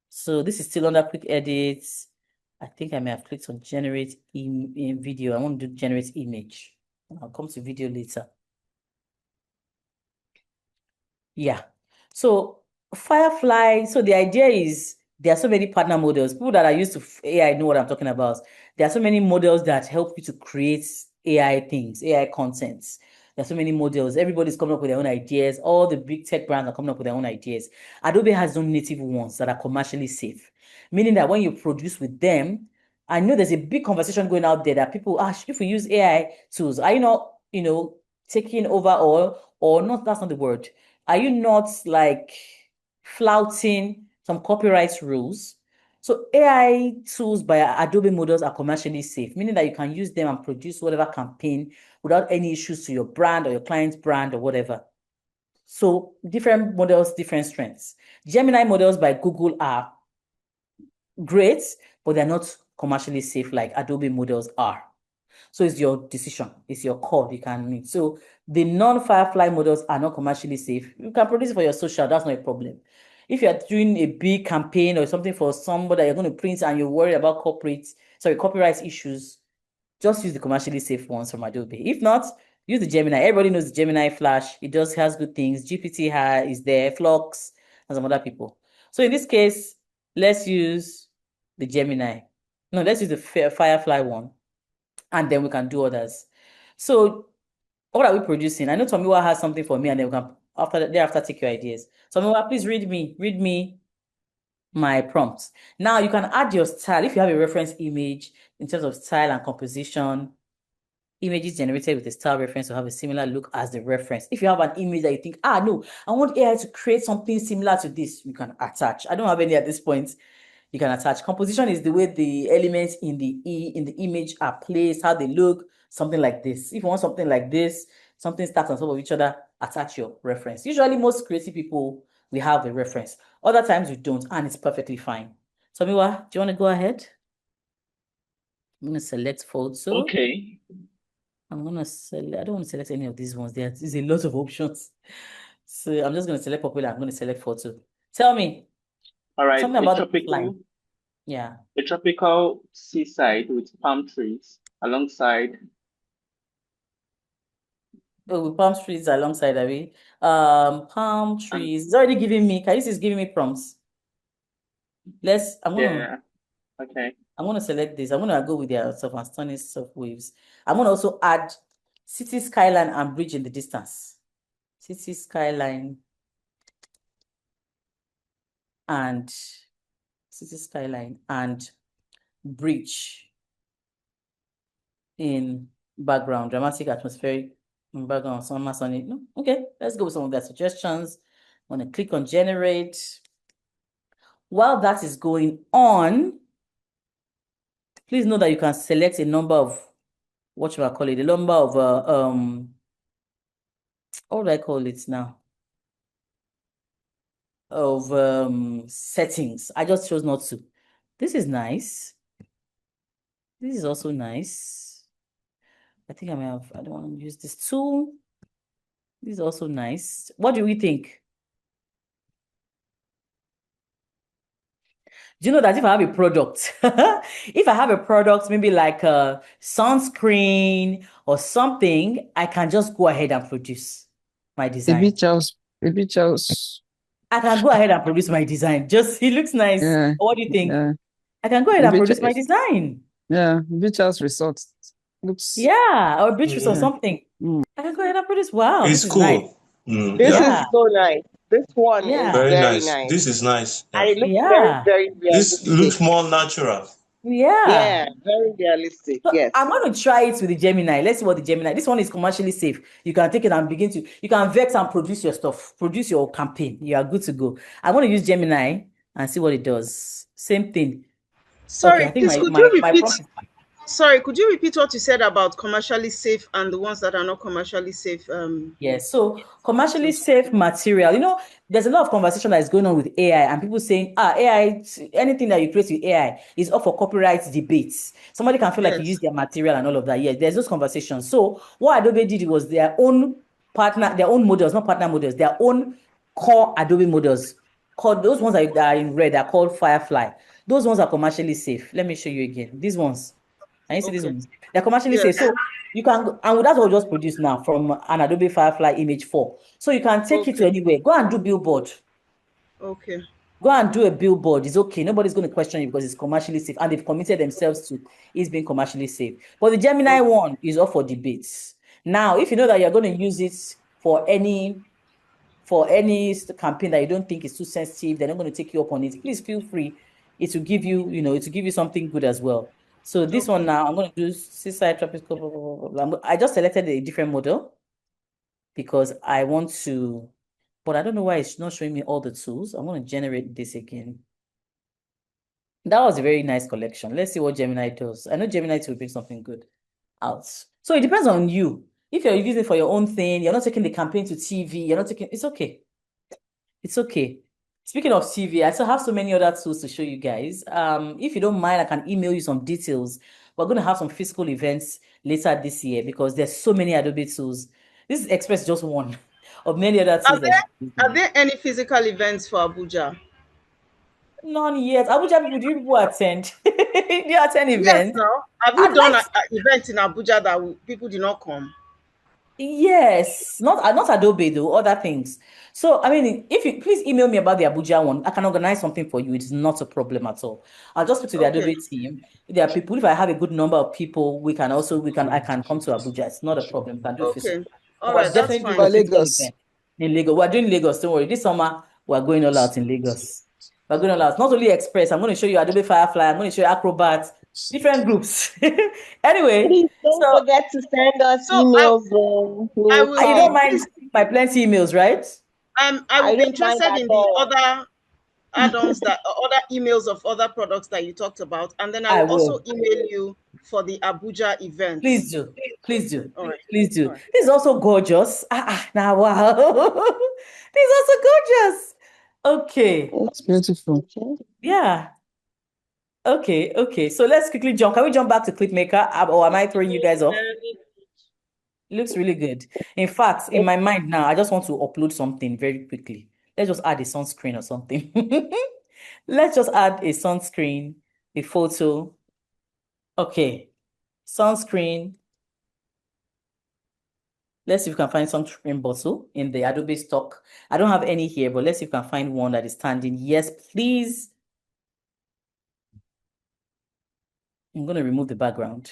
So this is still under quick edits. I think I may have clicked on generate in video. I want to do generate image. I'll come to video later. Yeah. So Firefly, so the idea is there are so many partner models. People that are used to AI know what I'm talking about. There are so many models that help you to create AI things, AI contents. There's so many models. Everybody's coming up with their own ideas. All the big tech brands are coming up with their own ideas. Adobe has no native ones that are commercially safe, meaning that when you produce with them, I know there's a big conversation going out there that people, if we use AI tools, are you not, taking over or not? That's not the word. Are you not like flouting some copyright rules? So AI tools by Adobe models are commercially safe, meaning that you can use them and produce whatever campaign without any issues to your brand or your client's brand or whatever. So different models, different strengths. Gemini models by Google are great, but they're not commercially safe like Adobe models are. So it's your decision, it's your call you can make. So the non-Firefly models are not commercially safe. You can produce it for your social, that's not a problem. If you're doing a big campaign or something for somebody that you're going to print and you're worried about copyright issues, just use the commercially safe ones from Adobe. If not, use the Gemini. Everybody knows the Gemini Flash. It has good things. GPT is there, Flux, and some other people. So in this case, let's use the Gemini. No, let's use the Firefly one, and then we can do others. So what are we producing? I know Tomiwa has something for me, and then we can thereafter take your ideas. Tomiwa, please read me my prompts. Now you can add your style if you have a reference image in terms of style and composition. Images generated with a style reference will have a similar look as the reference. If you have an image that you think, no, I want AI to create something similar to this, you can attach. I don't have any at this point. You can attach. Composition is the way the elements in the image are placed, how they look, something like this. If you want something like this, something stacks on top of each other, attach your reference. Usually most creative people, we have a reference. Other times we don't, and it's perfectly fine. Tomiwa, do you want to go ahead? I'm going to select photo. Okay. I'm going to select, I don't want to select any of these ones. There's a lot of options. So I'm just going to select popular. I'm going to select photo. Tell me. All right. Something about the line. Yeah. A tropical seaside with palm trees alongside. With palm trees alongside, Abby. Palm trees. It's already giving me. Kais is giving me prompts. Okay. I'm gonna select this. I'm gonna go with their soft waves. I'm gonna also add city skyline and bridge in the distance. City skyline and bridge in background, dramatic atmospheric in background, summer sunny. No? Okay, let's go with some of their suggestions. I'm gonna click on generate. While that is going on, please know that you can select a number of what number of what do I call it now? Of settings. I just chose not to. This is nice. This is also nice. I think I don't want to use this tool. This is also nice. What do we think? Do you know that if I have a product, maybe like a sunscreen or something, I can just go ahead and produce my design. A beach house. I can go ahead and produce my design. It looks nice. Yeah. What do you think? Yeah. I can go ahead and produce my design. Yeah, beach house resort looks. Yeah, or beach resort something. I can go ahead and produce. Wow, It's this cool. is nice. This is so nice. This one is Very very nice. nice. This is nice. And it looks Yeah. very, very realistic. This looks more natural. Yeah. Very realistic. So yes. I'm going to try it with the Gemini. Let's see what the Gemini. This one is commercially safe. You can take it and you can vex and produce your stuff, produce your campaign. You are good to go. I'm going to use Gemini and see what it does. Same thing. Sorry, okay, I think please, could you repeat? Sorry, could you repeat what you said about commercially safe and the ones that are not commercially safe? Yes, so commercially safe material. There's a lot of conversation that is going on with AI and people saying, AI, anything that you create with AI is up for copyright debates. Somebody can feel like you use their material and all of that. Yes, there's those conversations. So what Adobe did was their own models, not partner models, their own core Adobe models. Called those ones that are in red are called Firefly. Those ones are commercially safe. Let me show you again. These ones. Can you see these ones? They're commercially safe. So you can, and that's what we just produced now from an Adobe Firefly image 4. So you can take it to anywhere. Go and do billboard. Okay. Go and do a billboard. It's okay. Nobody's going to question you because it's commercially safe and they've committed themselves to it's being commercially safe. But the Gemini one is up for debates. Now, if you know that you're going to use it for any campaign that you don't think is too sensitive, they're not going to take you up on it, please feel free. It will give you, it will give you something good as well. So this one now, I'm going to do seaside tropical, blah, blah, blah, blah. I just selected a different model because I want to, but I don't know why it's not showing me all the tools. I'm going to generate this again. That was a very nice collection. Let's see what Gemini does. I know Gemini will bring something good out. So it depends on you. If you're using it for your own thing, you're not taking the campaign to TV, it's okay. It's okay. Speaking of TV, I still have so many other tools to show you guys. If you don't mind, I can email you some details. We're going to have some physical events later this year because there's so many Adobe tools. This is Express just one of many other tools. Are there any physical events for Abuja? None yet. Abuja people, do you people attend? Do you attend events? Yes, no. Have you done an event in Abuja that people did not come? Yes, not Adobe though, other things. So I mean, if you please email me about the Abuja one, I can organize something for you. It's not a problem at all. I'll just speak to the Adobe team. If there are people, if I have a good number of people, I can come to Abuja. It's not a problem. We can do physical. Okay. All right, that's fine. For Lagos. Event in Lagos. We're doing Lagos, don't worry. This summer we're going all out in Lagos. We're going all out. Not only Express, I'm going to show you Adobe Firefly, I'm going to show you Acrobat, different groups. Anyway, please don't forget to send us emails. You don't mind my plenty emails, right? I would be interested in the other add-ons other emails of other products that you talked about, and then I will also email you for the Abuja event. Please do. Please do. All right. Please do. All right. This is also gorgeous. Now wow. This is also gorgeous. Okay. It's beautiful. Yeah. Okay. So let's quickly jump. Can we jump back to Clipmaker, or am I throwing you guys off? It looks really good. In fact, in my mind now, I just want to upload something very quickly. Let's just add a sunscreen or something. Let's just add a sunscreen, a photo. Okay. Sunscreen. Let's see if we can find sunscreen bottle in the Adobe stock. I don't have any here, but let's see if we can find one that is standing. Yes, please. I'm going to remove the background.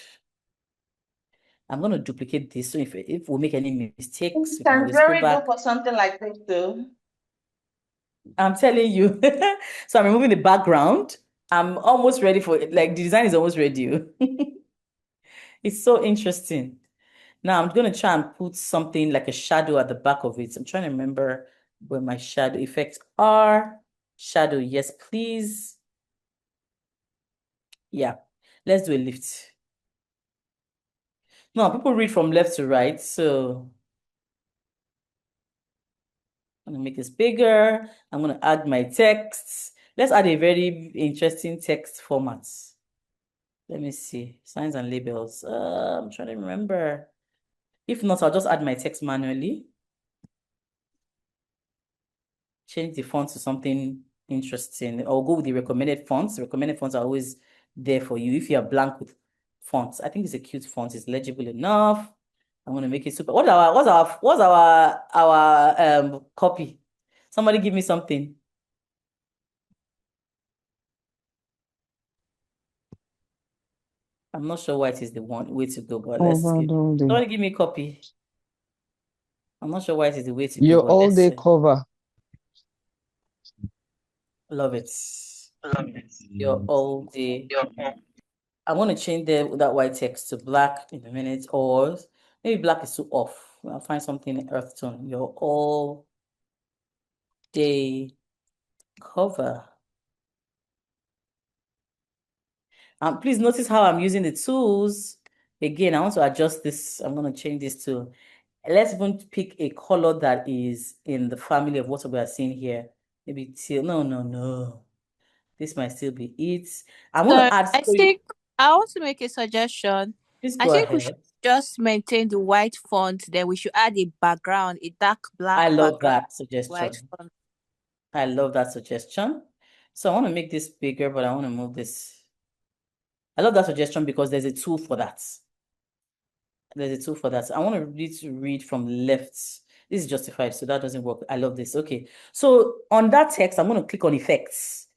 I'm going to duplicate this. So if we make any mistakes, we can very good for something like this too. I'm telling you. So I'm removing the background. I'm almost ready for it. Like the design is almost ready. It's so interesting. Now I'm going to try and put something like a shadow at the back of it. I'm trying to remember where my shadow effects are. Shadow, yes, please. Yeah, let's do a lift. No, people read from left to right, so I'm gonna make this bigger. I'm gonna add my text. Let's add a very interesting text format. Let me see, signs and labels. I'm trying to remember. If not, I'll just add my text manually. Change the font to something interesting. I'll go with the recommended fonts. The recommended fonts are always there for you. If you are blank with fonts, I think it's a cute font. It's legible enough. I'm gonna make it super. What's our copy? Somebody give me something. I'm not sure why it is the one way to go, but let's see. Somebody give me a copy. I'm not sure why it is the way to go. Your all-day cover. Love it. Your all-day. I want to change that white text to black in a minute, or maybe black is too off. I'll find something in earth tone. Your all-day cover. Please notice how I'm using the tools. Again, I want to adjust this. I'm going to change this to, let's even pick a color that is in the family of what we are seeing here. Maybe teal. No. This might still be it. I want to add. I want to make a suggestion. Please go ahead. We should just maintain the white font. Then we should add a background, a dark black. I love that suggestion. I love that suggestion. So I want to make this bigger, but I want to move this. I love that suggestion because there's a tool for that. I want to read from left. This is justified, so that doesn't work. I love this. Okay. So on that text, I'm going to click on effects.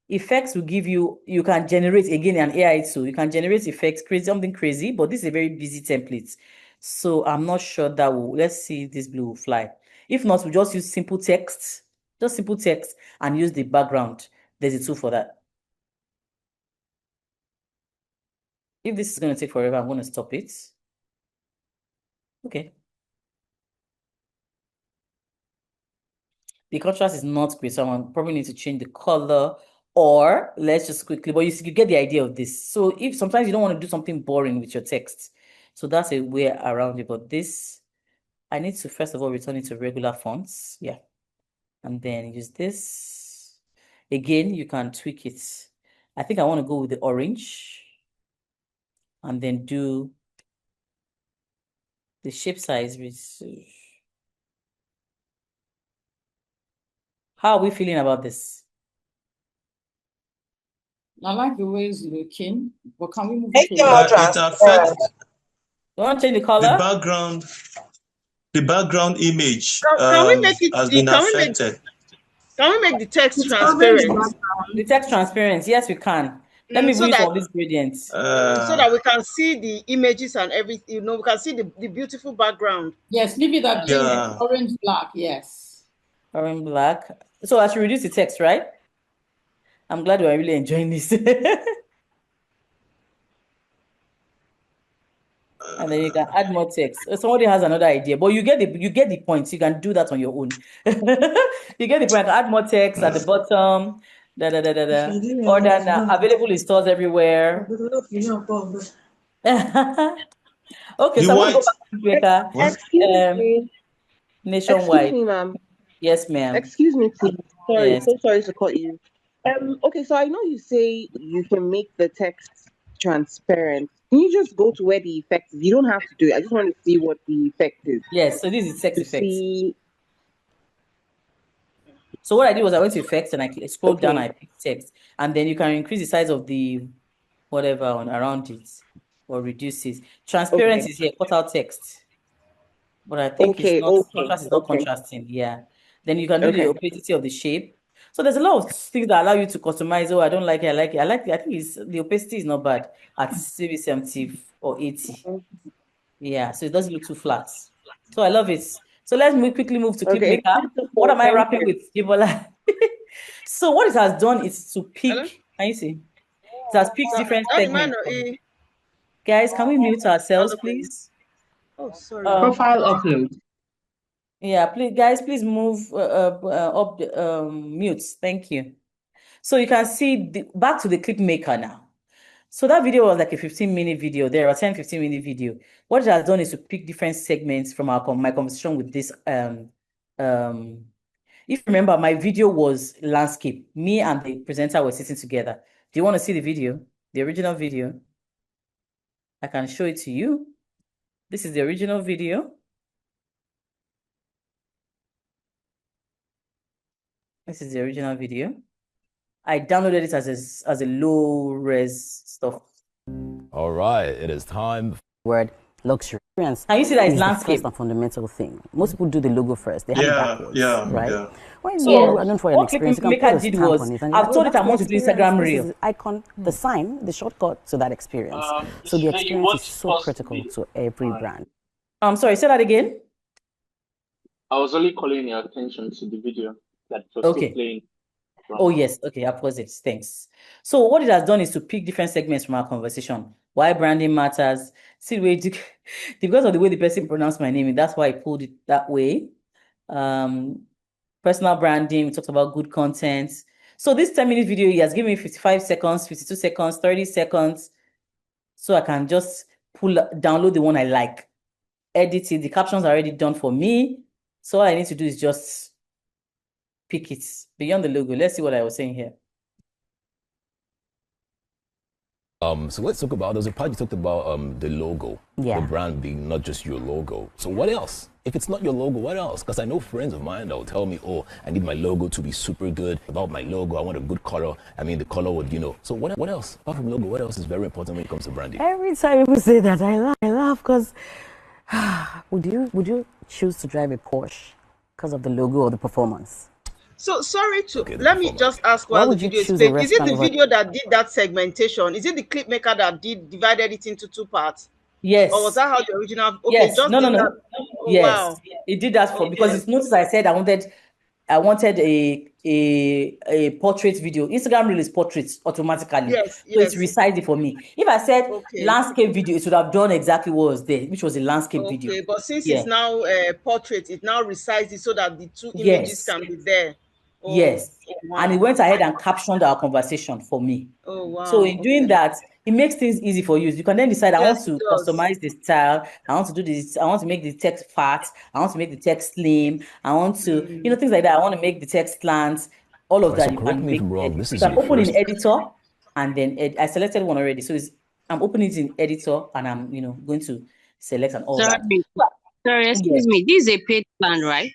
Effects will give you can generate, again, an AI tool. You can generate effects, create something crazy, but this is a very busy template. So I'm not sure that will, let's see if this blue will fly. If not, we'll just use simple text, and use the background. There's a tool for that. If this is going to take forever, I'm going to stop it. Okay. The contrast is not great, so I probably need to change the color, or let's just quickly, but you get the idea of this. So if sometimes you don't want to do something boring with your text, so that's a way around it. But this, I need to first of all return it to regular fonts. Yeah. And then use this. Again, you can tweak it. I think I want to go with the orange. And then do the shape size. How are we feeling about this? I like the way it's looking, but can we move it affects you want to change the color? The background image can we make it, has been affected. Can we make the text transparent? The text transparent, yes, we can. Let me use all these gradients. So that we can see the images and everything, we can see the beautiful background. Yes, leave it at orange black, yes. Orange black. So I should reduce the text, right? I'm glad we're really enjoying this. And then you can add more text. Somebody has another idea, but you get the point. You can do that on your own. You get the point. Add more text at the bottom. Order now. Available in stores everywhere. Okay, so I want to go back to Excuse me. Nationwide. Excuse me, ma'am. Yes, ma'am. Excuse me, please. Sorry, Yes. so sorry to cut you. Okay, so I know you say you can make the text transparent. Can you just go to where the effect is? You don't have to do it. I just want to see what the effect is. Yes, so this is text effects. So what I did was I went to effects and I scrolled down, I picked text, and then you can increase the size of the whatever around it or reduce it. Transparency is here, cut out text. But I think it's not contrast is not contrasting. Yeah. Then you can do the opacity of the shape. So there's a lot of things that allow you to customize. Oh, I don't like it. I like it. I like it. I think the opacity is not bad at maybe 70 or 80. Yeah, so it doesn't look too flat. So I love it. So let's quickly move to Clipmaker. What am I wrapping with, Gibola? So what it has done is to pick. Can you see? It has picked different segments. Guys, can we mute ourselves, please? Oh, sorry. Profile upload. Yeah, please, guys, please move up the mute. Thank you. So you can see back to the Clipmaker now. So that video was like a 15-minute video there, or 10-15-minute video. What it has done is to pick different segments from my conversation with this. If you remember, my video was landscape. Me and the presenter were sitting together. Do you want to see the video? The original video? I can show it to you. This is the original video. This is the original video. I downloaded it as a low-res stuff. All right, it is time. Word luxury. Can you see that it's landscape? First and fundamental thing. Most people do the logo first. They have it backwards, right? Yeah. When you are known for an experience, you can put a stamp on it. I've told it I want to do Instagram Reel. This is the icon, the sign, the shortcut to that experience. So the experience is so critical to every brand. I'm sorry, say that again. I was only calling your attention to the video that was still playing. Oh, yes. Okay, I pause it. Thanks. So what it has done is to pick different segments from our conversation. Why branding matters. See, because of the way the person pronounced my name, that's why I pulled it that way. Personal branding, we talked about good content. So this 10-minute video, he has given me 55 seconds, 52 seconds, 30 seconds. So I can just download the one I like, edit it. The captions are already done for me. So all I need to do is just pick it beyond the logo. Let's see what I was saying here. So let's talk about, there's a part you talked about the logo, the brand being not just your logo. So what else? If it's not your logo, what else? Because I know friends of mine that will tell me, oh, I need my logo to be super good. About my logo, I want a good color. I mean, the color would, So what else? Apart from logo, what else is very important when it comes to branding? Every time people say that, I laugh because would you choose to drive a Porsche because of the logo or the performance? So sorry to let me just ask while the video is playing. Is it the video that did that segmentation? Is it the Clipmaker that divided it into two parts? Yes. Or was that how the original? Okay, Yes. just No, did no, that. no. Oh, Yes. wow. It did that for because it's noticed I said I wanted a portrait video. Instagram release portraits automatically. Yes, So it's yes. resized it for me. If I said Okay. landscape video, it would have done exactly what was there, which was a landscape video. Okay, but since Yeah. it's now portrait, it now resized it so that the two images Yes. can be there. Oh, Yes. oh, And it wow. went ahead and captioned our conversation for me. Oh, wow. So in doing Okay. that, it makes things easy for you. You can then decide, I want Yes, to it does. customize the style. I want to do this. I want to make the text fat. I want to make the text slim. I want to, things like that. I want to make the text slant. All of Right, that so you correct can me if make. I'm wrong. You This is can your open in first. editor, and then I selected one already. So I'm opening it in editor, and I'm going to select and all that. Sorry, excuse me. This is a paid plan, right?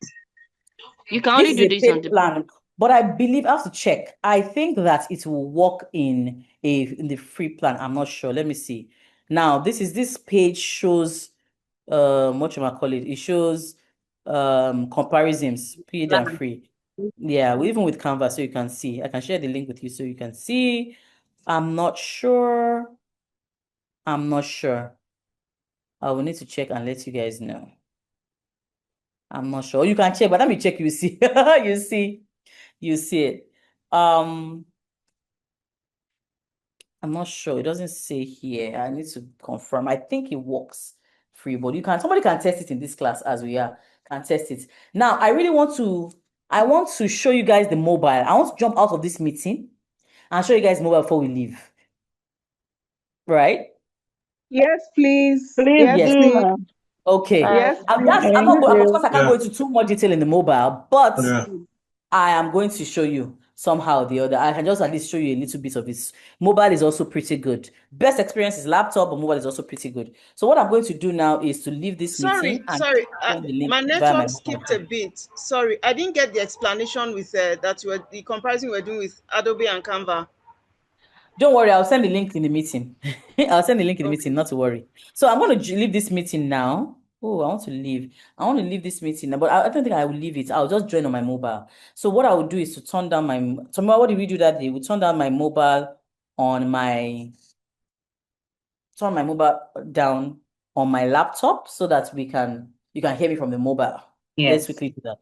You can only do this on the plan, but I believe I have to check. I think that it will work in the free plan. I'm not sure. Let me see. Now, this page shows what you might call it. It shows comparisons, paid and free. Yeah, even with Canva, so you can see. I can share the link with you so you can see. I'm not sure. I'm not sure. I will need to check and let you guys know. I'm not sure. You can check, but let me check. You see, you see it. I'm not sure. It doesn't say here. I need to confirm. I think it works free, but somebody can test it in this class as we are. Can test it. Now, I want to show you guys the mobile. I want to jump out of this meeting and show you guys mobile before we leave. Right? Yes, please. Please yes, do. please. Okay. Yes, I'm please. not going, of course, I can't go into too much detail in the mobile, but Yeah. I am going to show you somehow or the other. I can just at least show you a little bit of it. Mobile is also pretty good. Best experience is laptop, but mobile is also pretty good. So what I'm going to do now is to leave this meeting and Sorry. send the link My via my network mobile. skipped a bit. Sorry, I didn't get the explanation with the comparison we're doing with Adobe and Canva. Don't worry, I'll send the link in the meeting. I'll send the link in the meeting, not to worry. So I'm going to leave this meeting now. Oh, I want to leave. I want to leave this meeting now, but I don't think I will leave it. I'll just join on my mobile. So what I will do is to turn down tomorrow, what did we do that day? We turned down my mobile turn my mobile down on my laptop so that you can hear me from the mobile. Yes. Let's quickly do that.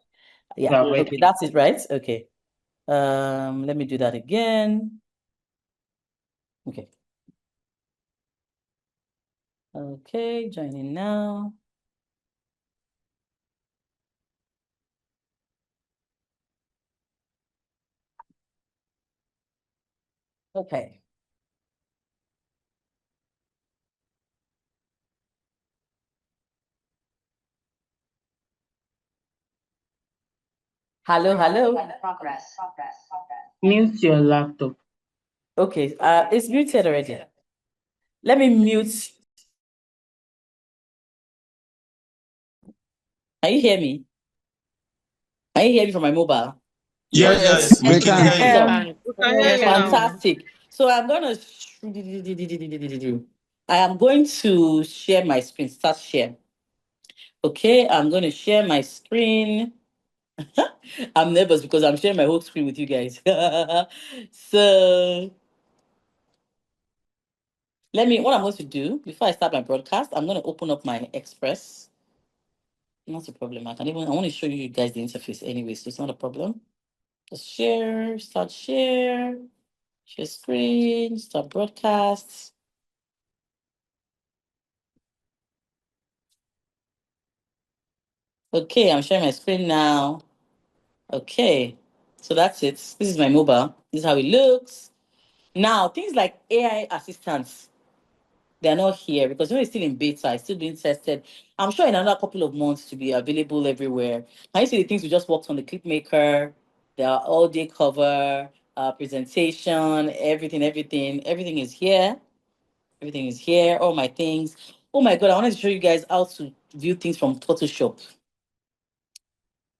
Yeah. Okay, that's it, right? Okay. Let me do that again. Okay. Okay, joining now. Okay. Hello. Mute your laptop. Okay, it's muted already. Let me mute. Can you hear me? Can you hear me from my mobile? Yes, we can hear you. We can hear you now. Fantastic. So I am going to share my screen. Start share. Okay, I'm going to share my screen. I'm nervous because I'm sharing my whole screen with you guys. So what I'm going to do before I start my broadcast, I'm going to open up my Express. Not a problem. I want to show you guys the interface anyway, so it's not a problem. Just share, start share screen, start broadcast. Okay, I'm sharing my screen now. Okay, so that's it. This is my mobile. This is how it looks. Now, things like AI assistants, they're not here because it's still in beta, it's still being tested. I'm sure in another couple of months to be available everywhere. Can you see the things we just worked on, the Clipmaker, the all-day cover, presentation, everything is here. Everything is here, all my things. Oh my God, I wanted to show you guys how to view things from Photoshop.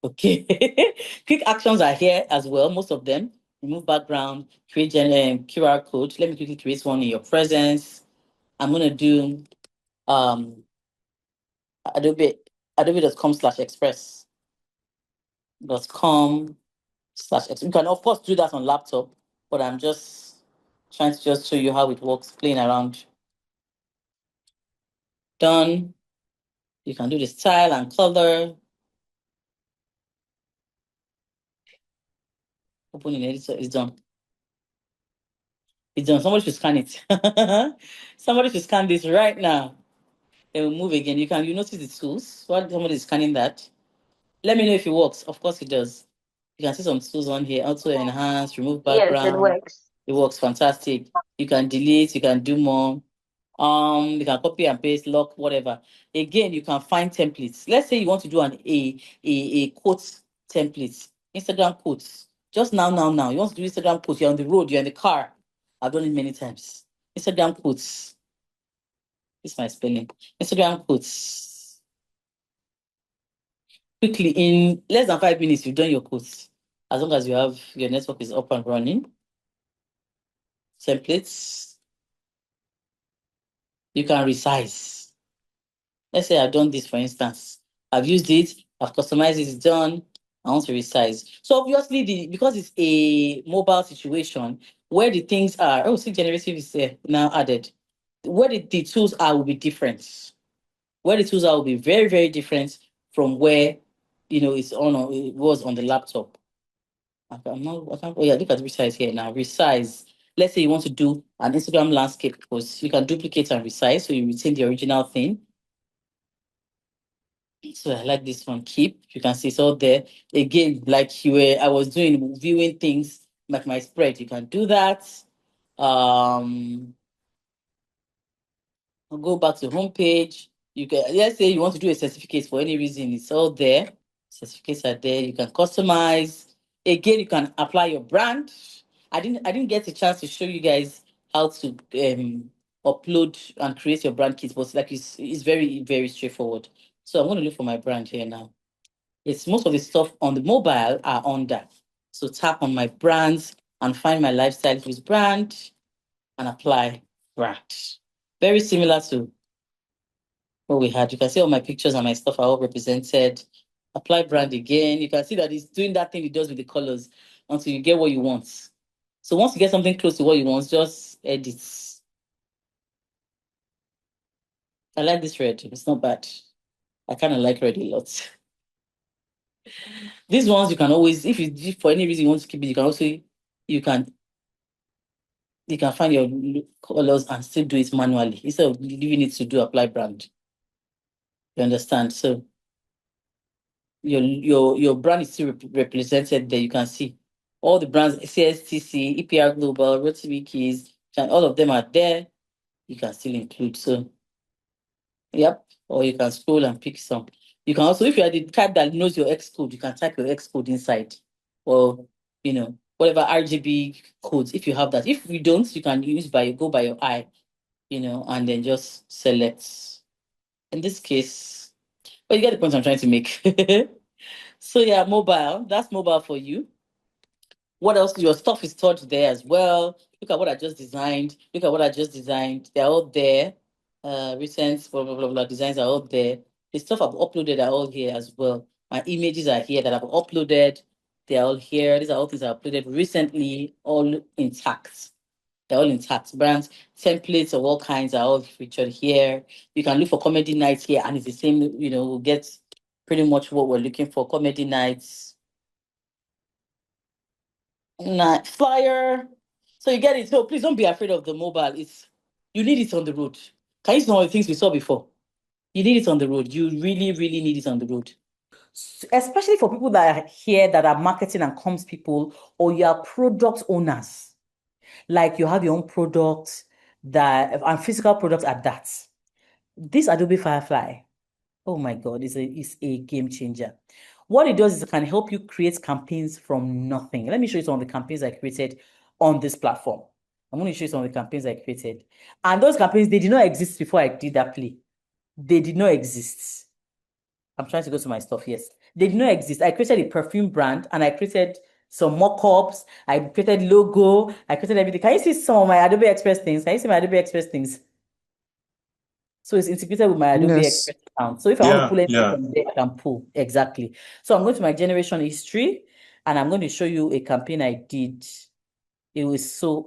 Okay. Quick actions are here as well, most of them. Remove background, create QR code. Let me quickly create one in your presence. I'm going to do adobe.com/express.com/. You can, of course, do that on laptop, but I'm just trying to just show you how it works, playing around. Done. You can do the style and color. Open in editor. It's done. It's done. Somebody should scan it. Somebody should scan this right now. Then we'll move again. You notice the tools while somebody is scanning that. Let me know if it works. Of course it does. You can see some tools on here. Auto enhance, remove background. Yes, it works. It works fantastic. You can delete, you can do more. You can copy and paste, lock, whatever. Again, you can find templates. Let's say you want to do a quote template, Instagram quotes. Just now. You want to do Instagram quotes. You're on the road, you're in the car. I've done it many times. Instagram quotes. This is my spelling. Instagram quotes. Quickly, in less than 5 minutes, you've done your quotes. As long as your network is up and running. Templates. You can resize. Let's say I've done this, for instance. I've used it, I've customized it, it's done. I want to resize. So obviously, because it's a mobile situation where the things are, see, generative is now added. Where the tools are will be different. Where the tools are will be very, very different from where it was on the laptop. Look at resize here now. Resize. Let's say you want to do an Instagram landscape post. You can duplicate and resize so you retain the original thing. So I like this one. Keep. You can see it's all there. Again, like I was doing viewing things like my spread. You can do that. I'll go back to the home page. You can, let's say you want to do a certificate for any reason, it's all there. Certificates are there. You can customize. Again, you can apply your brand. I didn't get a chance to show you guys how to upload and create your brand kit, but it's very, very straightforward. So I'm going to look for my brand here now. It's most of the stuff on the mobile are on that. So tap on my brands and find my lifestyle foods brand and apply brand. Very similar to what we had. You can see all my pictures and my stuff are all represented. Apply brand again. You can see that it's doing that thing it does with the colors until you get what you want. So once you get something close to what you want, just edit. I like this red. It's not bad. I kind of like red a lot. These ones you can always, if for any reason you want to keep it, you can find your colors and still do it manually instead of leaving it to do apply brand. You understand? So your brand is still represented there. You can see all the brands, CSTC, EPR Global, Rotary Keys, and all of them are there. You can still include. So, yep. Or you can scroll and pick some. You can also, if you are the type that knows your X code, you can type your X code inside. Or, whatever RGB codes, if you have that. If you don't, you can go by your eye, and then just select. In this case, you get the point I'm trying to make. So yeah, mobile, that's mobile for you. What else? Your stuff is stored there as well. Look at what I just designed. They're all there. Recent blah, blah, blah, blah designs are all there. The stuff I've uploaded are all here as well. My images are here that I've uploaded. They're all here. These are all things I uploaded recently, all intact. They're all intact. Brands, templates of all kinds are all featured here. You can look for comedy nights here, and it's the same, we'll get pretty much what we're looking for. Comedy nights. Flyer. So you get it. So please don't be afraid of the mobile. You need it on the road. Can you see some of the things we saw before? You need it on the road. You really, really need it on the road. Especially for people that are here that are marketing and comms people, or you are product owners. Like you have your own products and physical products at that. This Adobe Firefly, oh my God, is a game changer. What it does is it can help you create campaigns from nothing. Let me show you some of the campaigns I created on this platform. I'm going to show you some of the campaigns I created. And those campaigns, they did not exist before I did that play. They did not exist. I'm trying to go to my stuff, yes. They did not exist. I created a perfume brand and I created some mock-ups. I created logo. I created everything. Can you see some of my Adobe Express things? Can you see my Adobe Express things? So it's integrated with my Adobe Express account. So if I want to pull anything from there, I can pull. Exactly. So I'm going to my generation history and I'm going to show you a campaign I did. It's so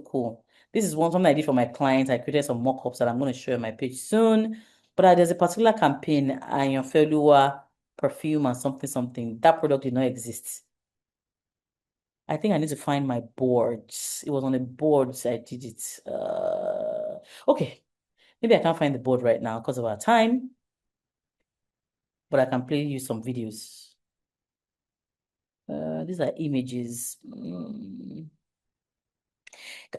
cool. This is something I did for my clients. I created some mock-ups that I'm going to show you on my page soon. But there's a particular campaign, Ayodotun perfume and something. That product did not exist. I think I need to find my boards. It was on the boards I did it. Okay. Maybe I can't find the board right now because of our time. But I can play you some videos. These are images.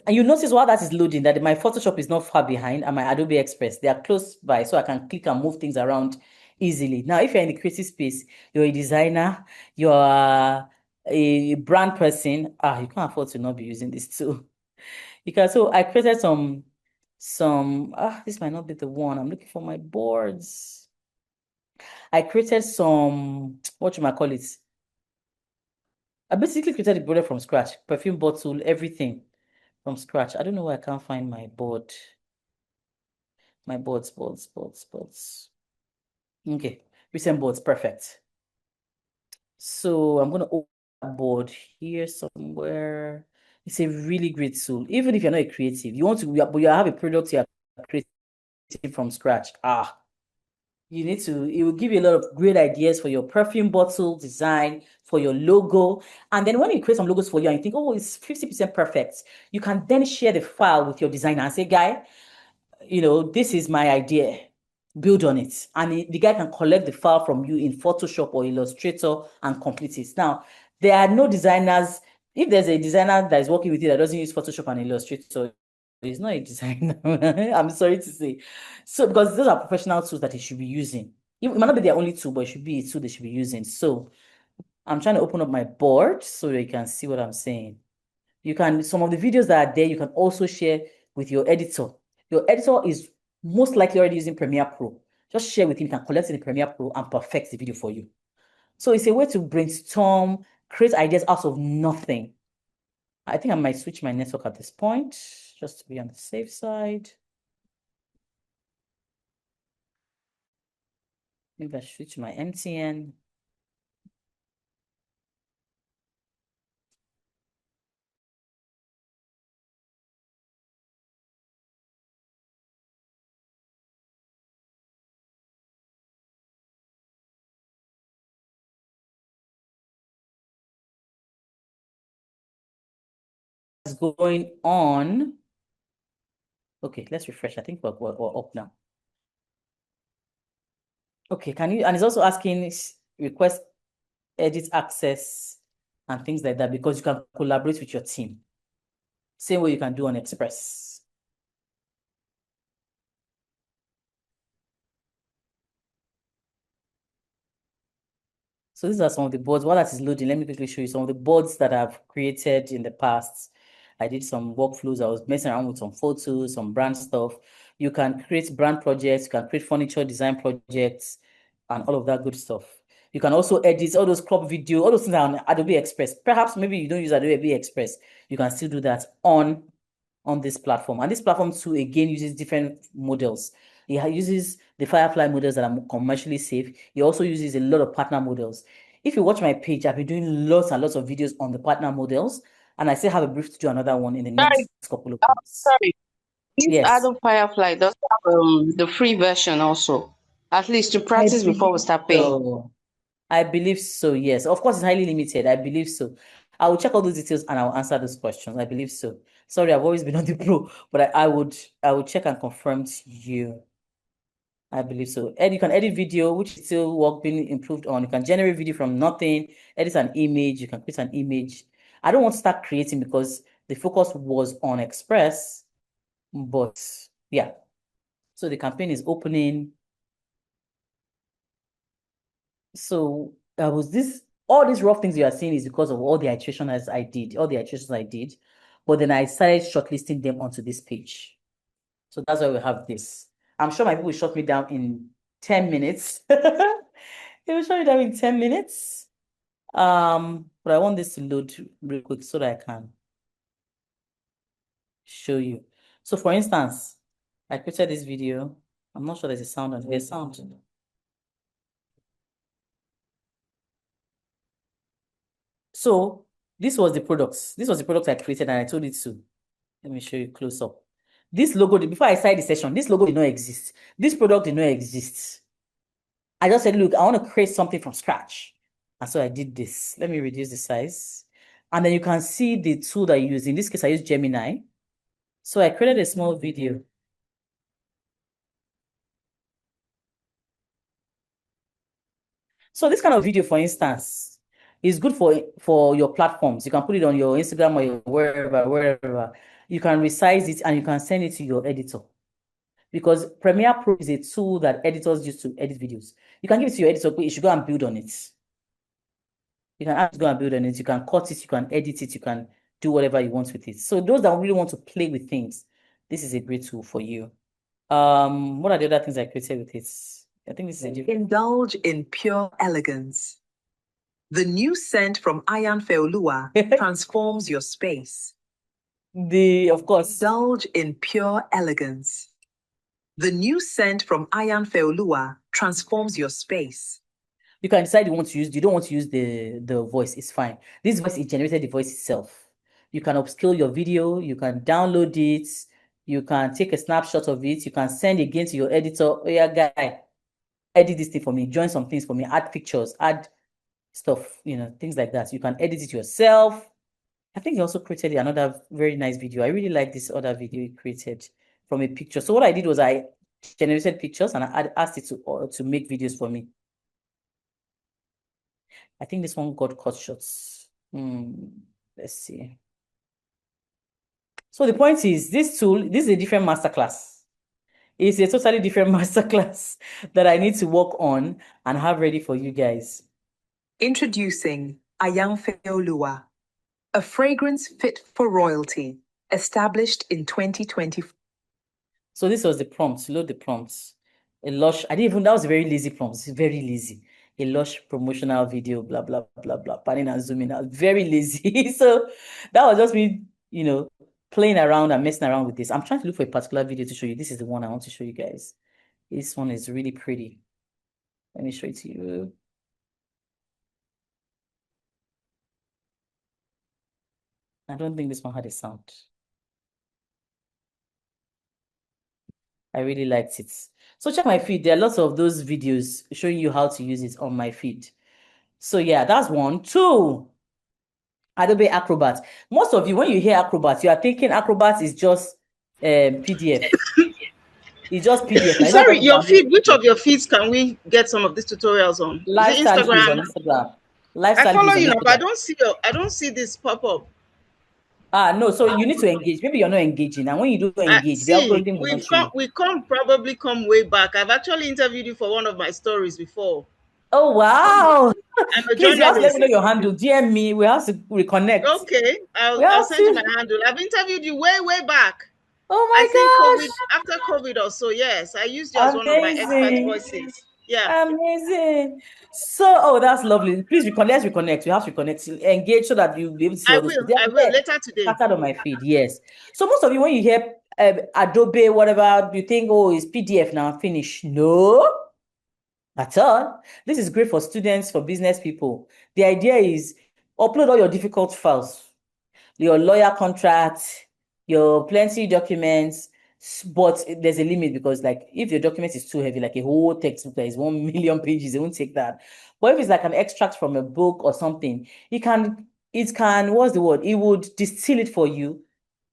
And you notice while that is loading that my Photoshop is not far behind and my Adobe Express, they are close by, so I can click and move things around easily. Now, if you're in the creative space, you're a designer, you're a brand person, you can't afford to not be using this tool. Because so I created some, this might not be the one. I'm looking for my boards. I created some, what you might call it? I basically created the product from scratch, perfume bottle, everything from scratch. I don't know why I can't find my board. My boards. Okay, recent boards, perfect. So I'm gonna open a board here somewhere. It's a really great tool. Even if you're not a creative, you want to, but you have a product you are creating from scratch. You need to, it will give you a lot of great ideas for your perfume bottle design, for your logo. And then when you create some logos for you and you think, oh, it's 50% perfect, you can then share the file with your designer and say, guy, this is my idea. Build on it. And the guy can collect the file from you in Photoshop or Illustrator and complete it. Now, there are no designers. If there's a designer that is working with you that doesn't use Photoshop and Illustrator, he's not a designer. I'm sorry to say. So, because those are professional tools that he should be using. It might not be their only tool, but it should be a tool they should be using. So, I'm trying to open up my board so you can see what I'm saying. Some of the videos that are there, you can also share with your editor. Your editor is most likely already using Premiere Pro. Just share with him, he can collect it in Premiere Pro and perfect the video for you. So it's a way to brainstorm, create ideas out of nothing. I think I might switch my network at this point, just to be on the safe side. Maybe I switch my MTN. Going on. Okay, let's refresh. I think we're up now. Okay, and it's also asking request edit access and things like that because you can collaborate with your team. Same way you can do on Express. So these are some of the boards. While that is loading, let me quickly show you some of the boards that I've created in the past. I did some workflows. I was messing around with some photos, some brand stuff. You can create brand projects, you can create furniture design projects, and all of that good stuff. You can also edit all those crop video, all those things on Adobe Express. Perhaps maybe you don't use Adobe Express. You can still do that on this platform. And this platform too, again, uses different models. It uses the Firefly models that are commercially safe. It also uses a lot of partner models. If you watch my page, I've been doing lots and lots of videos on the partner models, and I still have a brief to do another one in the next couple of weeks. Sorry. Yes. Adobe Firefly does have the free version also, at least to practice before we start paying. So, I believe so, yes. Of course, it's highly limited. I believe so. I will check all those details and I'll answer those questions. I believe so. Sorry, I've always been on the pro, but I would check and confirm to you. I believe so. You can edit video, which is still work being improved on. You can generate video from nothing, edit an image, you can create an image. I don't want to start creating because the focus was on Express, but yeah. So the campaign is opening. So all these rough things you are seeing is because of all the iterations I did. But then I started shortlisting them onto this page. So that's why we have this. I'm sure my people will shut me down in 10 minutes. They will shut me down in 10 minutes. But I want this to load real quick so that I can show you. So for instance, I created this video. I'm not sure there's a sound on here. Sound. So this was the products. This was the product I created and I told it to. Let me show you close up. This logo, before I started the session, this logo did not exist. This product did not exist. I just said, look, I want to create something from scratch. And so I did this. Let me reduce the size. And then you can see the tool that I use. In this case, I use Gemini. So I created a small video. So this kind of video, for instance, is good for your platforms. You can put it on your Instagram or your wherever. You can resize it and you can send it to your editor. Because Premiere Pro is a tool that editors use to edit videos. You can give it to your editor, but you should go and build on it. You can have to go and build on it. You can cut it, you can edit it, you can do whatever you want with it. So those that really want to play with things, this is a great tool for you. What are the other things I created with it? I think this is a different. Indulge in pure elegance. The new scent from Ayanfenwa transforms your space. Of course. Indulge in pure elegance. The new scent from Ayanfenwa transforms your space. You can decide you don't want to use the voice, it's fine. This voice, it generated the voice itself. You can upscale your video, you can download it, you can take a snapshot of it, you can send again to your editor. Oh yeah, guy, edit this thing for me, join some things for me, add pictures, add stuff, things like that. You can edit it yourself. I think he also created another very nice video. I really like this other video he created from a picture. So what I did was I generated pictures and I asked it to make videos for me. I think this one got cut shots. Let's see. So the point is, this tool, this is a different masterclass. It's a totally different masterclass that I need to work on and have ready for you guys. Introducing Ayanfenwa, a fragrance fit for royalty, established in 2020. So this was the prompt. Load the prompts. A lush. That was a very lazy prompt. It's very lazy. A lush promotional video, blah, blah, blah, blah, panning and zooming out. Very lazy. So that was just me, playing around and messing around with this. I'm trying to look for a particular video to show you. This is the one I want to show you guys. This one is really pretty. Let me show it to you. I don't think this one had a sound. I really liked it. So check my feed. There are lots of those videos showing you how to use it on my feed. So yeah, that's one. Two, Adobe Acrobat. Most of you, when you hear Acrobat, you are thinking Acrobat is just PDF. It's just PDF. Sorry, your feed. Which of your feeds can we get some of these tutorials on? Lifestyle on Instagram. I follow you now, but I don't see this pop up. No, so you need to engage. Maybe you're not engaging, and when you do engage, the algorithm will not we probably come way back. I've actually interviewed you for one of my stories before. Oh wow! I'm a Please, you have to let me know your handle. DM me. We have to reconnect. Okay, I'll send you my handle. I've interviewed you way back. Oh my gosh! After COVID or so, yes, I used you as one of my expert voices. Yeah. Amazing. So, that's lovely. Please let's reconnect. We have to reconnect, engage so that you'll be able to see I will later today. Started on my feed, yes. So most of you, when you hear Adobe, whatever, you think, oh, it's PDF now, finish. No, at all. This is great for students, for business people. The idea is upload all your difficult files, your lawyer contract, your plenty documents, but there's a limit because if your document is too heavy, like a whole textbook that is 1 million pages, it won't take that. But if it's like an extract from a book or something, it can, what's the word? It would distill it for you.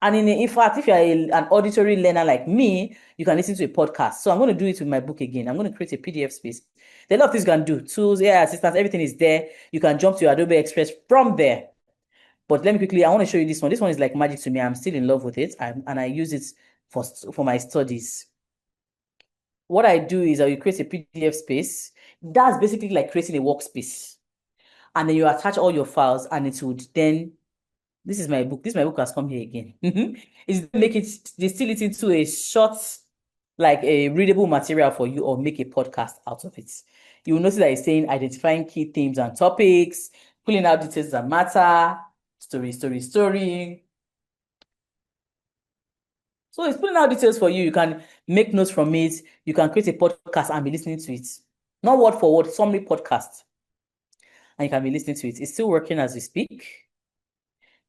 And in fact, if you're an auditory learner like me, you can listen to a podcast. So I'm going to do it with my book again. I'm going to create a PDF space. There are a lot of things you can do. Tools, AI assistance, everything is there. You can jump to your Adobe Express from there. But let me quickly, I want to show you this one. This one is like magic to me. I'm still in love with it. And I use it for my studies. What I do is I will create a PDF space. That's basically like creating a workspace. And then you attach all your files and it would then, this is my book. My book has come here again. It's make it, distill it into a short, like a readable material for you or make a podcast out of it. You will notice that it's saying identifying key themes and topics, pulling out details that matter, story. So it's pulling out details for you. You can make notes from it. You can create a podcast and be listening to it. Not word for word, summary podcast. And you can be listening to it. It's still working as we speak.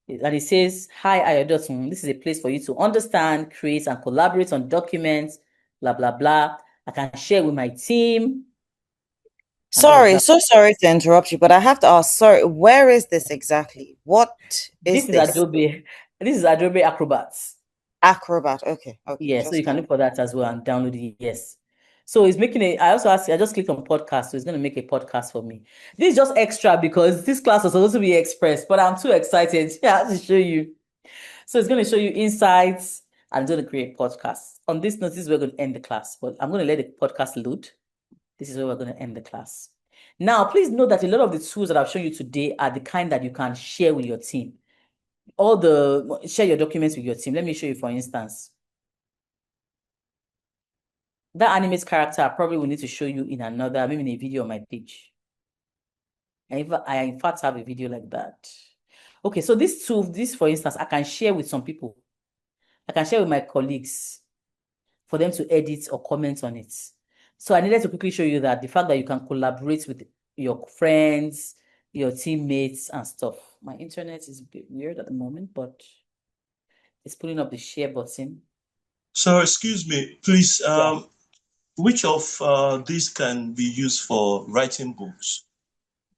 And it says, "Hi, Ayodotun. This is a place for you to understand, create, and collaborate on documents, blah, blah, blah. I can share with my team." Sorry, so sorry to interrupt you, but I have to ask, sorry, where is this exactly? What is this? Adobe. This is Adobe Acrobat. Acrobat, okay. Yeah, so you can look for that as well and download it. Yes. So it's making I just clicked on podcast, so it's going to make a podcast for me. This is just extra because this class was supposed to be express, but I'm too excited to show you. So it's going to show you insights and it's going to create podcasts. On this note, this is where we're going to end the class, but I'm going to let the podcast load. This is where we're going to end the class. Now, please note that a lot of the tools that I've shown you today are the kind that you can share with your team. Share your documents with your team. Let me show you, for instance. That animate character I probably will need to show you in another, maybe in a video on my page. I in fact have a video like that. Okay, so this tool, for instance, I can share with some people. I can share with my colleagues for them to edit or comment on it. So I needed to quickly show you that the fact that you can collaborate with your friends, your teammates and stuff. My internet is a bit weird at the moment, but it's pulling up the share button. So excuse me, please, which of these can be used for writing books?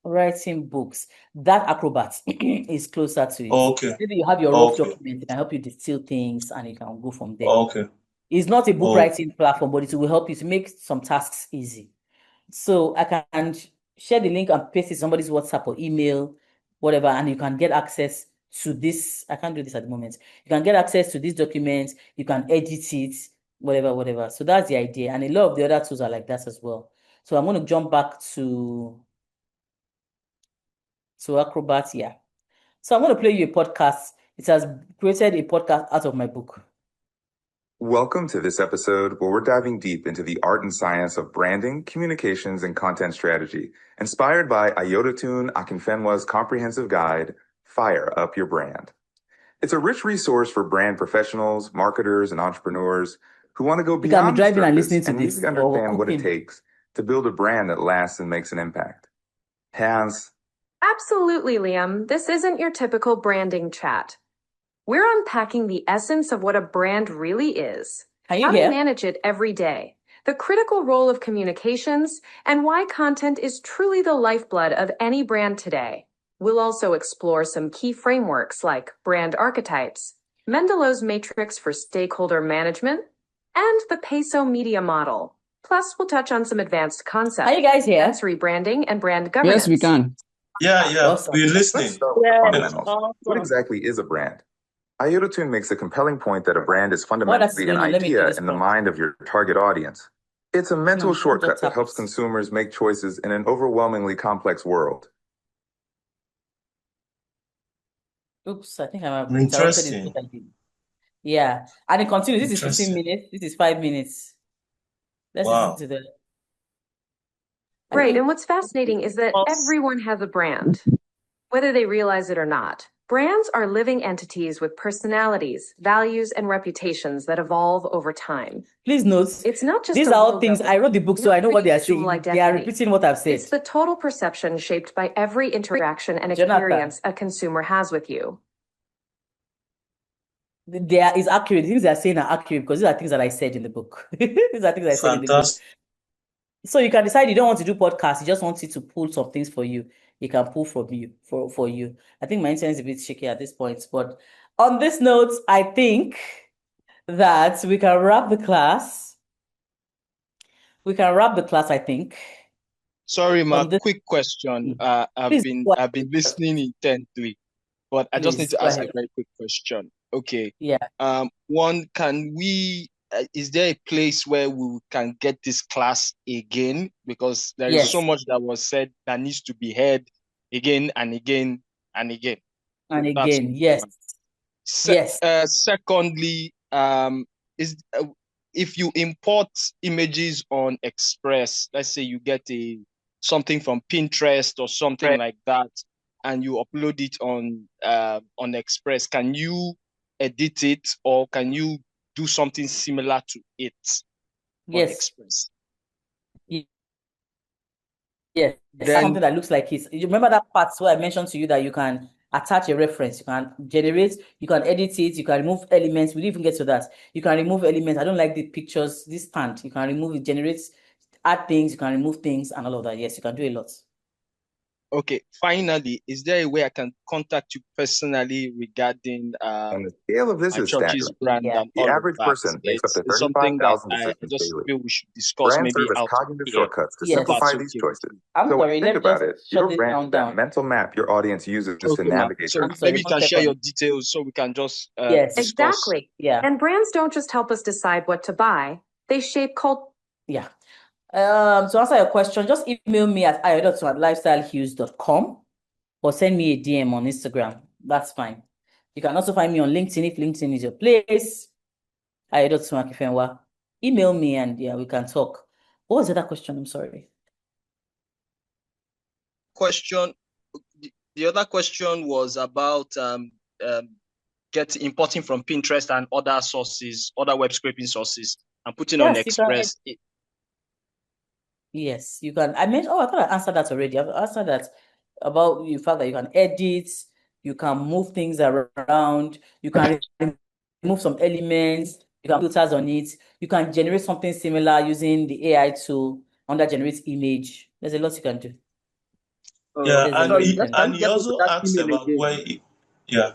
Writing books. That Acrobat is closer to it. Okay. Maybe you have your rough document, it can help you distill things and you can go from there. Okay. It's not a book writing platform, but it will help you to make some tasks easy. So I can share the link and paste it somebody's WhatsApp or email, whatever, and you can get access to this. I can't do this at the moment. You can get access to these documents, you can edit it, whatever. So that's the idea. And a lot of the other tools are like that as well. So I'm going to jump back to Acrobat here. So I'm going to play you a podcast. It has created a podcast out of my book. Welcome to this episode where we're diving deep into the art and science of branding, communications, and content strategy, inspired by Ayodotun Akinfenwa's comprehensive guide, Fire Up Your Brand. It's a rich resource for brand professionals, marketers, and entrepreneurs who want to go beyond the surface and need to understand what it takes to build a brand that lasts and makes an impact. Hans. Absolutely, Liam. This isn't your typical branding chat. We're unpacking the essence of what a brand really is, how to manage it every day, the critical role of communications, and why content is truly the lifeblood of any brand today. We'll also explore some key frameworks like brand archetypes, Mendelow's matrix for stakeholder management, and the Peso media model. Plus, we'll touch on some advanced concepts. Are you guys here? Sensory branding and brand governance. Yes, we can. Yeah, awesome. We're listening. Let's start with fundamentals. Awesome. What exactly is a brand? Ayodotun makes a compelling point that a brand is fundamentally an idea in the mind of your target audience. It's a mental shortcut that helps consumers make choices in an overwhelmingly complex world. Oops, I think I'm interesting. Yeah, and it continues. This is 15 minutes. This is 5 minutes. Let's listen to the. Right, and what's fascinating is that everyone has a brand, whether they realize it or not. Brands are living entities with personalities, values, and reputations that evolve over time. Please note, it's not just these are all things. I wrote the book, so I know what they are saying. They are repeating what I've said. It's the total perception shaped by every interaction and experience a consumer has with you. Is accurate. The things they are saying are accurate because these are things that I said in the book. These are things I said in the book. So you can decide you don't want to do podcasts. You just want it to pull some things for you. You can pull from you for you. I think my internet is a bit shaky at this point, but on this note, I think that we can wrap the class. I think. Sorry, Mark. Quick question. I've been listening intently, but I just need to ask a very quick question. Okay. Yeah. One, is there a place where we can get this class again? Because there is so much that was said that needs to be heard again and again and again. And again, yes. Secondly, if you import images on Express, let's say you get something from Pinterest or something like that, and you upload it on Express, can you edit it or can you do something similar to it on Express? Yes, something that looks like it. You remember that part where I mentioned to you that you can attach a reference. You can generate, you can edit it, you can remove elements. We didn't even get to that. You can remove elements. I don't like the pictures, this stand. You can remove it, generates, add things, you can remove things and all of that. Yes, you can do a lot. Okay, finally, is there a way I can contact you personally regarding On the scale of this my is church's staggering. brand and The all of average that? person makes up to It's something that 35,000 I decisions just daily. feel we should discuss Brands maybe serve as out of cognitive here. shortcuts to If simplify that's these okay with choices. you. I'm So when sorry, you let think me about just it, shut your this brand down is that down. mental map your audience uses to Okay, ma'am. navigate. So I'm sorry, maybe you 1 can share your second. details so we can just Yes. discuss. Exactly. Yeah. And brands don't just help us decide what to buy, they shape culture. Yeah. To answer your question, just email me at ayodotun@lifestylehues.com or send me a DM on Instagram. That's fine. You can also find me on LinkedIn if LinkedIn is your place. Ayodotun Akinfenwa. Email me and yeah, we can talk. What was the other question? I'm sorry. The other question was about importing from Pinterest and other sources, other web scraping sources, and putting on Express. Yes, you can. I thought I answered that already. I've answered that about the fact that you can edit, you can move things around, you can remove some elements, you can put filters on it, you can generate something similar using the AI tool under generate image. There's a lot you can do. Yeah, Sorry, and he also asks about where, yeah.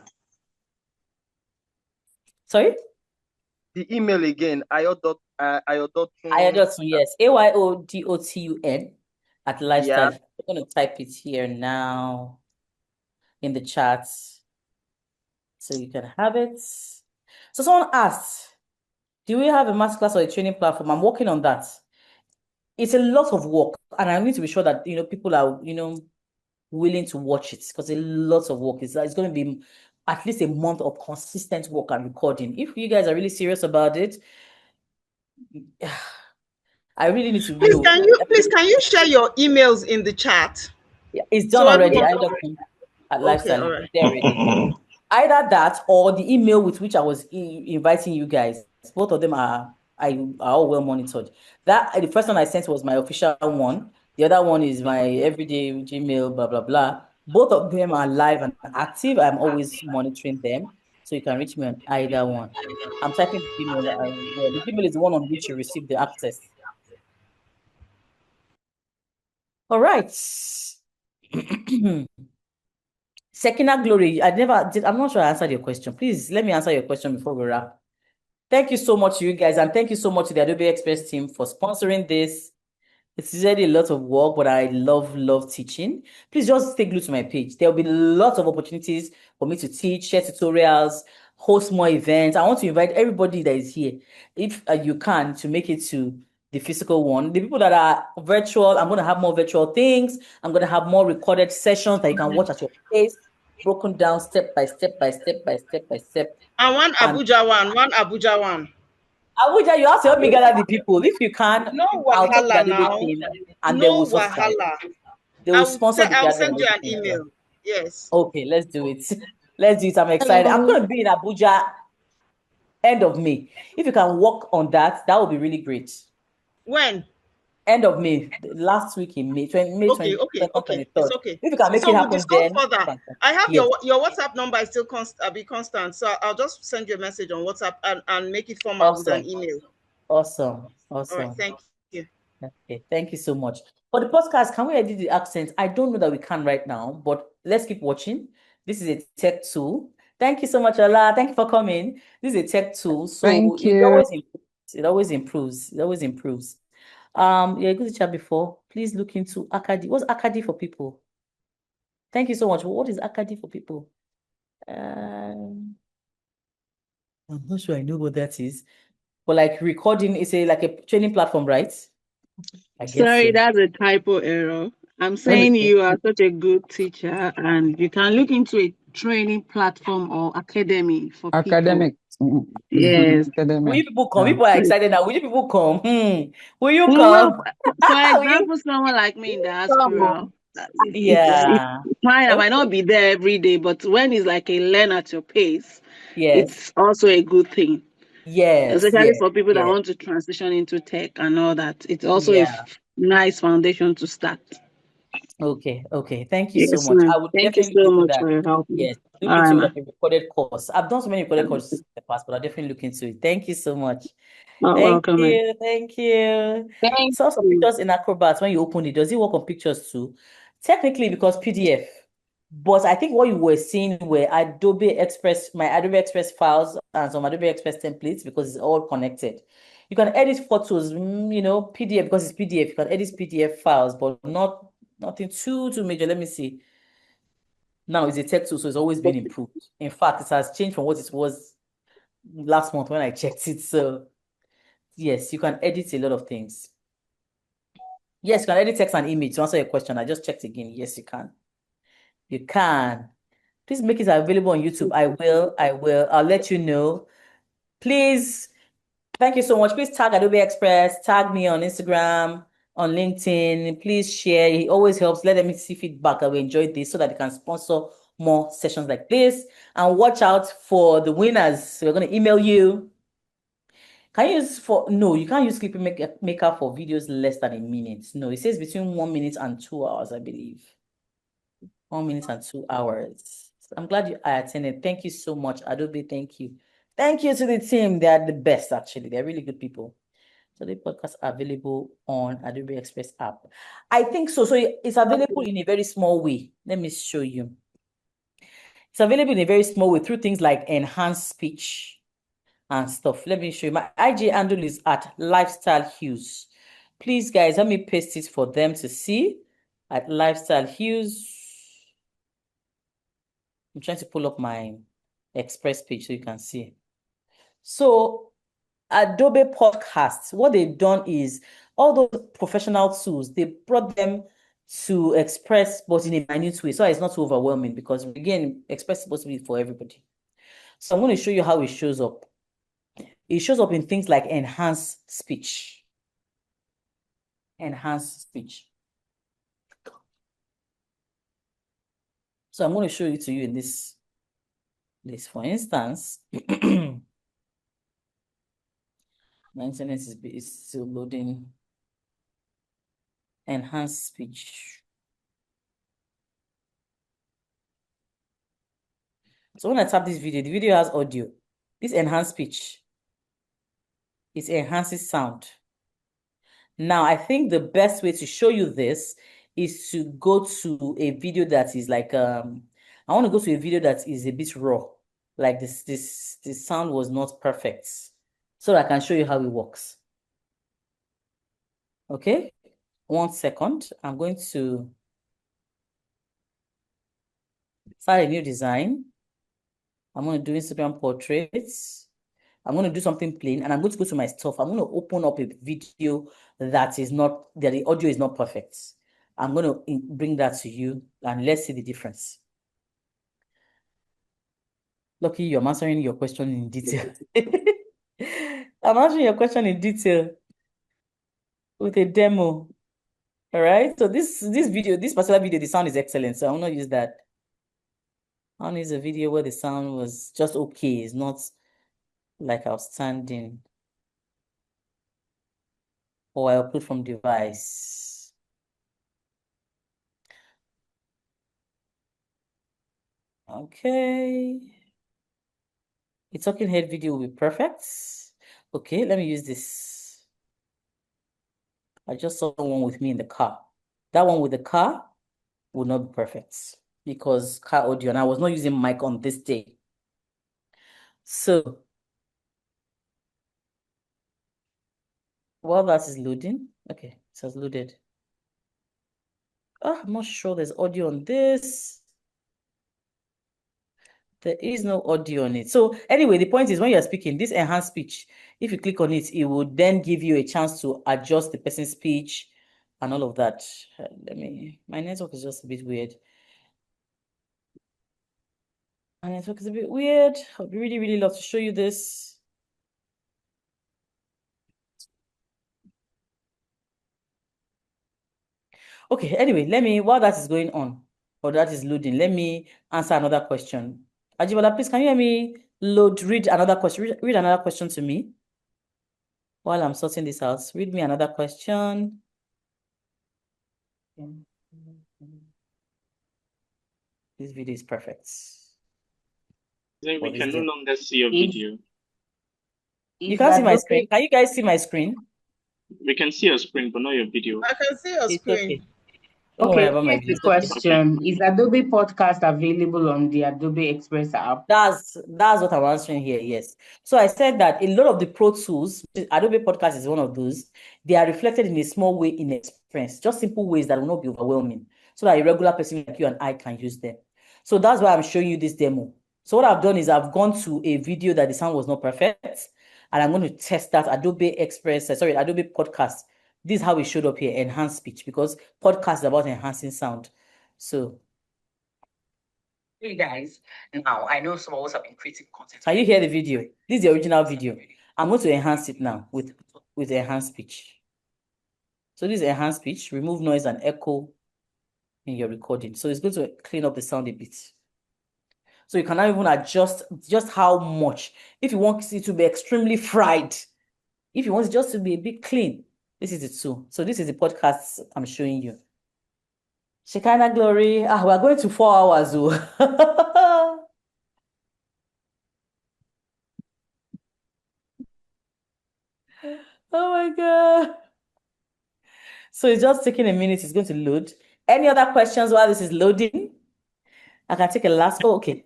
Sorry? The email again, Ayodotun. Ayodotun, yes. AYODOTUN at lifestyle. Yeah. I'm going to type it here now in the chat so you can have it. So someone asked, do we have a masterclass or a training platform? I'm working on that. It's a lot of work, and I need to be sure that people are willing to watch it because a lot of work. It's going to be at least a month of consistent work and recording. If you guys are really serious about it, I really need to Please, can you share your emails in the chat? Yeah, it's done already. I got at Lifestyle. Okay, all right. There already. Either that or the email with which I was inviting you guys. Both of them are all well monitored. The first one I sent was my official one. The other one is my everyday Gmail, blah, blah, blah. Both of them are live and active. I'm always monitoring them. So you can reach me on either one. I'm typing the Gmail. The Gmail is the one on which you receive the access. All right. Sekina Glory, I'm not sure I answered your question. Please let me answer your question before we wrap. Thank you so much to you guys, and thank you so much to the Adobe Express team for sponsoring this. It's usually a lot of work, but I love teaching. Please just stay glued to my page. There'll be lots of opportunities for me to teach, share tutorials, host more events. I want to invite everybody that is here, if you can, to make it to the physical one. The people that are virtual, I'm going to have more virtual things. I'm going to have more recorded sessions that you can watch at your pace, broken down step by step by step by step by step. And one Abuja one. Abuja, you have to help me gather the people. If you can, no I'll talk to the now. team and they No will sponsor. wahala. They will sponsor the I'll gathering. send you an email. Yes. Okay, let's do it. Let's do it. I'm excited. I'm going to be in Abuja end of May. If you can work on that, that would be really great. When? End of May, last week in May, Okay. 23rd. It's okay. If you can make it we'll happen discuss then. further. I have your WhatsApp number is still be constant. So I'll just send you a message on WhatsApp and make it formal with an email. Awesome. All right, thank you. Okay, thank you so much. For the podcast, can we edit the accent? I don't know that we can right now, but let's keep watching. This is a tech tool. Thank you so much, Ola. Thank you for coming. This is a tech tool, so Thank it you. always improves. It always improves. It always improves. You're good to chat before. Please look into Acadie. What's Acadie for people? Thank you so much. What is Acadie for people? I'm not sure I know what that is. But like recording is like a training platform, right? I guess Sorry, so. that's a typo error. I'm saying you are such a good teacher and you can look into a training platform or academy for Academic. people. Yes. Will you people come? People are excited now. Will you people come? Will you We come? will, for example, someone like me in diaspora, Yeah. it's fine. I might not be there every day, but when it's like a learn at your pace, yes, it's also a good thing. Yes, Especially for people that want to transition into tech and all that. It's also a nice foundation to start. Okay. Thank you so Yes, much. ma'am. I would Thank you definitely so look into much that. for your help. Yes, All look right, into ma'am. like a recorded course. I've done so many recorded courses in the past, but I'll definitely look into it. Thank you so much. Oh, Thank welcome, ma'am. you. Thank you. Thank Saw some you. pictures in Acrobat when you open it. Does it work on pictures too? Technically, because PDF. But I think what you were seeing were Adobe Express, my Adobe Express files and some Adobe Express templates because it's all connected. You can edit photos, PDF because it's PDF. You can edit PDF files, but nothing too major. Let me see. Now it's a tech tool, so it's always been improved. In fact, it has changed from what it was last month when I checked it. So yes, you can edit a lot of things. Yes, you can edit text and image. To answer your question, I just checked again. Yes, you can. You can. Please make it available on YouTube. I will. I'll let you know. Please, thank you so much. Please tag Adobe Express, tag me on Instagram, on LinkedIn. Please share. It always helps. Let them see feedback. I will enjoy this so that they can sponsor more sessions like this. And watch out for the winners. So we're going to email you. Can you use no, you can't use Clipping Maker for videos less than a minute. No, it says between 1 minute and 2 hours, I believe. 1 minute and 2 hours. I'm glad I attended. Thank you so much, Adobe. Thank you. Thank you to the team. They are the best, actually. They're really good people. So the podcast are available on Adobe Express app. I think so. So it's available in a very small way. Let me show you. It's available in a very small way through things like enhanced speech and stuff. Let me show you. My IG handle is at Lifestyle Hues. Please, guys, let me paste it for them to see at Lifestyle Hues. I'm trying to pull up my Express page so you can see. So Adobe Podcasts, what they've done is all those professional tools, they brought them to Express, but in a minute way. So it's not too overwhelming because, again, Express is supposed to be for everybody. So I'm going to show you how it shows up. It shows up in things like enhanced speech. Enhanced speech. So I'm going to show it to you in this list. For instance, my internet is still loading. Enhanced speech. So when I tap this video, the video has audio. This enhanced speech, it enhances sound. Now, I think the best way to show you this is to go to a video that is like, I want to go to a video that is a bit raw. Like this sound was not perfect. So I can show you how it works. Okay, 1 second. I'm going to start a new design. I'm going to do Instagram portraits. I'm going to do something plain and I'm going to go to my stuff. I'm going to open up a video that the audio is not perfect. I'm going to bring that to you and let's see the difference. Lucky, you're answering your question in detail. I'm answering your question in detail with a demo. All right. So this particular video, the sound is excellent. So I will not use that. I want to use a video where the sound was just okay. It's not like outstanding. Or I upload from device. Okay. The talking head video will be perfect. Okay, let me use this. I just saw one with me in the car. That one with the car will not be perfect because car audio, and I was not using mic on this day. So while that is loading, okay, it has loaded. Oh, I'm not sure there's audio on this. There is no audio on it. So anyway, the point is when you're speaking, this enhanced speech, if you click on it, it will then give you a chance to adjust the person's speech and all of that. My network is just a bit weird. My network is a bit weird. I'd really, really love to show you this. Okay, anyway, while that is going on, or that is loading, let me answer another question. Ajibola, please, can you hear me read another question? Read another question to me while I'm sorting this out. Read me another question. This video is perfect. Then we can no longer see your video. You can't see my screen. Can you guys see my screen? We can see your screen, but not your video. I can see your screen. Okay, here's the question. Is Adobe Podcast available on the Adobe Express app? That's what I'm answering here, yes. So I said that a lot of the Pro Tools, Adobe Podcast is one of those, they are reflected in a small way in Express, just simple ways that will not be overwhelming, so that a regular person like you and I can use them. So that's why I'm showing you this demo. So what I've done is I've gone to a video that the sound was not perfect, and I'm going to test that Adobe Podcast. This is how it showed up here, enhanced speech, because podcast is about enhancing sound. So hey guys, now I know some of us have been creating content. Can you hear the video? This is the original video. I'm going to enhance it now with enhanced speech. So this is enhanced speech, remove noise and echo in your recording. So it's going to clean up the sound a bit. So you can now even adjust just how much. If you want it to be extremely fried, if you want it just to be a bit clean, this is it too. So this is the podcast I'm showing you. Shekinah glory. We're going to 4 hours. Oh. Oh my God. So it's just taking a minute. It's going to load. Any other questions while this is loading? I can take a last. Oh, okay.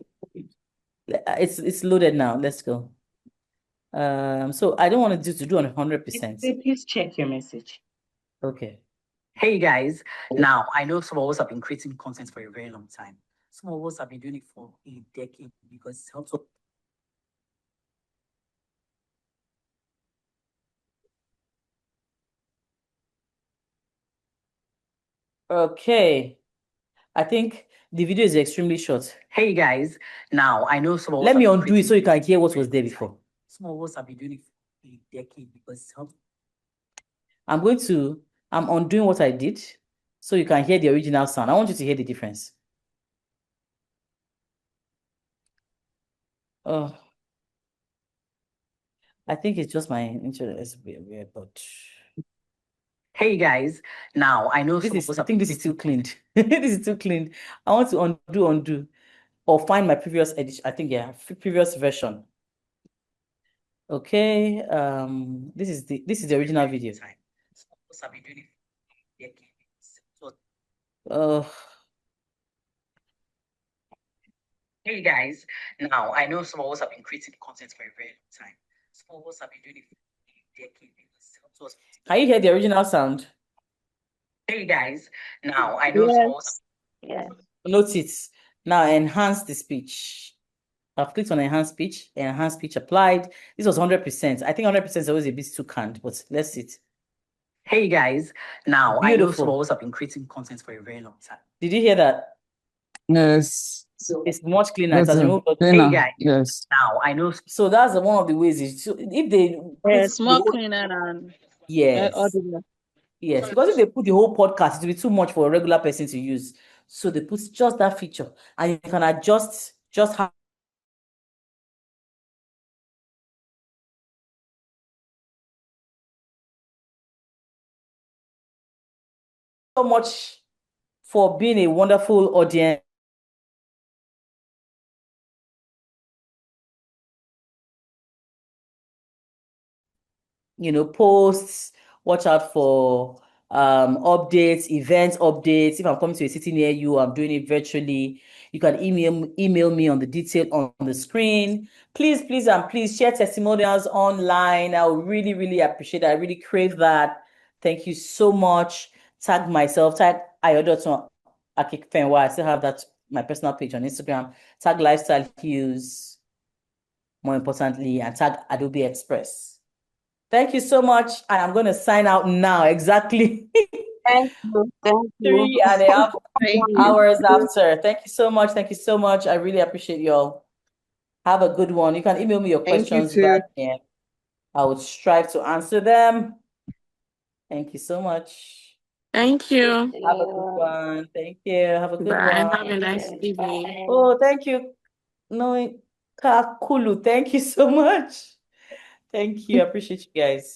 It's loaded now. Let's go. So I don't want to do on 100%. Please check your message. Okay. Hey guys, now I know some of us have been creating content for a very long time. Some of us have been doing it for a decade because it helps. Okay. I think the video is extremely short. Hey guys, now I know some of us. Let me undo it so you can hear what was there before. Some of us have been doing it for a decade because it helps. I'm undoing what I did so you can hear the original sound. I want you to hear the difference. Oh, I think it's just my internet is weird, but. Hey guys, now I know I think this is too cleaned. This is too cleaned. I want to undo, or find my previous edition. I think previous version. Okay, this is the original video. Hey guys, now I know some of us have been creating content for a very long time. Some of us have been doing it for a decade. Can you hear the original sound? Hey guys, now I know some of us. Yeah. Note it. Now enhance the speech. I've clicked on enhanced speech applied. This was 100%. I think 100% is always a bit too canned, but let's see it. Hey guys, now I know some of us have been creating content for a very long time. Did you hear that? Yes. So it's much cleaner. It has removed. Hey guys, yes. Now I know. So that's one of the ways. If they it's more cleaner than yes, because if they put the whole podcast, it will be too much for a regular person to use. So they put just that feature, and you can adjust just how. So much for being a wonderful audience. Posts, watch out for updates, event updates. If I'm coming to a city near you, I'm doing it virtually. You can email me on the detail on the screen. Please share testimonials online. I would really, really appreciate it. I really crave that. Thank you so much. Tag myself, tag Ayodotun Akinfenwa. I still have that, my personal page on Instagram. Tag Lifestyle Hues, more importantly, and tag Adobe Express. Thank you so much. And I'm going to sign out now. Exactly. Thank you. 3.5 hours after. Thank you so much. Thank you so much. I really appreciate y'all. Have a good one. You can email me your questions back here. I would strive to answer them. Thank you so much. Thank you. Have a good one. Thank you. Have a good one. Have a nice evening. Oh, thank you. No, Kakulu. Thank you so much. Thank you. I appreciate you guys.